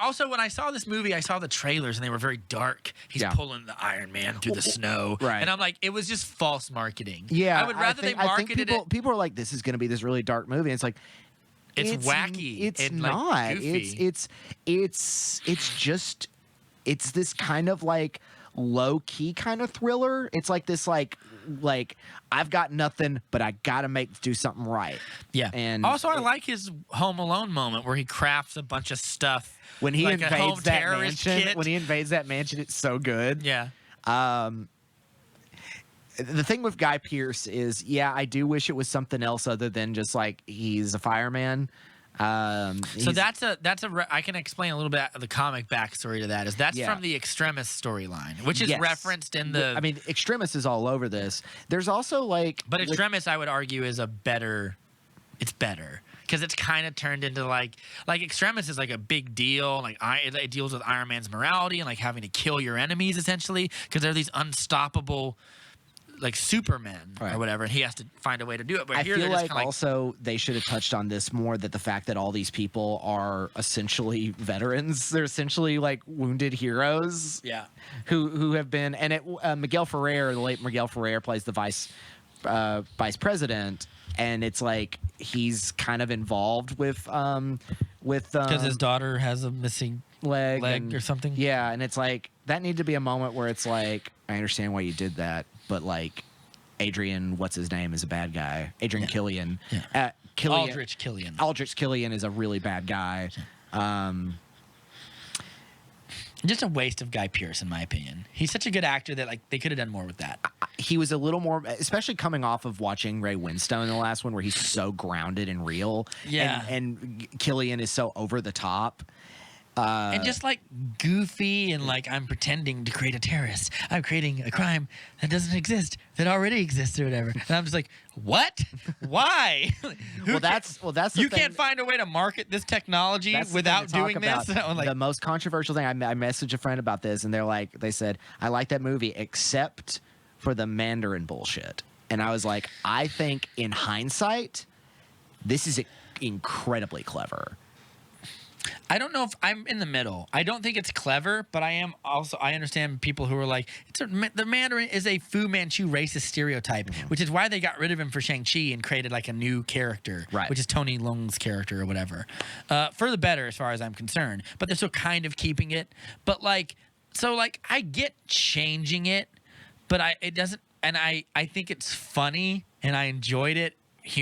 also, when I saw this movie, I saw the trailers and they were very dark. He's pulling the Iron Man through the snow, right? And I'm like, it was just false marketing. Yeah, I would rather they marketed it. People are like, this is going to be this really dark movie. And it's like, it's wacky. It's and not. Like goofy. It's this kind of like low key kind of thriller. It's like this like I've got nothing, but I gotta do something right. Yeah. And also, I like his Home Alone moment where he crafts a bunch of stuff when he like invades that mansion. Kit. When he invades that mansion, it's so good. Yeah. The thing with Guy Pearce is, I do wish it was something else other than just like he's a fireman. So I can explain a little bit of the comic backstory to that. That's from the Extremis storyline, which is referenced in the. I mean, Extremis is all over this. There's also like, but Extremis, I would argue, is better. It's better because it's kind of turned into like Extremis is like a big deal. Like it deals with Iron Man's morality and like having to kill your enemies essentially because they're these unstoppable like Superman or whatever, and he has to find a way to do it. But I here feel they're just like also they should have touched on this more, that the fact that all these people are essentially veterans, they're essentially like wounded heroes, who have been, and Miguel Ferrer, the late Miguel Ferrer, plays the vice president, and it's like he's kind of involved with because his daughter has a missing leg or something. Yeah, and it's like that needed to be a moment where it's like, I understand why you did that, but like Adrian, what's his name, is a bad guy. Adrian Killian. Yeah. Aldrich Killian. Aldrich Killian is a really bad guy. Just a waste of Guy Pearce, in my opinion. He's such a good actor that like they could have done more with that. He was a little more, especially coming off of watching Ray Winstone in the last one, where he's so grounded and real. Yeah. And Killian is so over the top. And just like goofy and like, I'm pretending to create a terrorist. I'm creating a crime that doesn't exist, that already exists or whatever. And I'm just like, what? Why? Well, that's the you thing. can't find a way to market this technology without doing this. Like, the most controversial thing, I messaged a friend about this, and they said, I like that movie except for the Mandarin bullshit. And I was like, I think in hindsight, this is incredibly clever. I don't know if I'm in the middle. I don't think it's clever, but I understand people who are like, the Mandarin is a Fu Manchu racist stereotype, which is why they got rid of him for Shang-Chi and created like a new character, which is Tony Leung's character or whatever. For the better, as far as I'm concerned. But they're still kind of keeping it. But like, so like, I get changing it, but it doesn't, and I think it's funny and I enjoyed it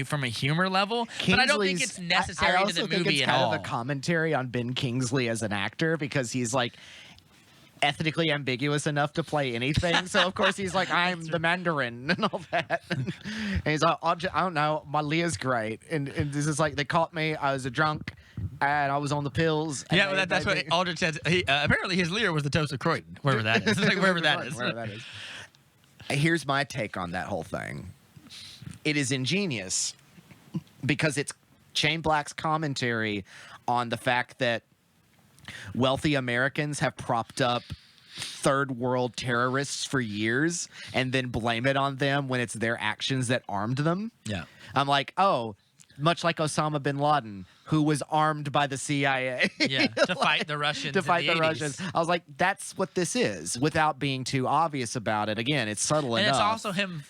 from a humor level, but I don't think it's necessary to the movie at all. I also think it's kind of a commentary on Ben Kingsley as an actor, because he's like ethnically ambiguous enough to play anything. So of course he's like, I'm the Mandarin and all that. And he's like, I don't know, my Leah's great. And this is like, they caught me, I was a drunk, and I was on the pills. Yeah, well, that's what Aldrich says. Apparently his Lear was the toast of Croydon, wherever that is. Like, wherever that is. Here's my take on that whole thing. It is ingenious because it's Shane Black's commentary on the fact that wealthy Americans have propped up third world terrorists for years and then blame it on them when it's their actions that armed them. Yeah. I'm like, oh, much like Osama bin Laden, who was armed by the CIA. Yeah, to fight the Russians. To fight the Russians. I was like, that's what this is, without being too obvious about it. Again, it's subtle enough. And it's also him.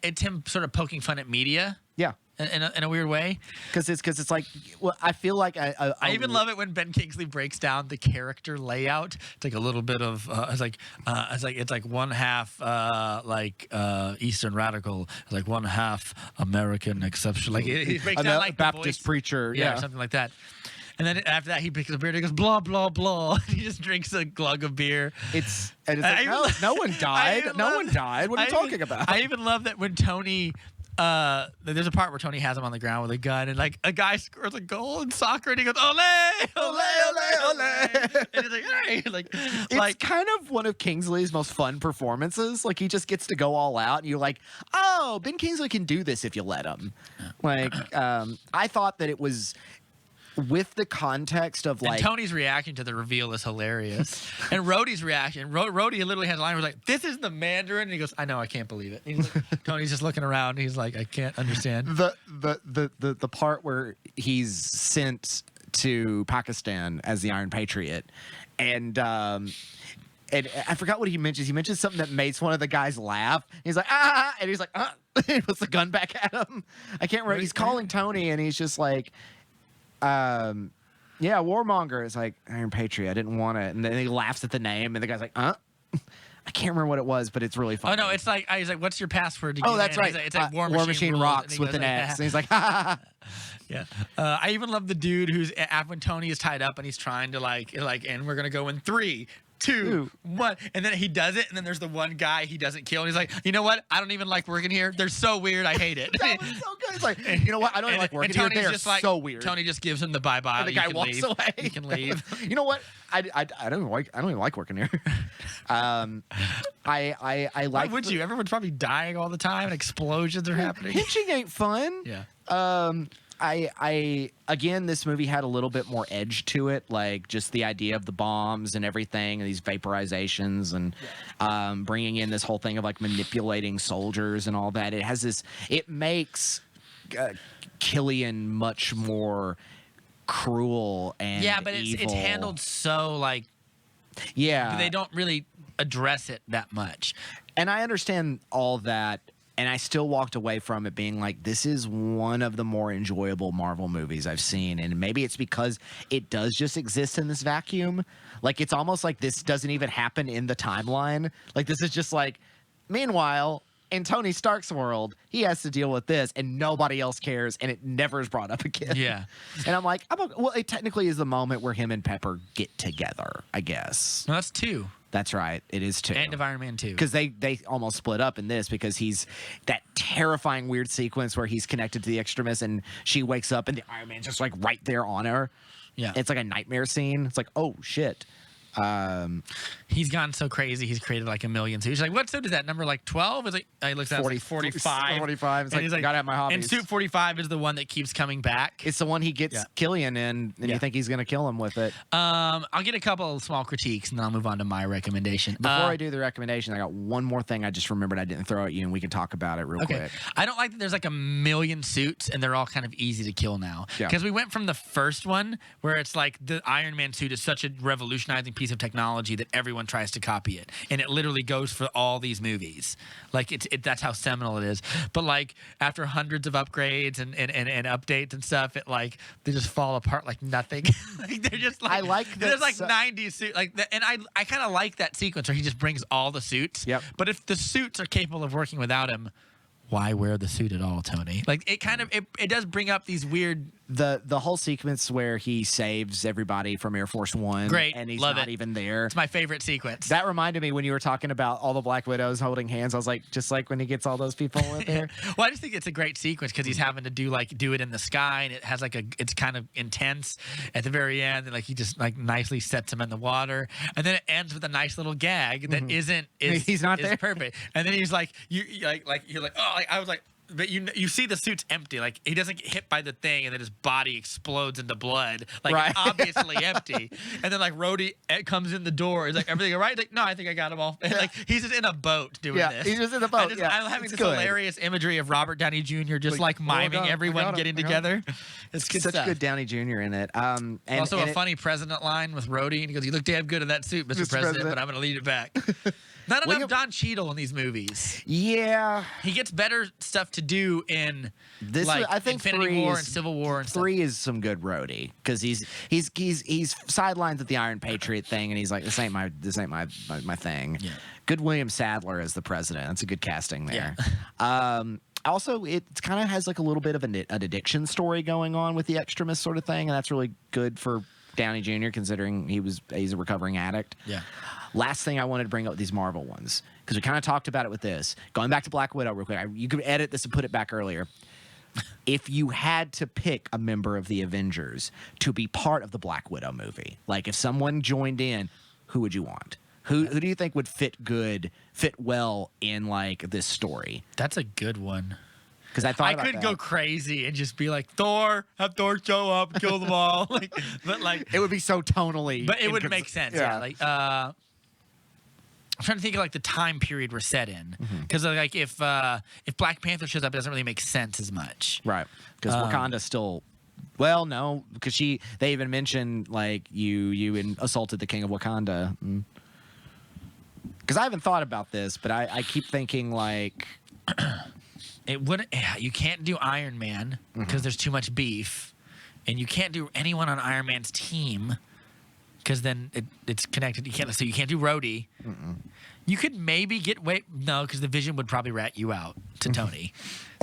It's him sort of poking fun at media. Yeah. In a weird way. Because it's like, well, I feel like I even love it when Ben Kingsley breaks down the character layout. It's like a little bit of it's like one half Eastern radical, it's like one half American exception. Like he breaks down like Baptist preacher, or something like that. And then after that, he picks up a beer and he goes, blah, blah, blah. He just drinks a glug of beer. It's like, no one died. No one died. What are you talking about? I even love that when Tony, there's a part where Tony has him on the ground with a gun, and like a guy scores a goal in soccer, and he goes, ole, ole, ole, ole. And he's like, hey. It's kind of one of Kingsley's most fun performances. Like, he just gets to go all out, and you're like, oh, Ben Kingsley can do this if you let him. Like, I thought that it was, with the context of like, and Tony's reaction to the reveal is hilarious, and Rhodey's reaction. Rhodey literally had a line where he's like, "This is the Mandarin," and he goes, "I know, I can't believe it." And he's like, Tony's just looking around. And he's like, "I can't understand." The part where he's sent to Pakistan as the Iron Patriot, and I forgot what he mentions. He mentions something that makes one of the guys laugh. He's like, ah, and he's like, and puts the gun back at him. I can't remember. He's calling Tony, and he's just like, yeah, warmonger. It's like, Iron Patriot, I didn't want it. And then he laughs at the name, and the guy's like, I can't remember what it was, but it's really funny. Oh, no, it's like, he's like, what's your password? Oh, that's right. It's like War Machine rocks with an X. And he's like, ha, ha, ha. Yeah. I even love the dude who's, when Tony is tied up and he's trying to like, and we're going to go in 3, 2, 1, and then he does it, and then there's the one guy he doesn't kill, and he's like, you know what? I don't even like working here. They're so weird. I hate it. That was so good. It's like, you know what? I don't even like working here. They're so weird. Tony just gives him the bye-bye. And the guy walks away. You can leave. You know what? I don't even like working here. I like. Why would you? Everyone's probably dying all the time, and explosions are happening. Hitching ain't fun. Yeah. I again, this movie had a little bit more edge to it, like just the idea of the bombs and everything, and these vaporizations, and bringing in this whole thing of like manipulating soldiers and all that. It makes Killian much more cruel and but evil. it's handled so like they don't really address it that much. And I understand all that, and I still walked away from it being like, this is one of the more enjoyable Marvel movies I've seen. And maybe it's because it does just exist in this vacuum. Like, it's almost like this doesn't even happen in the timeline. Like, this is just like, meanwhile, in Tony Stark's world, he has to deal with this, and nobody else cares, and it never is brought up again. Yeah. And I'm like, well, it technically is the moment where him and Pepper get together, I guess. No, that's 2. That's right. It is 2. End of Iron Man 2. Because they almost split up in this, because he's that terrifying weird sequence where he's connected to the extremist and she wakes up and the Iron Man's just like right there on her. Yeah. It's like a nightmare scene. It's like, oh shit. He's gotten so crazy. He's created like a million suits. Like, what suit is that? Number like 12? Is like he looks at 45. 45. It's and like, he's like, gotta have my hobbies. And suit 45 is the one that keeps coming back. It's the one he gets Killian in, and you think he's gonna kill him with it. I'll get a couple of small critiques, and then I'll move on to my recommendation. Before I do the recommendation, I got one more thing I just remembered I didn't throw at you, and we can talk about it real quick. I don't like that there's like a million suits, and they're all kind of easy to kill now. Because we went from the first one, where it's like the Iron Man suit is such a revolutionizing piece of technology that everyone tries to copy it, and it literally goes for all these movies. Like that's how seminal it is. But like after hundreds of upgrades and updates and stuff, it like they just fall apart like nothing. Like they're just like, I like that. There's like 90 suits like that, and I kind of like that sequence where he just brings all the suits. Yep. But if the suits are capable of working without him, why wear the suit at all, Tony? Like it kind of it does bring up these weird. The whole sequence where he saves everybody from Air Force One, great, and he's love not it. even there. It's my favorite sequence. That reminded me when you were talking about all the Black Widows holding hands. I was like, just like when he gets all those people in there. Well, I just think it's a great sequence because he's having to do it in the sky, and it has like it's kind of intense at the very end. And like he just like nicely sets him in the water, and then it ends with a nice little gag that He's not there. Perfect. And then he's like you're like oh, like, I was like. But you see the suit's empty. Like he doesn't get hit by the thing, and then his body explodes into blood. Like right. It's obviously empty. And then like Rhodey comes in the door. He's like, everything all right? Like, no, I think I got him all. And, like he's just in a boat doing this. He's just in a boat. I'm having this hilarious imagery of Robert Downey Jr. just like miming everyone getting together. It's good such stuff. good Downey Jr. in it. And also a funny president line with Rhodey, and he goes, "You look damn good in that suit, Mr. President, but I'm going to lead it back." Not enough Don Cheadle in these movies. Yeah, he gets better stuff to do in this. Like I think Infinity War and Civil War. And 3 stuff. is some good Rhodey because he's sidelines at the Iron Patriot thing, and he's like, this ain't my thing. Yeah. Good William Sadler as the president. That's a good casting there. Yeah. Also, it kind of has like a little bit of an addiction story going on with the extremist sort of thing, and that's really good for Downey Jr. considering he's a recovering addict. Yeah. Last thing I wanted to bring up with these Marvel ones, because we kind of talked about it with this. Going back to Black Widow real quick. You could edit this and put it back earlier. If you had to pick a member of the Avengers to be part of the Black Widow movie, like if someone joined in, who would you want? Who do you think would fit well in like this story? That's a good one. Because I could go crazy and just be like Thor, have Thor show up, kill them all. But it would be so tonally. But it would make sense. Yeah. Like I'm trying to think of like the time period we're set in. Because like if Black Panther shows up, it doesn't really make sense as much. Right. Because Wakanda's still. Well, no, because they even mentioned like you assaulted the king of Wakanda. Because I haven't thought about this, but I keep thinking like. It wouldn't. You can't do Iron Man because there's too much beef, and you can't do anyone on Iron Man's team because then it's connected. You can't. So you can't do Rhodey. You could maybe because the Vision would probably rat you out to Tony.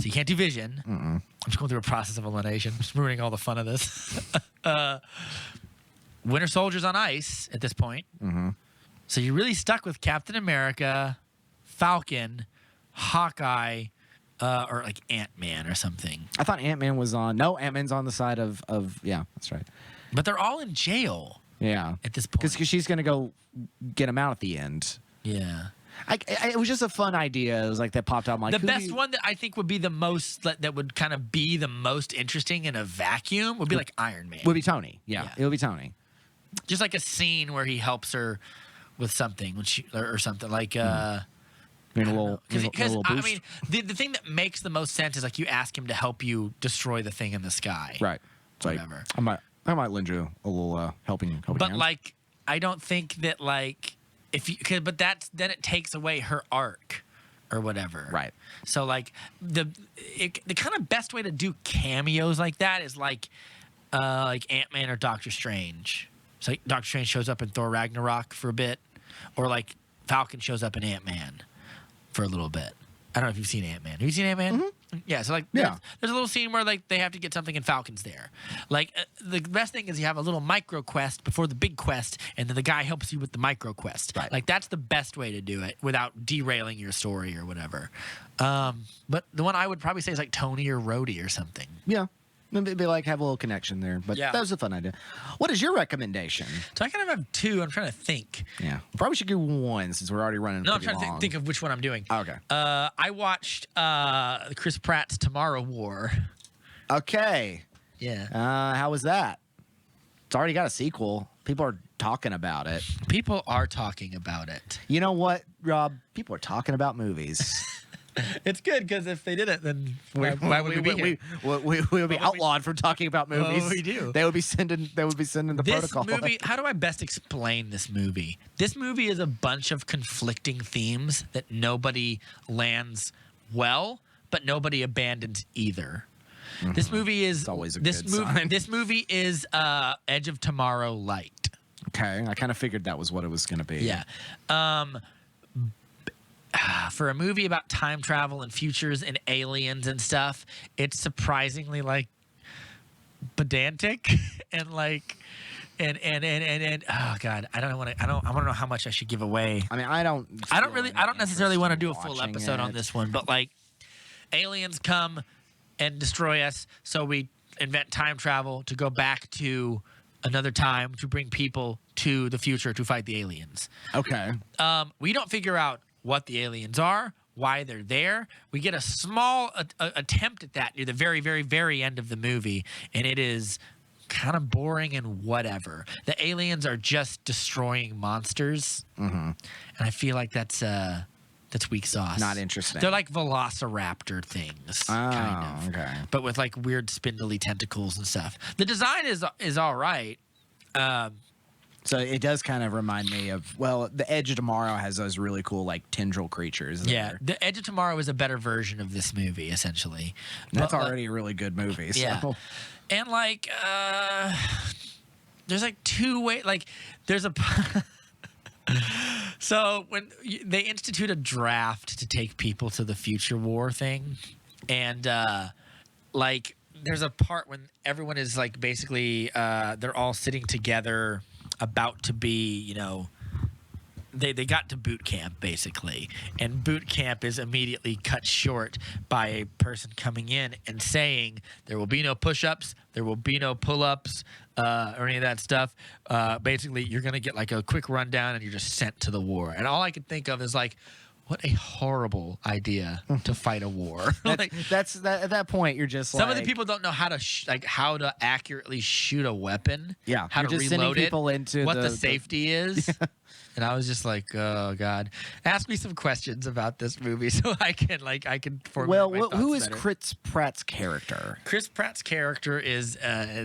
So you can't do Vision. I'm just going through a process of elimination. I'm just ruining all the fun of this. Winter Soldier's on ice at this point. So you're really stuck with Captain America, Falcon, Hawkeye. Or like Ant-Man or something. I thought Ant-Man was on. No, Ant-Man's on the side of yeah, that's right. But they're all in jail. Yeah. At this point. Because she's going to go get him out at the end. Yeah. It was just a fun idea. It was like that popped out. I'm like, the best one that I think would be the most that would kind of be the most interesting in a vacuum would be like Iron Man. Would be Tony. Yeah, it would be Tony. Just like a scene where he helps her with something or something like. Because I mean, the thing that makes the most sense is like you ask him to help you destroy the thing in the sky. Right. It's Whatever. Like, I might lend you a little helping But hand. like, I don't think that like but then it takes away her arc or whatever. Right. So like the kind of best way to do cameos like that is like Ant-Man or Doctor Strange. So like Doctor Strange shows up in Thor Ragnarok for a bit, or like Falcon shows up in Ant-Man for a little bit. I don't know if you've seen Ant-Man. Have you seen Ant-Man? Mm-hmm. Yeah. So like, there's a little scene where like they have to get something and Falcon's there. Like the best thing is you have a little micro quest before the big quest, and then the guy helps you with the micro quest. Right. Like that's the best way to do it without derailing your story or whatever. But the one I would probably say is like Tony or Rhodey or something. Yeah. It'd be like have a little connection there. But that was a fun idea. What is your recommendation? So I kind of have two. I'm trying to think. Yeah. Probably should do one since we're already running. No, I'm trying to think of which one I'm doing. Oh, okay. I watched Chris Pratt's Tomorrow War. Okay. Yeah. How was that? It's already got a sequel. People are talking about it. People are talking about it. You know what, Rob? People are talking about movies. It's good because if they didn't, then why would we be here? We would be outlawed from talking about movies. Oh, we do. They would be sending the protocol. This movie. How do I best explain this movie? This movie is a bunch of conflicting themes that nobody lands well, but nobody abandons either. Mm-hmm. This movie is it's always a good sign. This movie is Edge of Tomorrow light. Okay, I kind of figured that was what it was going to be. Yeah. For a movie about time travel and futures and aliens and stuff, it's surprisingly like pedantic and like and oh god, I want to know how much I should give away. I mean, I don't necessarily want to do a full episode on this one, but like aliens come and destroy us, so we invent time travel to go back to another time to bring people to the future to fight the aliens. Okay. We don't figure out what the aliens are, why they're there. We get a small attempt at that near the very, very, very end of the movie, and it is kind of boring and whatever. The aliens are just destroying monsters, and I feel like that's weak sauce. Not interesting. They're like velociraptor things, kind of, okay. but with like weird spindly tentacles and stuff. The design is all right. So it does kind of remind me of, the Edge of Tomorrow has those really cool, like, tendril creatures. Yeah, The Edge of Tomorrow is a better version of this movie, essentially. That's already a really good movie. So. Yeah. And, like, there's, like, two ways. Like, there's a... So when they institute a draft to take people to the future war thing, and, like, there's a part when everyone is, like, basically, they're all sitting together about to be, they got to boot camp basically, and boot camp is immediately cut short by a person coming in and saying there will be no push-ups, there will be no pull-ups, or any of that stuff. Basically, you're gonna get like a quick rundown and you're just sent to the war. And all I could think of is like, what a horrible idea to fight a war. At that point, you're just some of the people don't know how to how to accurately shoot a weapon. Yeah, how you're to just reload sending people into what the safety is. Yeah. And I was just like, oh god, ask me some questions about this movie so I can formulate my thoughts who is better. Chris Pratt's character? Chris Pratt's character is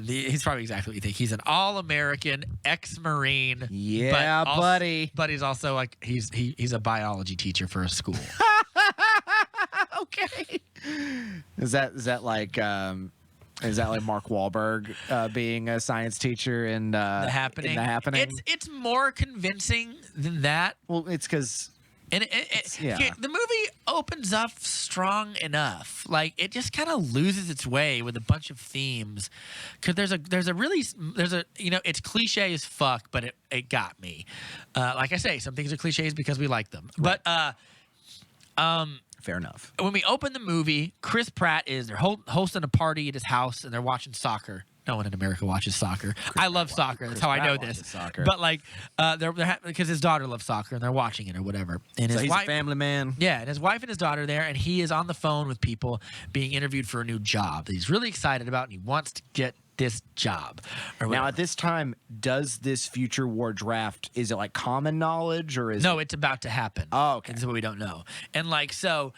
he's probably exactly what you think. He's an all-American ex-Marine. Yeah, buddy. But he's also like he's a biology teacher for a school. Okay. Is that like Mark Wahlberg being a science teacher in The Happening? It's more convincing than that. Well, it's because the movie opens up strong enough. Like it just kind of loses its way with a bunch of themes. Because there's a it's cliche as fuck, but it got me. Like I say, some things are cliches because we like them. Right. But fair enough. When we open the movie, Chris Pratt they're hosting a party at his house and they're watching soccer No one in America watches soccer. I love soccer. That's how I know this. Soccer. But like, because his daughter loves soccer and they're watching it or whatever. And So his he's wife, a family man. yeah, and his wife and his daughter there, and he is on the phone with people being interviewed for a new job that he's really excited about, and he wants to get this job. Or Now, whatever. at this time, does this future war draft, is it like common knowledge or is No, it? it's about to happen. Oh, okay. And so we don't know. And like, so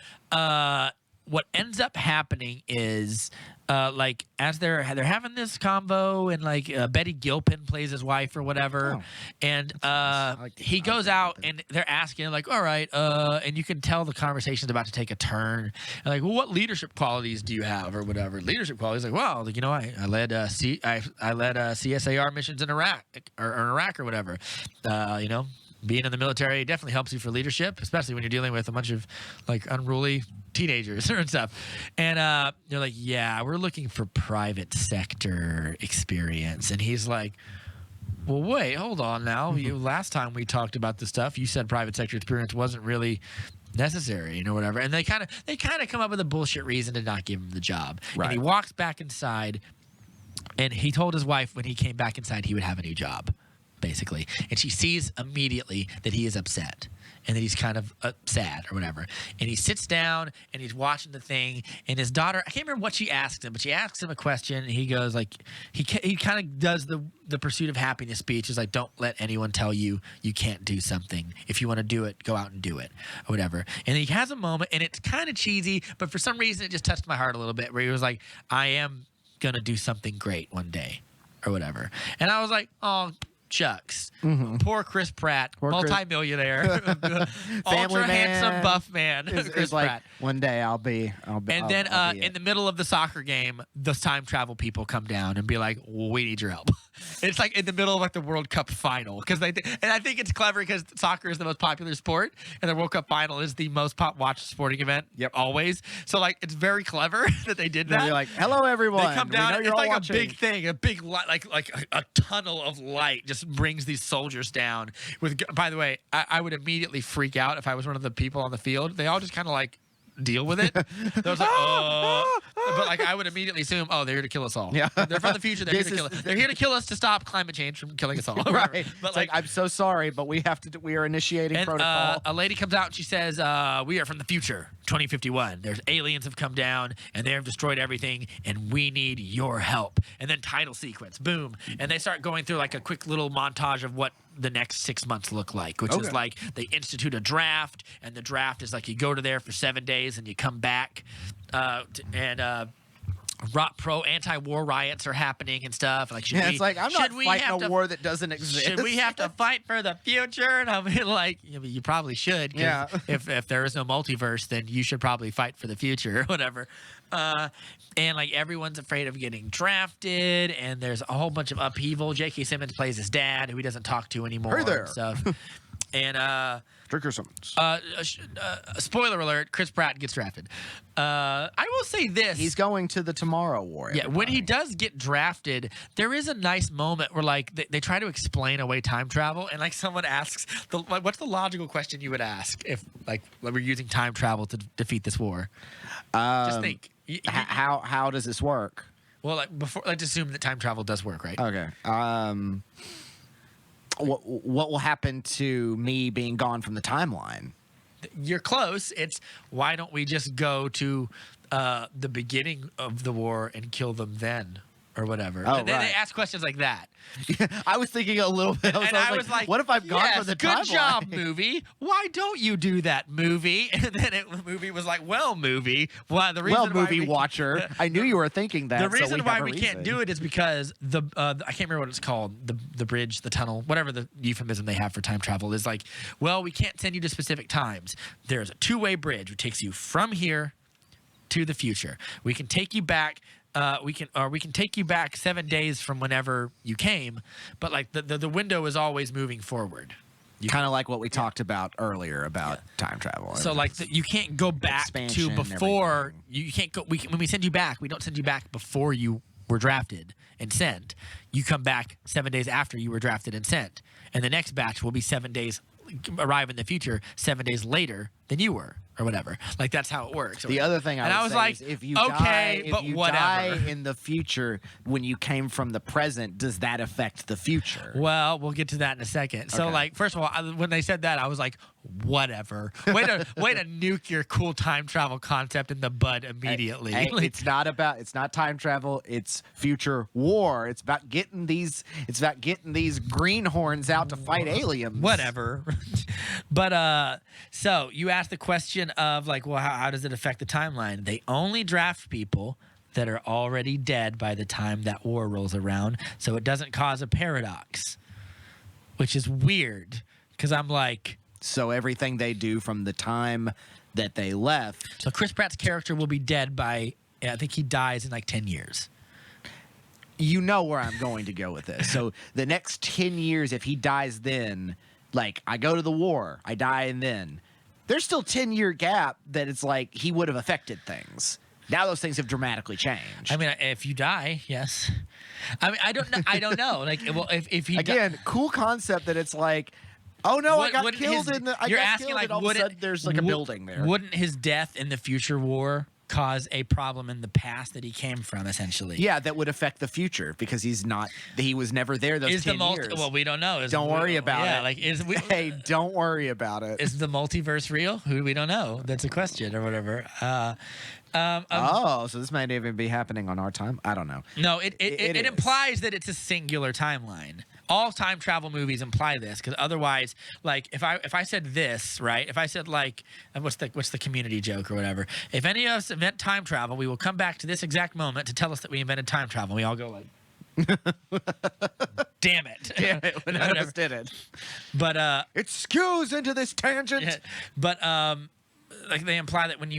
what ends up happening is like as they're having this convo and like Betty Gilpin plays his wife or whatever, Oh, and like he goes out and they're asking like, all right, and you can tell the conversation's about to take a turn. And like, well, what leadership qualities do you have or whatever? Leadership qualities, like, well, like, you know, I led I led CSAR missions in Iraq or whatever, you know. Being in the military definitely helps you for leadership, especially when you're dealing with a bunch of like unruly teenagers and stuff. And they're like, yeah, we're looking for private sector experience. And he's like, well, wait, hold on now. Last time we talked about this stuff, you said private sector experience wasn't really necessary, you know, whatever. And they kind of come up with a bullshit reason to not give him the job. Right. And he walks back inside, and he told his wife when he came back inside he would have a new job, basically. And she sees immediately that he is upset and that he's kind of sad or whatever. And he sits down and he's watching the thing, and his daughter, I can't remember what she asked him, but she asks him a question, and he goes like, he kind of does the pursuit of happiness speech. Is like, don't let anyone tell you you can't do something. If you want to do it, go out and do it or whatever. And he has a moment, and it's kind of cheesy, but for some reason it just touched my heart a little bit, where he was like, I am going to do something great one day or whatever. And I was like, oh, shucks. Poor Chris Pratt, multimillionaire, ultra man. handsome buff man. Is Chris like, Pratt. one day I'll be. And then in the middle of the soccer game, the time travel people come down and be like, well, we need your help. It's like in the middle of like the World Cup final, and I think it's clever because soccer is the most popular sport, and the World Cup final is the most watched sporting event. Yep. Always. So like it's very clever that they did that. They're like, hello everyone. They come down. We know It's you're all like watching. a big thing, a big light, like a tunnel of light just brings these soldiers down. By the way, I would immediately freak out if I was one of the people on the field. They all just kind of like deal with it. They was like, but like I would immediately assume, oh, they're here to kill us all. Yeah. They're from the future. They're here to kill us. They're here to kill us to stop climate change from killing us all. Right. But It's like, I'm so sorry, but we have to. We are initiating and protocol. a lady comes out and she says, we are from the future, 2051. There's aliens have come down and they have destroyed everything, and we need your help. And then title sequence, boom. And they start going through like a quick little montage of what the next 6 months look like, which is like they institute a draft, and the draft is like you go to there for 7 days and you come back, anti-war riots are happening and stuff. Like, it's like, I'm not fighting a war that doesn't exist. Should we have to fight for the future? And I'm like, you probably should. 'Cause Yeah. if there is no multiverse, then you should probably fight for the future or whatever. And like everyone's afraid of getting drafted, and there's a whole bunch of upheaval. J.K. Simmons plays his dad, who he doesn't talk to anymore. Hey there. And stuff. And Stricker Simmons. spoiler alert: Chris Pratt gets drafted. I will say this: He's going to the Tomorrow War. yeah, when he does get drafted, there is a nice moment where like they try to explain away time travel, and like someone asks, "What's the logical question you would ask if like we're using time travel to defeat this war?" Just think. How does this work? Well, like before, let's assume that time travel does work, right? Okay. What will happen to me being gone from the timeline? You're close. It's why don't we just go to the beginning of the war and kill them then, or whatever. Oh, and then right. they ask questions like that. I was thinking a little bit. I was like, what if I've gone yes, for the good timeline? job, movie. Why don't you do that, movie? And then the movie was like, well, movie. Well, the reason why movie watcher. I knew you were thinking that. The reason why we reason. can't do it is because I can't remember what it's called, the bridge, the tunnel, whatever the euphemism they have for time travel is like, well, we can't send you to specific times. There's a two-way bridge which takes you from here to the future. We can take you back. We can take you back 7 days from whenever you came, but like the window is always moving forward. Kind of like what we talked about earlier about time travel. So like you can't go back to Expansion, before. everything. You can't go. When we send you back, we don't send you back before you were drafted and sent. You come back 7 days after you were drafted and sent, and the next batch will be 7 days. Arrive in the future 7 days later than you were, or whatever. Like that's how it works. The other thing I was like, is if you okay, die, but if you whatever. die in the future when you came from the present, does that affect the future? Well, we'll get to that in a second. So, Okay. like, first of all, when they said that, I was like, whatever. Way to nuke your cool time travel concept in the bud immediately. Hey, Like, it's not time travel, it's future war. It's about getting these greenhorns out to fight aliens. whatever. But so you asked the question of like, well, how does it affect the timeline? They only draft people that are already dead by the time that war rolls around, so it doesn't cause a paradox, which is weird because I'm like, So everything they do from the time that they left. so Chris Pratt's character will be dead by, I think he dies in like 10 years. You know where I'm going to go with this. So the next 10 years, if he dies then, like I go to the war, I die and then, there's still 10-year gap that it's like he would have affected things. Now those things have dramatically changed. I mean, if you die, yes. I mean, I don't know. I don't know. Like, well, if he Again, cool concept that it's like, oh no, I got killed in the. You're asking like, and all of a sudden there's like a building there. Wouldn't his death in the future war cause a problem in the past that he came from, essentially? Yeah, that would affect the future because he was never there those 10 years. Well, we don't know. Don't worry about it. Yeah, like Hey, don't worry about it. is the multiverse real? We don't know. That's a question or whatever. So this might even be happening on our time. I don't know. No, it is. implies that it's a singular timeline. All time travel movies imply this, because otherwise, like if I said this, right? If I said like, what's the Community joke or whatever? If any of us invent time travel, we will come back to this exact moment to tell us that we invented time travel. We all go like, damn it, Damn it, when none of us did it. But It skews into this tangent. yeah, but like they imply that when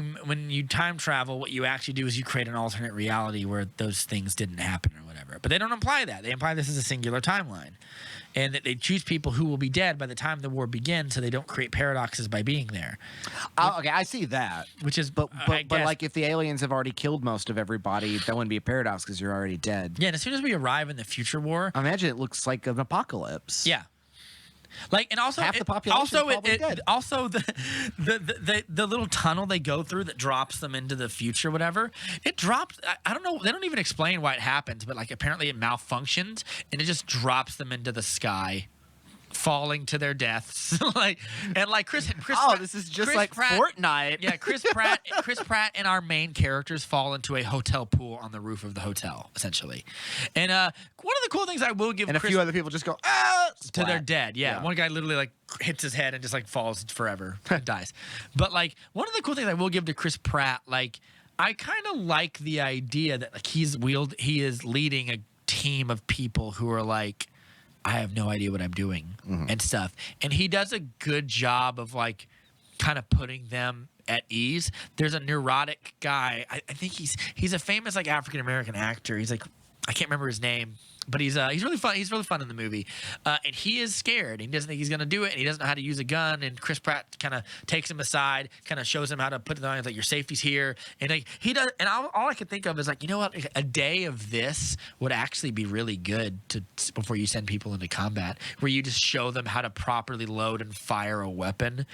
you time travel, what you actually do is you create an alternate reality where those things didn't happen or whatever. But they don't imply that. They imply this is a singular timeline, and that they choose people who will be dead by the time the war begins, so they don't create paradoxes by being there. Okay, I see that. Which is, But I guess, like if the aliens have already killed most of everybody, that wouldn't be a paradox because you're already dead. yeah. And as soon as we arrive in the future war, I imagine it looks like an apocalypse. yeah. Like, and also Half the population is probably dead. also the little tunnel they go through that drops them into the future, whatever. It drops. I don't know. They don't even explain why it happens, but like apparently it malfunctions and it just drops them into the sky, falling to their deaths. Like Chris. This is just Chris like Pratt, Fortnite. Yeah, Chris Pratt and our main characters fall into a hotel pool on the roof of the hotel, essentially. And one of the cool things I will give And Chris, a few other people just go, to their dead. Yeah. One guy literally like hits his head and just like falls forever, dies. But like one of the cool things I will give to Chris Pratt, like I kind of like the idea that like he is leading a team of people who are like, I have no idea what I'm doing and stuff. And he does a good job of like kind of putting them at ease. There's a neurotic guy. I think he's a famous like African American actor. He's like, I can't remember his name, but he's really fun. He's really fun in the movie, and he is scared. He doesn't think he's gonna do it, and he doesn't know how to use a gun. And Chris Pratt kind of takes him aside, kind of shows him how to put it on. Like your safety's here, and like he does. And all I could think of is like, you know what? A day of this would actually be really good before you send people into combat, where you just show them how to properly load and fire a weapon,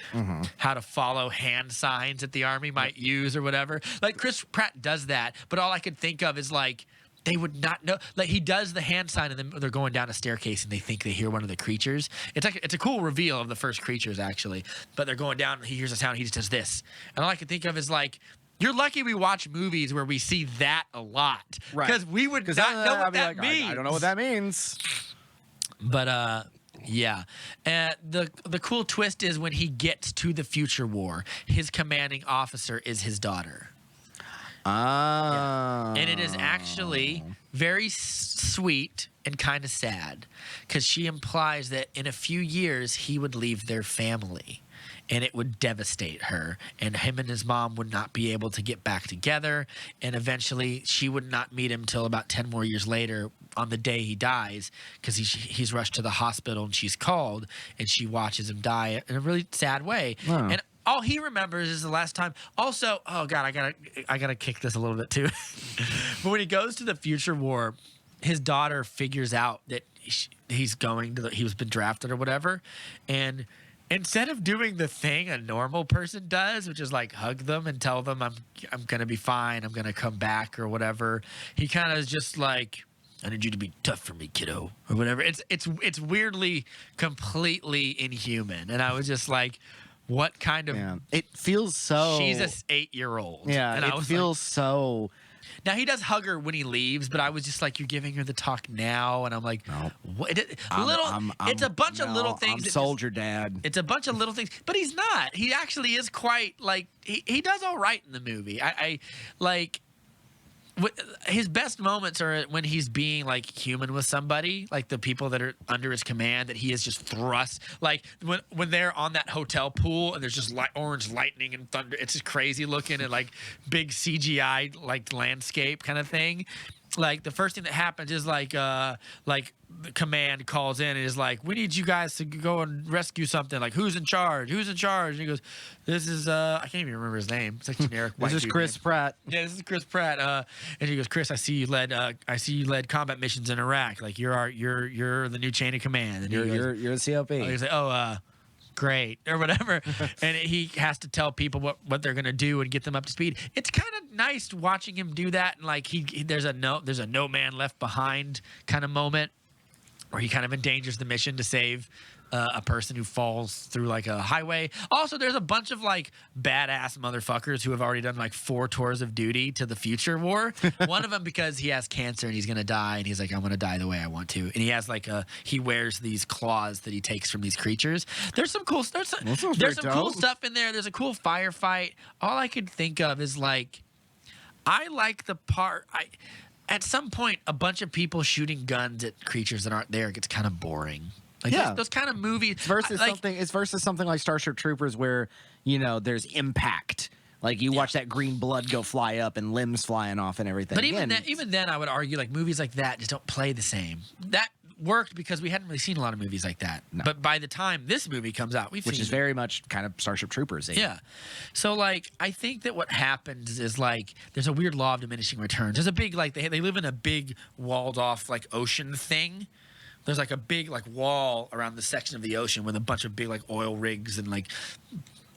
how to follow hand signs that the army might use or whatever. Like Chris Pratt does that, but all I could think of is like, they would not know. Like he does the hand sign, and then they're going down a staircase, and they think they hear one of the creatures. It's a cool reveal of the first creatures actually, but they're going down, and he hears a sound. He just does this, and all I can think of is like, you're lucky we watch movies where we see that a lot, Right. Because we would not know what that means. I don't know what that means. But yeah, the cool twist is when he gets to the future war, his commanding officer is his daughter. Oh. And it is actually very sweet and kind of sad, because she implies that in a few years he would leave their family and it would devastate her, and him and his mom would not be able to get back together, and eventually she would not meet him till about 10 more years later on the day he dies, because he's rushed to the hospital and she's called, and she watches him die in a really sad way. Wow. And all he remembers is the last time. Also, oh God, I gotta kick this a little bit too. But when he goes to the future war, his daughter figures out that he's going to. He's been drafted or whatever, and instead of doing the thing a normal person does, which is like hug them and tell them I'm gonna be fine, I'm gonna come back or whatever, he kind of is just like, I need you to be tough for me, kiddo, or whatever. It's weirdly completely inhuman, and I was just like, what kind of? Yeah. It feels so. She's a 8-year-old. Yeah, and it feels so. Now he does hug her when he leaves, but I was just like, you're giving her the talk now, and I'm like, no. What? It's a bunch of little things. I'm soldier dad. It's a bunch of little things, but he's not. He actually is quite like he does all right in the movie. I like. His best moments are when he's being like human with somebody, like the people that are under his command that he is just thrust. Like when they're on that hotel pool and there's just orange lightning and thunder. It's just crazy looking and like big CGI like landscape kind of thing. Like the first thing that happens is like the command calls in and is like, we need you guys to go and rescue something. Like, who's in charge? Who's in charge? And he goes, this is I can't even remember his name. It's like generic white This is Chris name. Pratt. Yeah, this is Chris Pratt. And he goes, Chris, I see you led combat missions in Iraq. Like you're the new chain of command. And You're the COP. he's like, great, or whatever. And he has to tell people what they're gonna do and get them up to speed. It's kind of nice watching him do that, and like there's a no man left behind kind of moment where he kind of endangers the mission to save a person who falls through like a highway. Also, there's a bunch of like badass motherfuckers who have already done like 4 tours of duty to the future war. One of them because he has cancer and he's gonna die, and he's like, I'm gonna die the way I want to. And he has like he wears these claws that he takes from these creatures. There's some cool cool stuff in there. There's a cool firefight. All I could think of is like, I like the part at some point a bunch of people shooting guns at creatures that aren't there gets kind of boring. Like those kind of movies versus something like Starship Troopers where, you know, there's impact. Like you watch that green blood go fly up and limbs flying off and everything. But even then I would argue like movies like that just don't play the same. That worked because we hadn't really seen a lot of movies like that. No. But by the time this movie comes out, which is very much kind of Starship Troopers. Yeah. So like I think that what happens is like there's a weird law of diminishing returns. There's a big like they live in a big walled off like ocean thing. There's like a big like wall around the section of the ocean with a bunch of big like oil rigs and like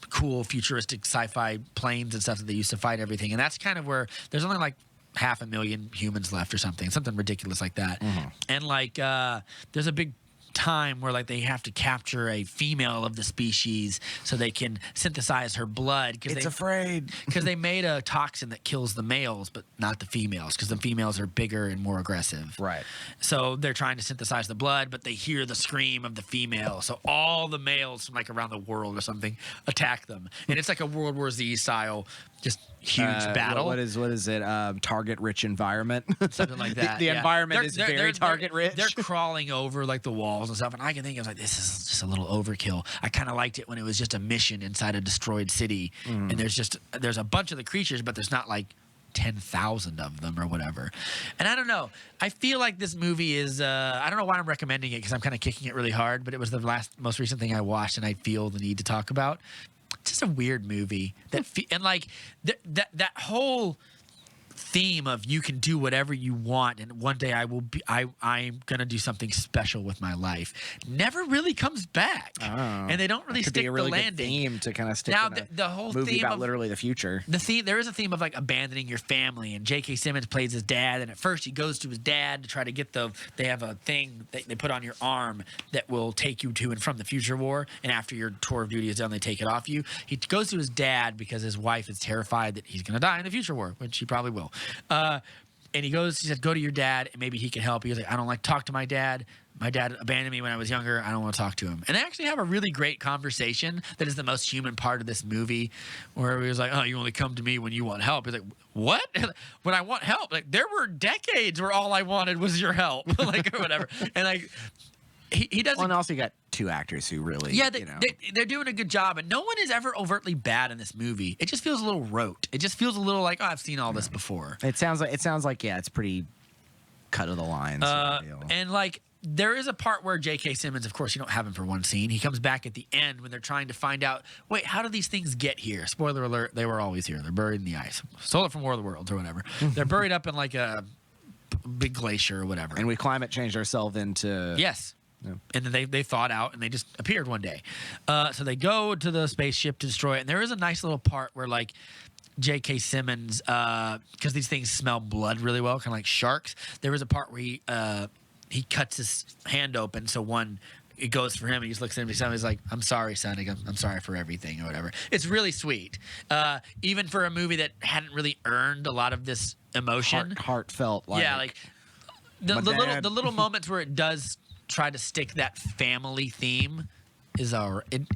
cool futuristic sci-fi planes and stuff that they used to fight everything. And that's kind of where there's only like 500,000 humans left or something ridiculous like that. Mm-hmm. And like there's a big time where like they have to capture a female of the species so they can synthesize her blood because they made a toxin that kills the males but not the females because the females are bigger and more aggressive. Right. So they're trying to synthesize the blood, but they hear the scream of the female, so all the males from like around the world or something attack them, and it's like a World War Z style just huge battle. What is it? Target rich environment. Something like that. The environment is very target rich. They're crawling over like the walls and stuff, and I can think I was like, this is just a little overkill. I kind of liked it when it was just a mission inside a destroyed city, and there's a bunch of the creatures, but there's not like 10,000 of them or whatever. And I don't know. I feel like this movie is. I don't know why I'm recommending it because I'm kind of kicking it really hard, but it was the most recent thing I watched, and I feel the need to talk about. It's just a weird movie and like that whole theme of you can do whatever you want and one day I'm gonna do something special with my life never really comes back. And they don't really stick the landing. Good theme to kind of stick now in the whole movie theme about of, literally the future. There is a theme of like abandoning your family, and J.K. Simmons plays his dad, and at first he goes to his dad to try to get they have a thing that they put on your arm that will take you to and from the future war, and after your tour of duty is done they take it off you. He goes to his dad because his wife is terrified that he's gonna die in the future war, which he probably will. And he said, go to your dad and maybe he can help. He was like, I don't like to talk to my dad. My dad abandoned me when I was younger. I don't want to talk to him. And they actually have a really great conversation that is the most human part of this movie, where he was like, oh, you only come to me when you want help. He's like, what? When I want help? Like, there were decades where all I wanted was your help, like, or whatever. And like, he doesn't. Well, and also you got 2 actors who really, they're doing a good job, and no one is ever overtly bad in this movie. It just feels a little rote. It just feels a little like, oh, I've seen all this before. It sounds like yeah, it's pretty cut of the line. And like there is a part where J.K. Simmons, of course, you don't have him for one scene. He comes back at the end when they're trying to find out, wait, how do these things get here? Spoiler alert, they were always here. They're buried in the ice. Stole it from War of the Worlds or whatever. They're buried up in like a big glacier or whatever. And we climate changed ourselves into... Yes. And then they thawed out and they just appeared one day. So they go to the spaceship to destroy it. And there is a nice little part where like J.K. Simmons, because these things smell blood really well, kind of like sharks. There was a part where he cuts his hand open. So it goes for him. He just looks at him. He's like, "I'm sorry, son. I'm sorry for everything," or whatever. It's really sweet. Even for a movie that hadn't really earned a lot of this emotion, heartfelt. Like, the little moments where it does try to stick that family theme is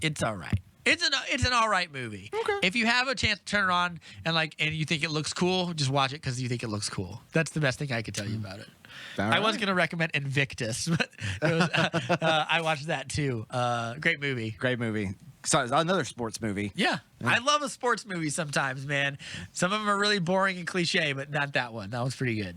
it's all right. It's an all right movie. Okay. If you have a chance to turn it on and you think it looks cool, just watch it because you think it looks cool. That's the best thing I could tell you about it. I was going to recommend Invictus, but I watched that too. Great movie. Great movie. So another sports movie. Yeah. I love a sports movie sometimes, man. Some of them are really boring and cliche, but not that one. That one's pretty good.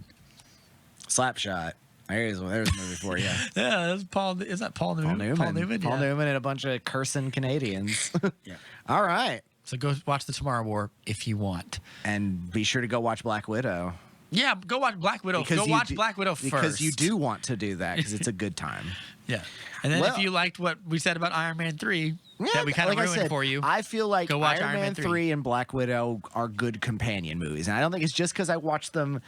Slapshot. There's a movie for you. Yeah, that's Paul. Is that Paul Newman? Paul Newman and a bunch of cursing Canadians. Yeah. All right. So go watch The Tomorrow War if you want. And be sure to go watch Black Widow. Yeah, go watch Black Widow. Watch Black Widow first. Because you do want to do that because it's a good time. Yeah. And then if you liked what we said about Iron Man 3, that we kind of ruined for you. I feel like go watch Iron Man 3 and Black Widow are good companion movies. And I don't think it's just because I watched them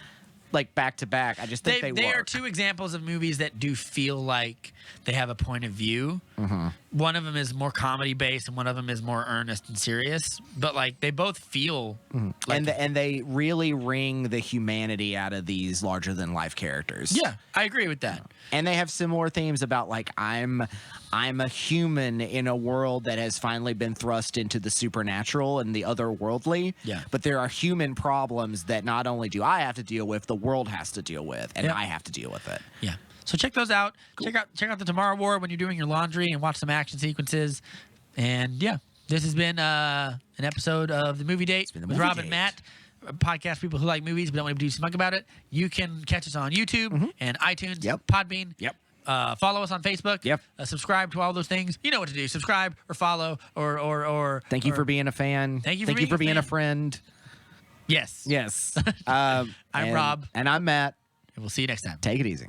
like back to back. I just think they are work. two examples of movies that do feel like they have a point of view. Mm-hmm. One of them is more comedy based, and one of them is more earnest and serious. But like they both feel, like, and they really wring the humanity out of these larger than life characters. Yeah, I agree with that. And they have similar themes about like I'm a human in a world that has finally been thrust into the supernatural and the otherworldly. Yeah. But there are human problems that not only do I have to deal with, the world has to deal with, and I have to deal with it. Yeah. So check those out. Cool. Check out The Tomorrow War when you're doing your laundry and watch some action sequences. And yeah, this has been an episode of The Movie Date with Rob and Matt. A podcast for people who like movies but don't want to be smug about it. You can catch us on YouTube and iTunes, Podbean. Yep. Follow us on Facebook. Yep. Subscribe to all those things. You know what to do. Subscribe or follow or Thank you for being a fan. Thank you for being a friend. Yes. Yes. I'm Rob. And I'm Matt. And we'll see you next time. Take it easy.